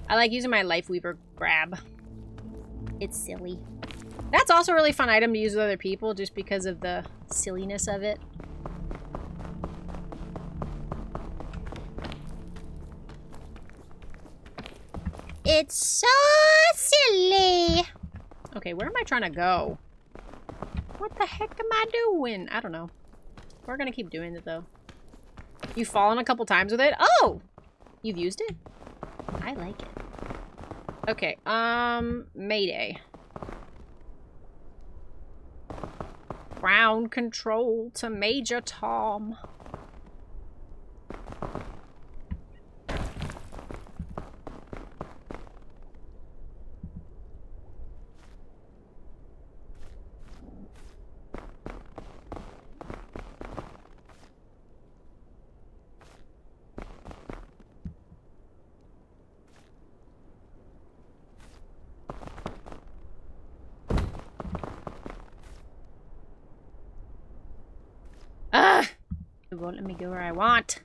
I like using my Lifeweaver grab. It's silly. That's also a really fun item to use with other people just because of the silliness of it. It's so silly. Okay, where am I trying to go? What the heck am I doing? I don't know. We're gonna keep doing it though. You've fallen a couple times with it? Oh! You've used it? I like it. Okay, Mayday. Ground control to Major Tom. It won't let me go where I want.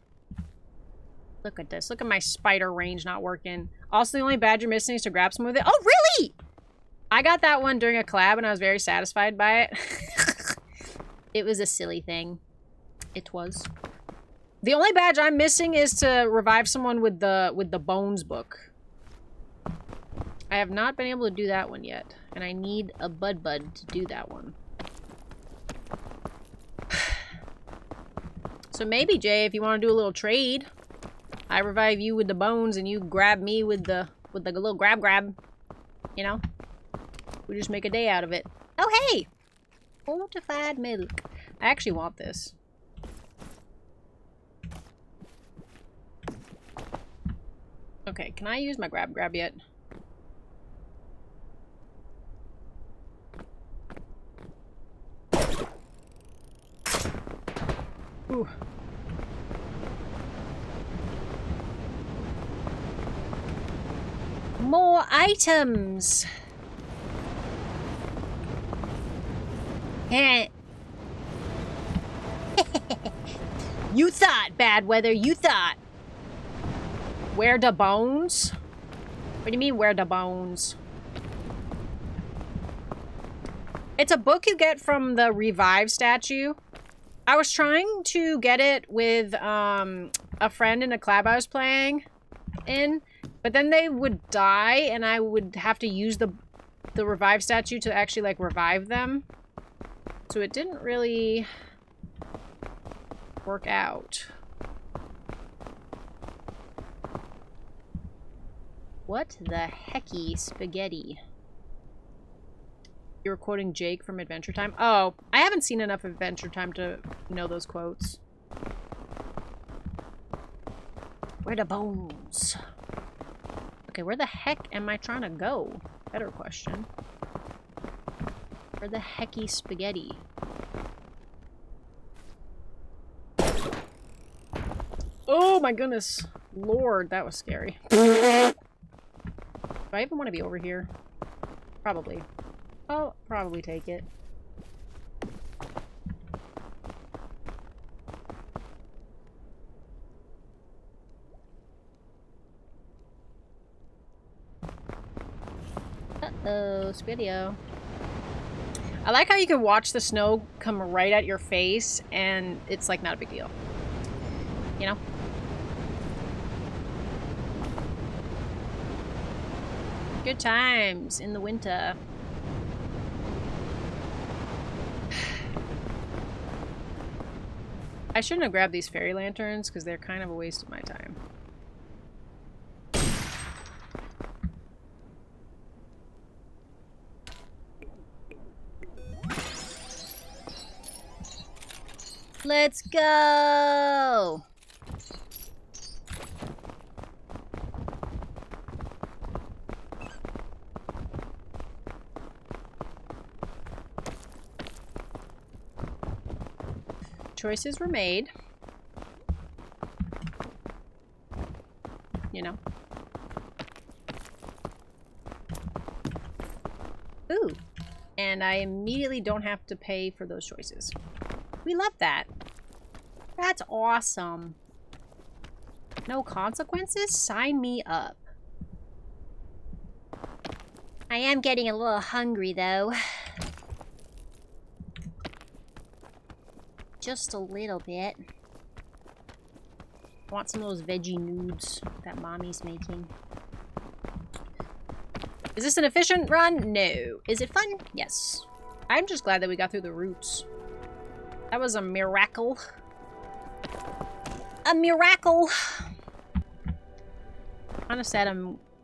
Look at this. Look at my spider range not working. Also, the only badge you're missing is to grab someone with it. Oh, really? I got that one during a collab and I was very satisfied by it. It was a silly thing. It was. The only badge I'm missing is to revive someone with the bones book. I have not been able to do that one yet. And I need a bud to do that one. So maybe, Jay, if you want to do a little trade, I revive you with the bones and you grab me with the little grab. You know? We just make a day out of it. Oh, hey! Fortified milk. I actually want this. Okay, can I use my grab yet? Ooh. More items. You thought, bad weather, you thought. Where the bones? What do you mean, where the bones? It's a book you get from the Revive statue. I was trying to get it with a friend in a collab I was playing in, but then they would die and I would have to use the Revive statue to actually like revive them. So it didn't really work out. What the hecky spaghetti? You're quoting Jake from Adventure Time? Oh, I haven't seen enough Adventure Time to know those quotes. Where the bones? Okay, where the heck am I trying to go? Better question. Where the hecky spaghetti? Oh my goodness. Lord, that was scary. Do I even want to be over here? Probably. I'll probably take it. Uh-oh, Speedio. I like how you can watch the snow come right at your face and it's like not a big deal. You know? Good times in the winter. I shouldn't have grabbed these fairy lanterns because they're kind of a waste of my time. Let's go! Choices were made. You know. Ooh. And I immediately don't have to pay for those choices. We love that. That's awesome. No consequences? Sign me up. I am getting a little hungry, though. Just a little bit. I want some of those veggie nudes that mommy's making. Is this an efficient run? No. Is it fun? Yes. I'm just glad that we got through the roots. That was a miracle. A miracle! Kinda sad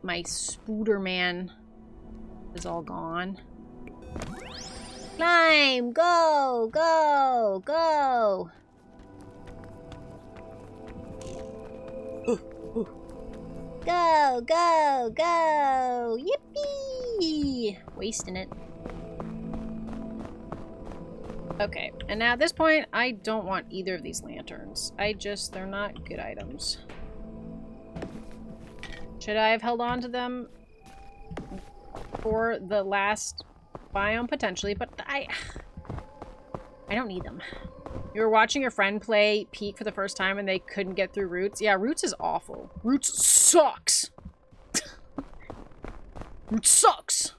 my Spooderman is all gone. Climb! Go! Go! Go! Go! Go! Go! Yippee! Wasting it. Okay, and now at this point, I don't want either of these lanterns. They're not good items. Should I have held on to them for the last biome? Potentially, but I don't need them. You were watching your friend play Peak for the first time and they couldn't get through Roots? Yeah, Roots is awful. Roots sucks! Roots sucks!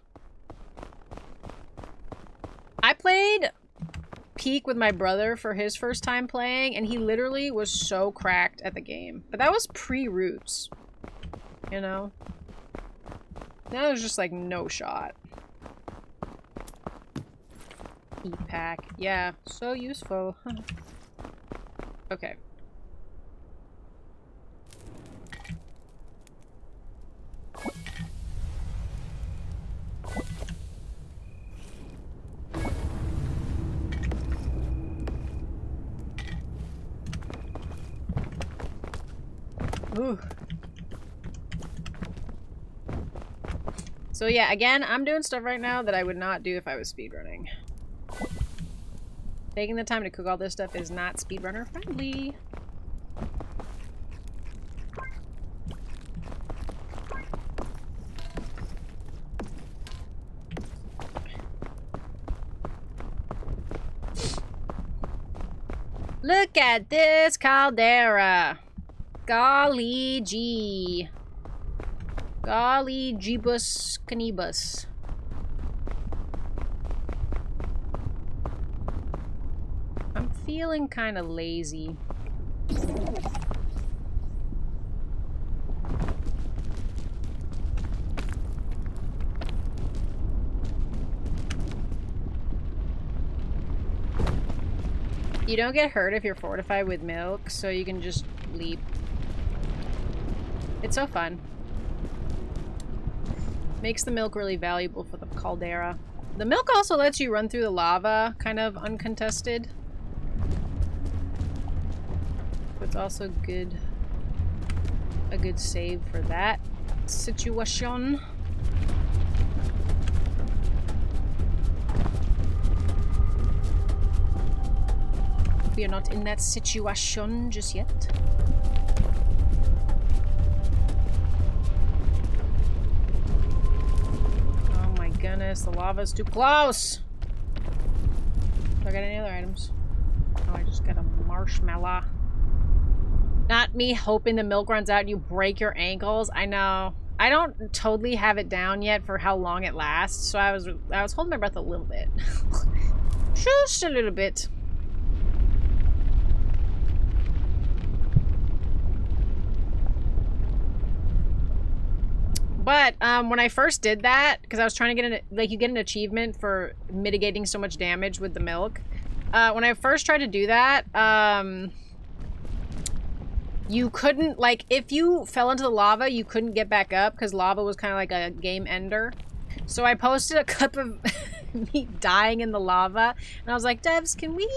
I played Peak with my brother for his first time playing, and he literally was so cracked at the game. But that was pre-Roots. You know? Now there's just like no shot. E-pack. Yeah, so useful. Okay. Ooh. So yeah, again, I'm doing stuff right now that I would not do if I was speedrunning. Taking the time to cook all this stuff is not speedrunner friendly. Look at this caldera. Golly gee. Golly jeebus canibus. I'm feeling kind of lazy. You don't get hurt if you're fortified with milk, so you can just leap. It's so fun. Makes the milk really valuable for the caldera. The milk also lets you run through the lava, kind of uncontested. It's also good, a good save for that situation. We are not in that situation just yet. Oh my goodness, the lava's too close! Do I got any other items? Oh, I just got a marshmallow. Not me hoping the milk runs out and you break your ankles. I know. I don't totally have it down yet for how long it lasts, so I was holding my breath a little bit. Just a little bit. But when I first did that, because I was trying to get you get an achievement for mitigating so much damage with the milk. When I first tried to do that, you couldn't, like, if you fell into the lava, you couldn't get back up because lava was kind of like a game ender. So I posted a clip of me dying in the lava, and I was like, devs, can we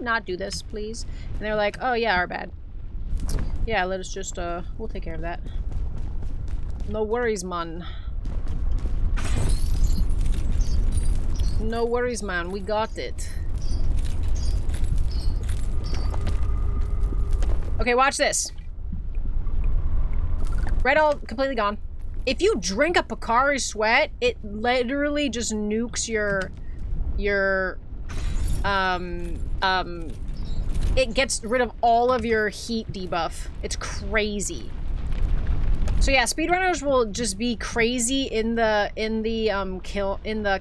not do this, please? And they were like, oh yeah, our bad. Yeah, let us just, we'll take care of that. No worries, man. No worries, man. We got it. Okay, watch this. Red all completely gone. If you drink a Pocari Sweat, it literally just nukes it gets rid of all of your heat debuff. It's crazy. So yeah, speedrunners will just be crazy in the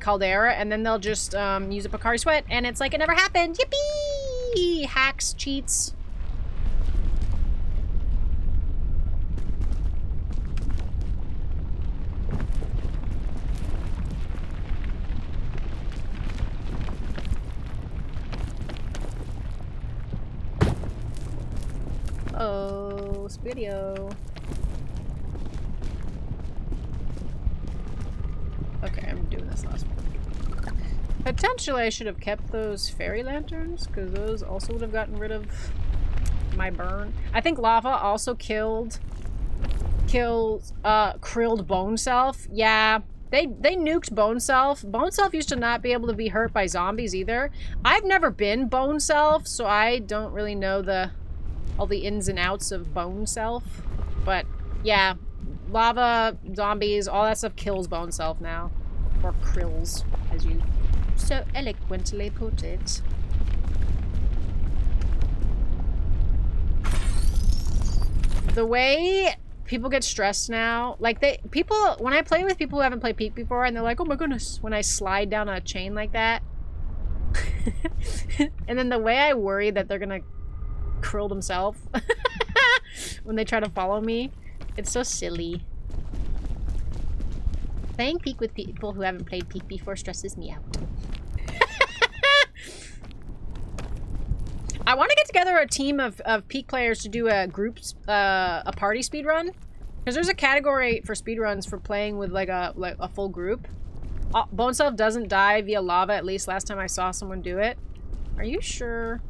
caldera, and then they'll just use a Pocari Sweat, and it's like it never happened. Yippee! Hacks, cheats. Oh, Speedio. Okay, I'm doing this last one. Potentially I should have kept those fairy lanterns, because those also would have gotten rid of my burn. I think lava also killed Krilled Bone Self. Yeah, they nuked Bone Self. Bone Self used to not be able to be hurt by zombies either. I've never been Bone Self, so I don't really know all the ins and outs of Bone Self. But yeah, lava, zombies, all that stuff kills Bone Self now. Or krills, as you so eloquently put it. The way people get stressed now, like when I play with people who haven't played Peak before, and they're like, oh my goodness, when I slide down a chain like that. And then the way I worry that they're gonna krill themselves when they try to follow me, it's so silly. Playing Peak with people who haven't played Peak before stresses me out. I want to get together a team of Peak players to do a party speedrun. Because there's a category for speedruns for playing with like a full group. Bone Self doesn't die via lava, at least last time I saw someone do it. Are you sure?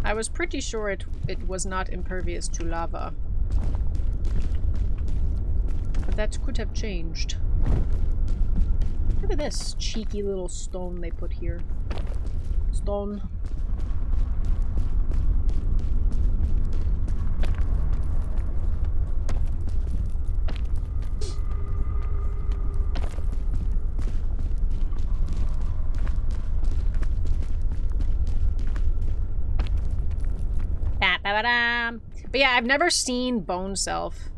I was pretty sure it was not impervious to lava. But that could have changed. Look at this cheeky little stone they put here. Stone. But yeah, I've never seen Bone Self.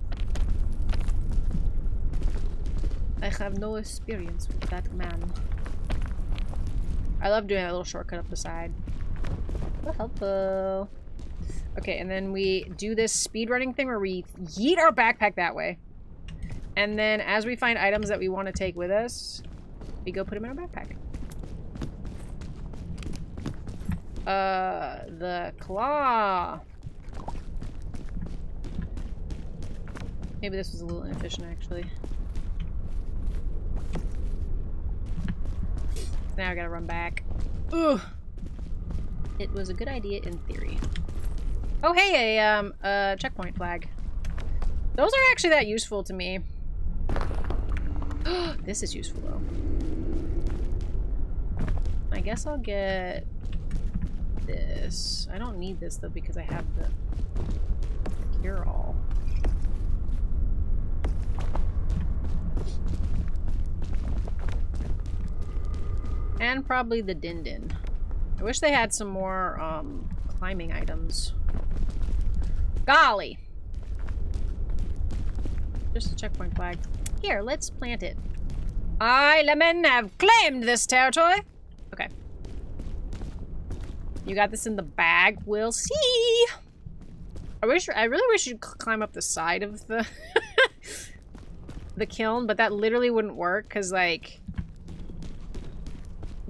I have no experience with that man. I love doing that little shortcut up the side. Oh, helpful. Okay, and then we do this speedrunning thing where we yeet our backpack that way. And then as we find items that we want to take with us, we go put them in our backpack. The claw. Maybe this was a little inefficient, actually. Now I gotta run back. Ugh. It was a good idea in theory. Oh, hey, a checkpoint flag. Those aren't actually that useful to me. This is useful, though. I guess I'll get this. I don't need this, though, because I have the cure-all. And probably the din-din. I wish they had some more, climbing items. Golly! Just a checkpoint flag. Here, let's plant it. I, Lemon, have claimed this territory. Okay. You got this in the bag. We'll see. I really wish you'd climb up the side of the the kiln, but that literally wouldn't work because, like,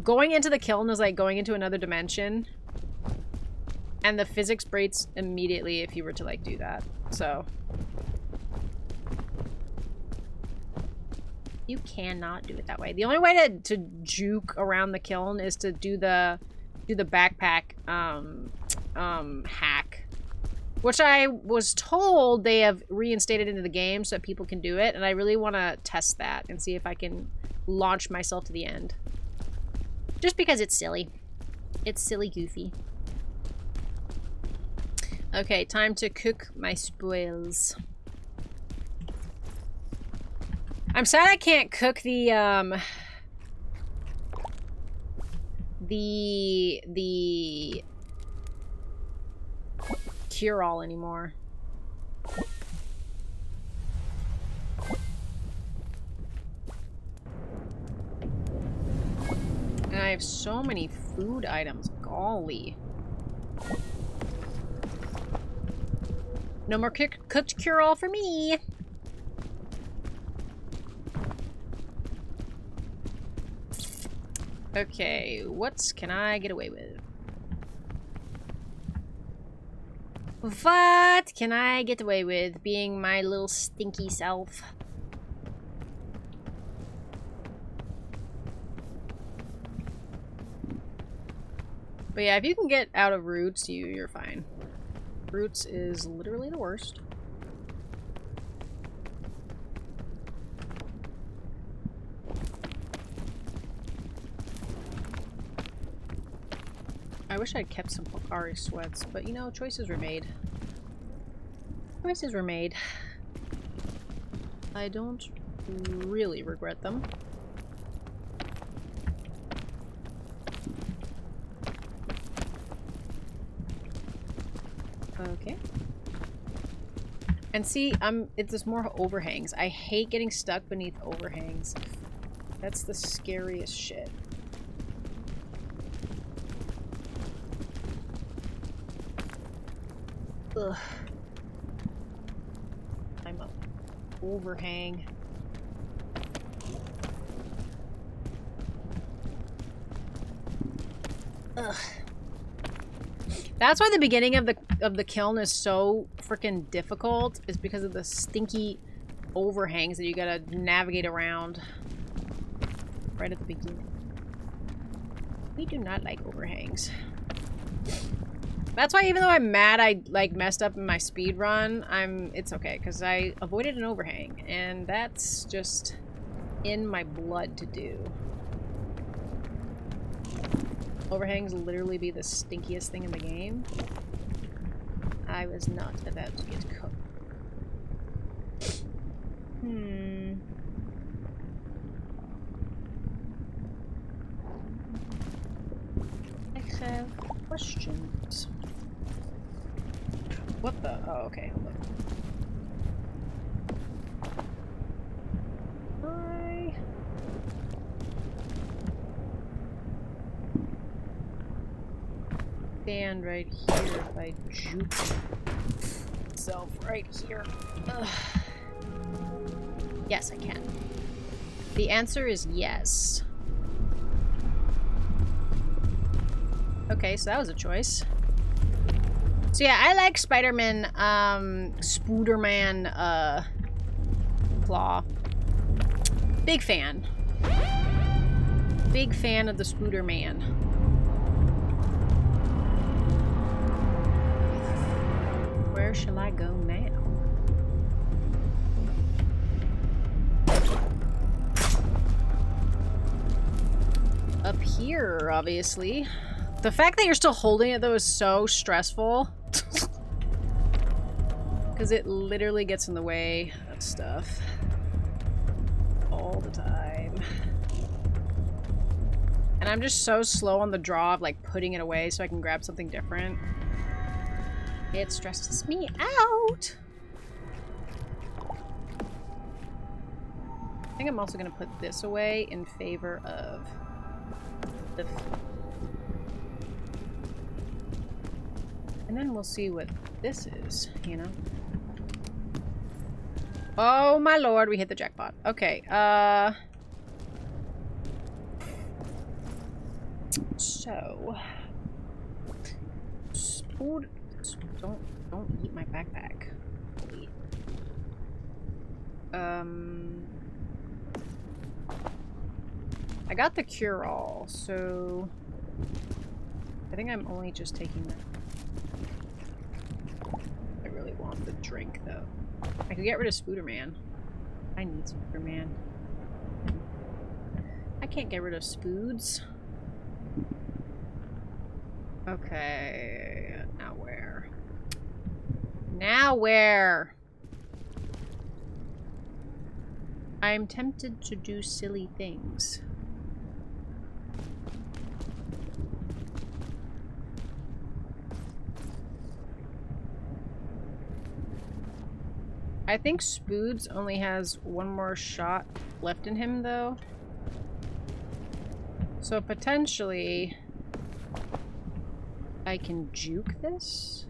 going into the kiln is like going into another dimension, and the physics breaks immediately if you were to, like, do that. So you cannot do it that way. The only way to juke around the kiln is to do the backpack hack, which I was told they have reinstated into the game so that people can do it, and I really want to test that and see if I can launch myself to the end. Just because it's silly. It's silly goofy. Okay, time to cook my spoils. I'm sad I can't cook the cure-all anymore. And I have so many food items. Golly. No more cooked cure-all for me. Okay, what can I get away with? What can I get away with being my little stinky self? But yeah, if you can get out of roots, you're fine. Roots is literally the worst. I wish I'd kept some Pocari sweats, but you know, choices were made. Choices were made. I don't really regret them. Okay. And see, it's just more overhangs. I hate getting stuck beneath overhangs. That's the scariest shit. Ugh. I'm up. Overhang. Ugh. That's why the beginning of the kiln is so freaking difficult, is because of the stinky overhangs that you gotta navigate around right at the beginning. We do not like overhangs. That's why even though I'm mad I like messed up in my speed run, it's okay because I avoided an overhang, and that's just in my blood to do. Overhangs literally be the stinkiest thing in the game. I was not about to get cooked. I have questions. What the? Oh, okay. Hold on. Stand right here if I juke myself right here. Ugh. Yes, I can. The answer is yes. Okay, so that was a choice. So yeah, I like Spider-Man, Spooderman, Claw. Big fan. Big fan of the Spooderman. Where shall I go now? Up here, obviously. The fact that you're still holding it, though, is so stressful. Because it literally gets in the way of stuff. All the time. And I'm just so slow on the draw of, like, putting it away so I can grab something different. It stresses me out. I think I'm also going to put this away in favor of the... And then we'll see what this is, you know? Oh my lord, we hit the jackpot. Okay, so... Spood... Don't eat my backpack. Wait. I got the cure-all, so... I think I'm only just taking that. I really want the drink, though. I could get rid of Spooderman. I need Spooderman. I can't get rid of Spoods. Okay, now where? Now where? I'm tempted to do silly things. I think Spoods only has one more shot left in him, though. So potentially... I can juke this?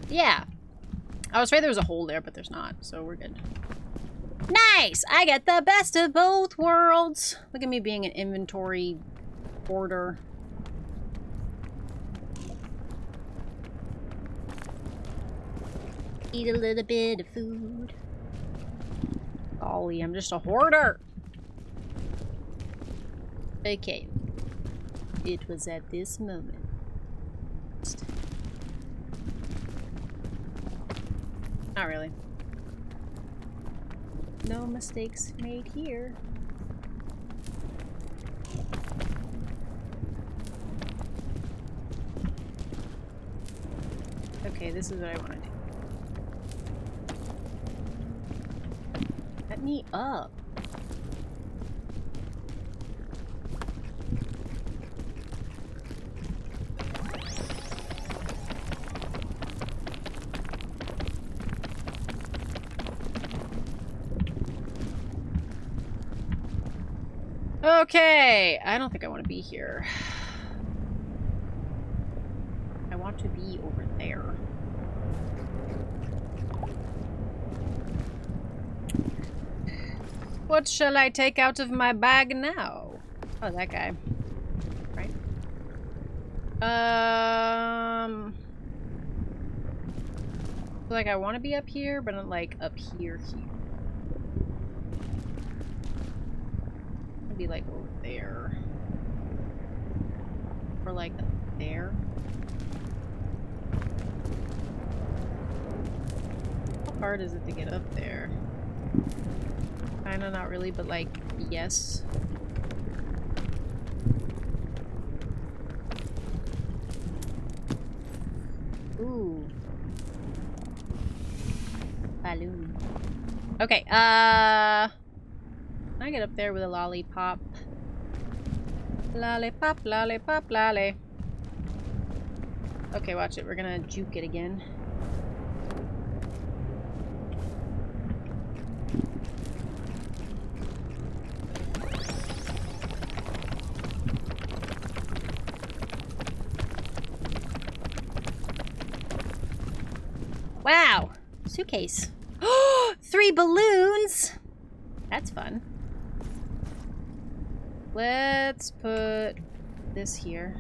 Yeah. I was afraid there was a hole there, but there's not, so we're good. Nice! I get the best of both worlds! Look at me being an inventory hoarder. Eat a little bit of food. Golly, I'm just a hoarder! Okay. It was at this moment. Not really. No mistakes made here. Okay, this is what I want to do. Let me up. Okay, I don't think I want to be here. I want to be over there. What shall I take out of my bag now? Oh, that guy. Right? Like I want to be up here, but I'm like up here. Be like over there. Or like up there. How hard is it to get up there? Kinda not really, but like, yes. Ooh. Balloon. Okay, I get up there with a lollipop. Lollipop, lollipop, lolly. Okay, watch it. We're gonna juke it again. Wow! Suitcase. 3 balloons! That's fun. Let's put this here.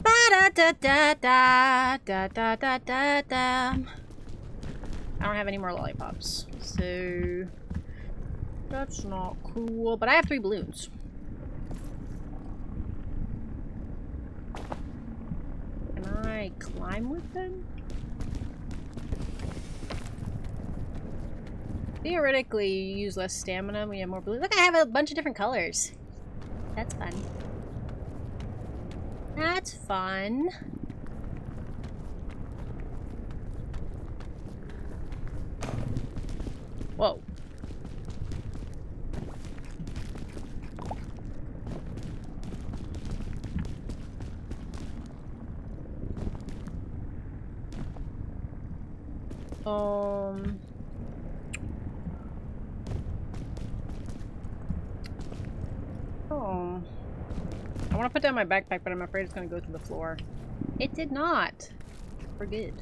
Ba-da-da-da-da-da-da-da-da. I don't have any more lollipops, so that's not cool. But I have 3 balloons. Can I climb with them? Theoretically, you use less stamina when you have more blue. Look, I have a bunch of different colors. That's fun. That's fun. Whoa. Um... Oh. I want to put down my backpack, but I'm afraid it's going to go through the floor. It did not. We're good.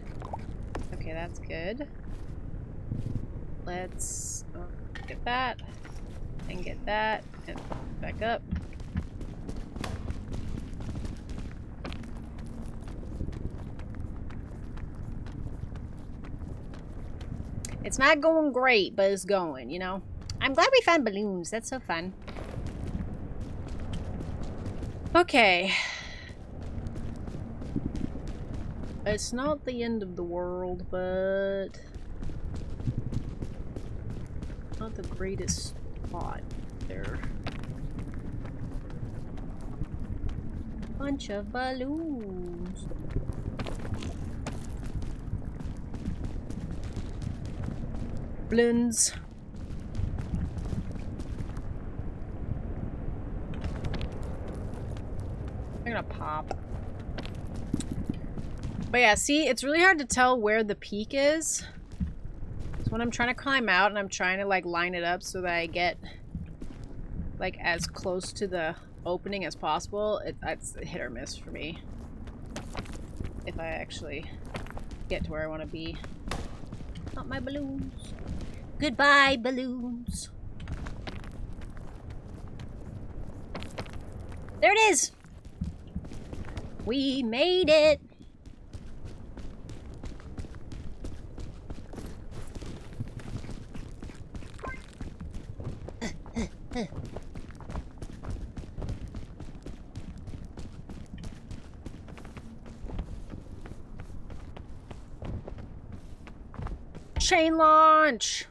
Okay, that's good. Let's get that. And get that. And back up. It's not going great, but it's going, you know? I'm glad we found balloons. That's so fun. Okay. It's not the end of the world, but not the greatest spot there. Bunch of balloons. Balloons. I'm gonna pop. But yeah, see, it's really hard to tell where the peak is. So when I'm trying to climb out and I'm trying to like line it up so that I get like as close to the opening as possible, it's hit or miss for me. If I actually get to where I want to be. Not my balloons. Goodbye, balloons. There it is. We made it. Chain launch.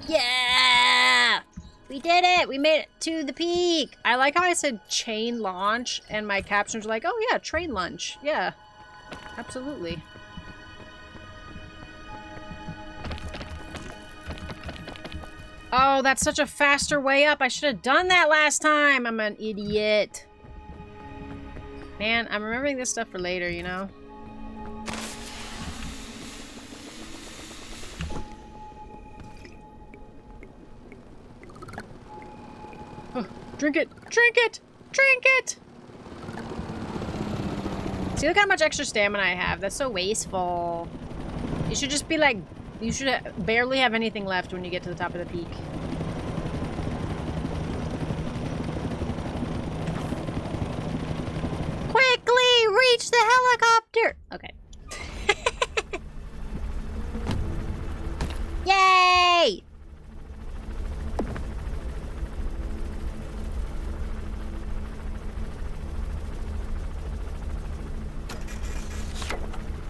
Yeah! We did it! We made it to the peak! I like how I said chain launch and my captions were like, oh yeah, train lunch. Yeah. Absolutely. Oh, that's such a faster way up. I should have done that last time. I'm an idiot. Man, I'm remembering this stuff for later, you know? Oh, drink it! Drink it! Drink it! See, look how much extra stamina I have. That's so wasteful. You should just be like... You should barely have anything left when you get to the top of the peak. Quickly reach the helicopter! Okay. Yay!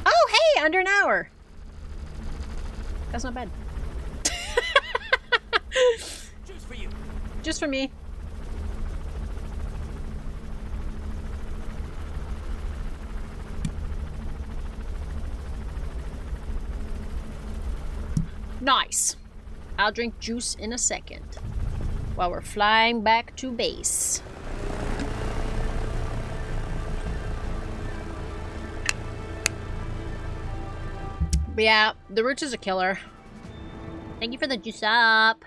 Oh, hey! Under an hour. That's not bad. Just for you. Just for me. Nice. I'll drink juice in a second while we're flying back to base. But yeah, the roots is a killer. Thank you for the juice up.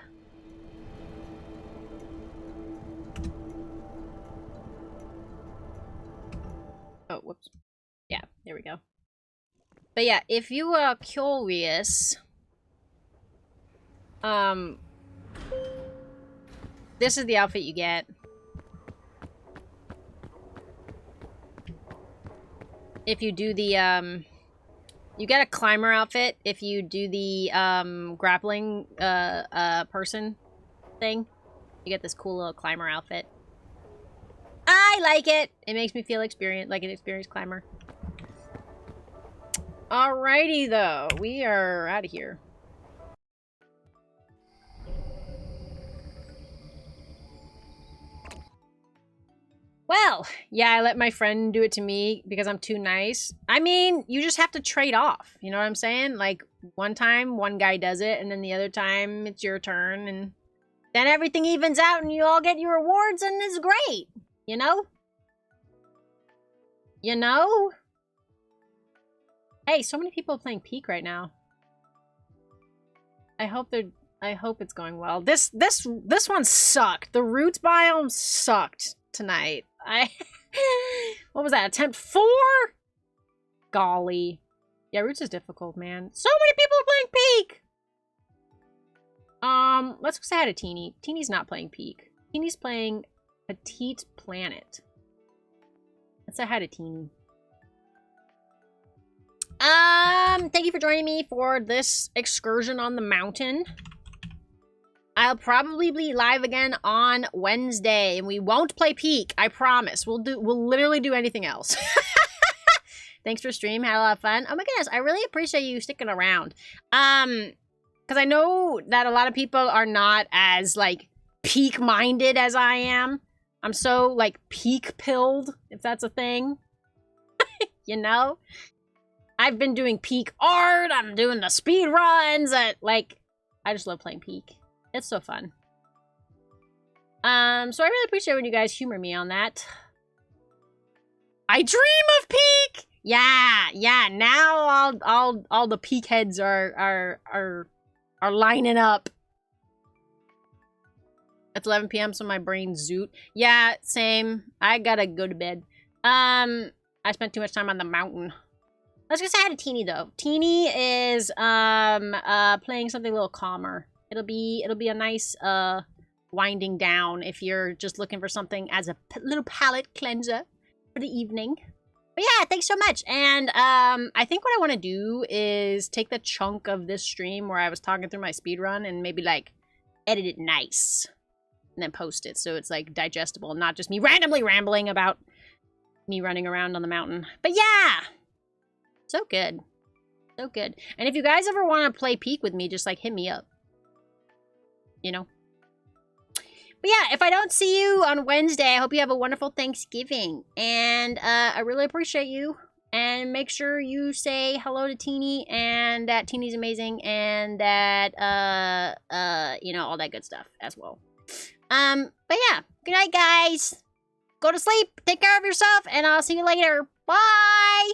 Oh, whoops. Yeah, there we go. But yeah, if you are curious, this is the outfit you get. If you do the, you get a climber outfit if you do the, grappling, person thing. You get this cool little climber outfit. I like it! It makes me feel like an experienced climber. Alrighty, though. We are out of here. Well, yeah, I let my friend do it to me because I'm too nice. I mean, you just have to trade off. You know what I'm saying? Like, one time, one guy does it, and then the other time, it's your turn, and Then everything evens out and you all get your rewards and it's great. You know? You know? Hey, so many people are playing Peak right now. I hope it's going well. This one sucked. The Roots biome sucked tonight. What was that? Attempt 4? Golly. Yeah, Roots is difficult, man. So many people are playing Peak! Let's go say hi to Teeny. Teeny's not playing Peak. Teeny's playing Petite Planet. Let's say hi to Teeny. Thank you for joining me for this excursion on the mountain. I'll probably be live again on Wednesday, and we won't play Peak, I promise. We'll literally do anything else. Thanks for stream, had a lot of fun. Oh my goodness, I really appreciate you sticking around. Because I know that a lot of people are not as, like, Peak-minded as I am. I'm so, like, Peak-pilled, if that's a thing. You know? I've been doing Peak art, I'm doing the speed runs, like, I just love playing Peak. It's so fun. So I really appreciate when you guys humor me on that. I dream of Peak! Yeah, now all the Peak heads are lining up. It's 11 p.m. so my brain's zoot. Yeah, same. I gotta go to bed. I spent too much time on the mountain. Let's just say hi to Teeny though. Teeny is playing something a little calmer. It'll be a nice winding down if you're just looking for something as a little palate cleanser for the evening. But yeah, thanks so much. And I think what I want to do is take the chunk of this stream where I was talking through my speedrun and maybe like edit it nice and then post it so it's like digestible and not just me randomly rambling about me running around on the mountain. But yeah, so good. So good. And if you guys ever want to play Peak with me, just like hit me up. You know? But yeah, if I don't see you on Wednesday, I hope you have a wonderful Thanksgiving. And I really appreciate you. And make sure you say hello to Teeny and that Teeny's amazing and that, you know, all that good stuff as well. But yeah, good night, guys. Go to sleep, take care of yourself, and I'll see you later. Bye!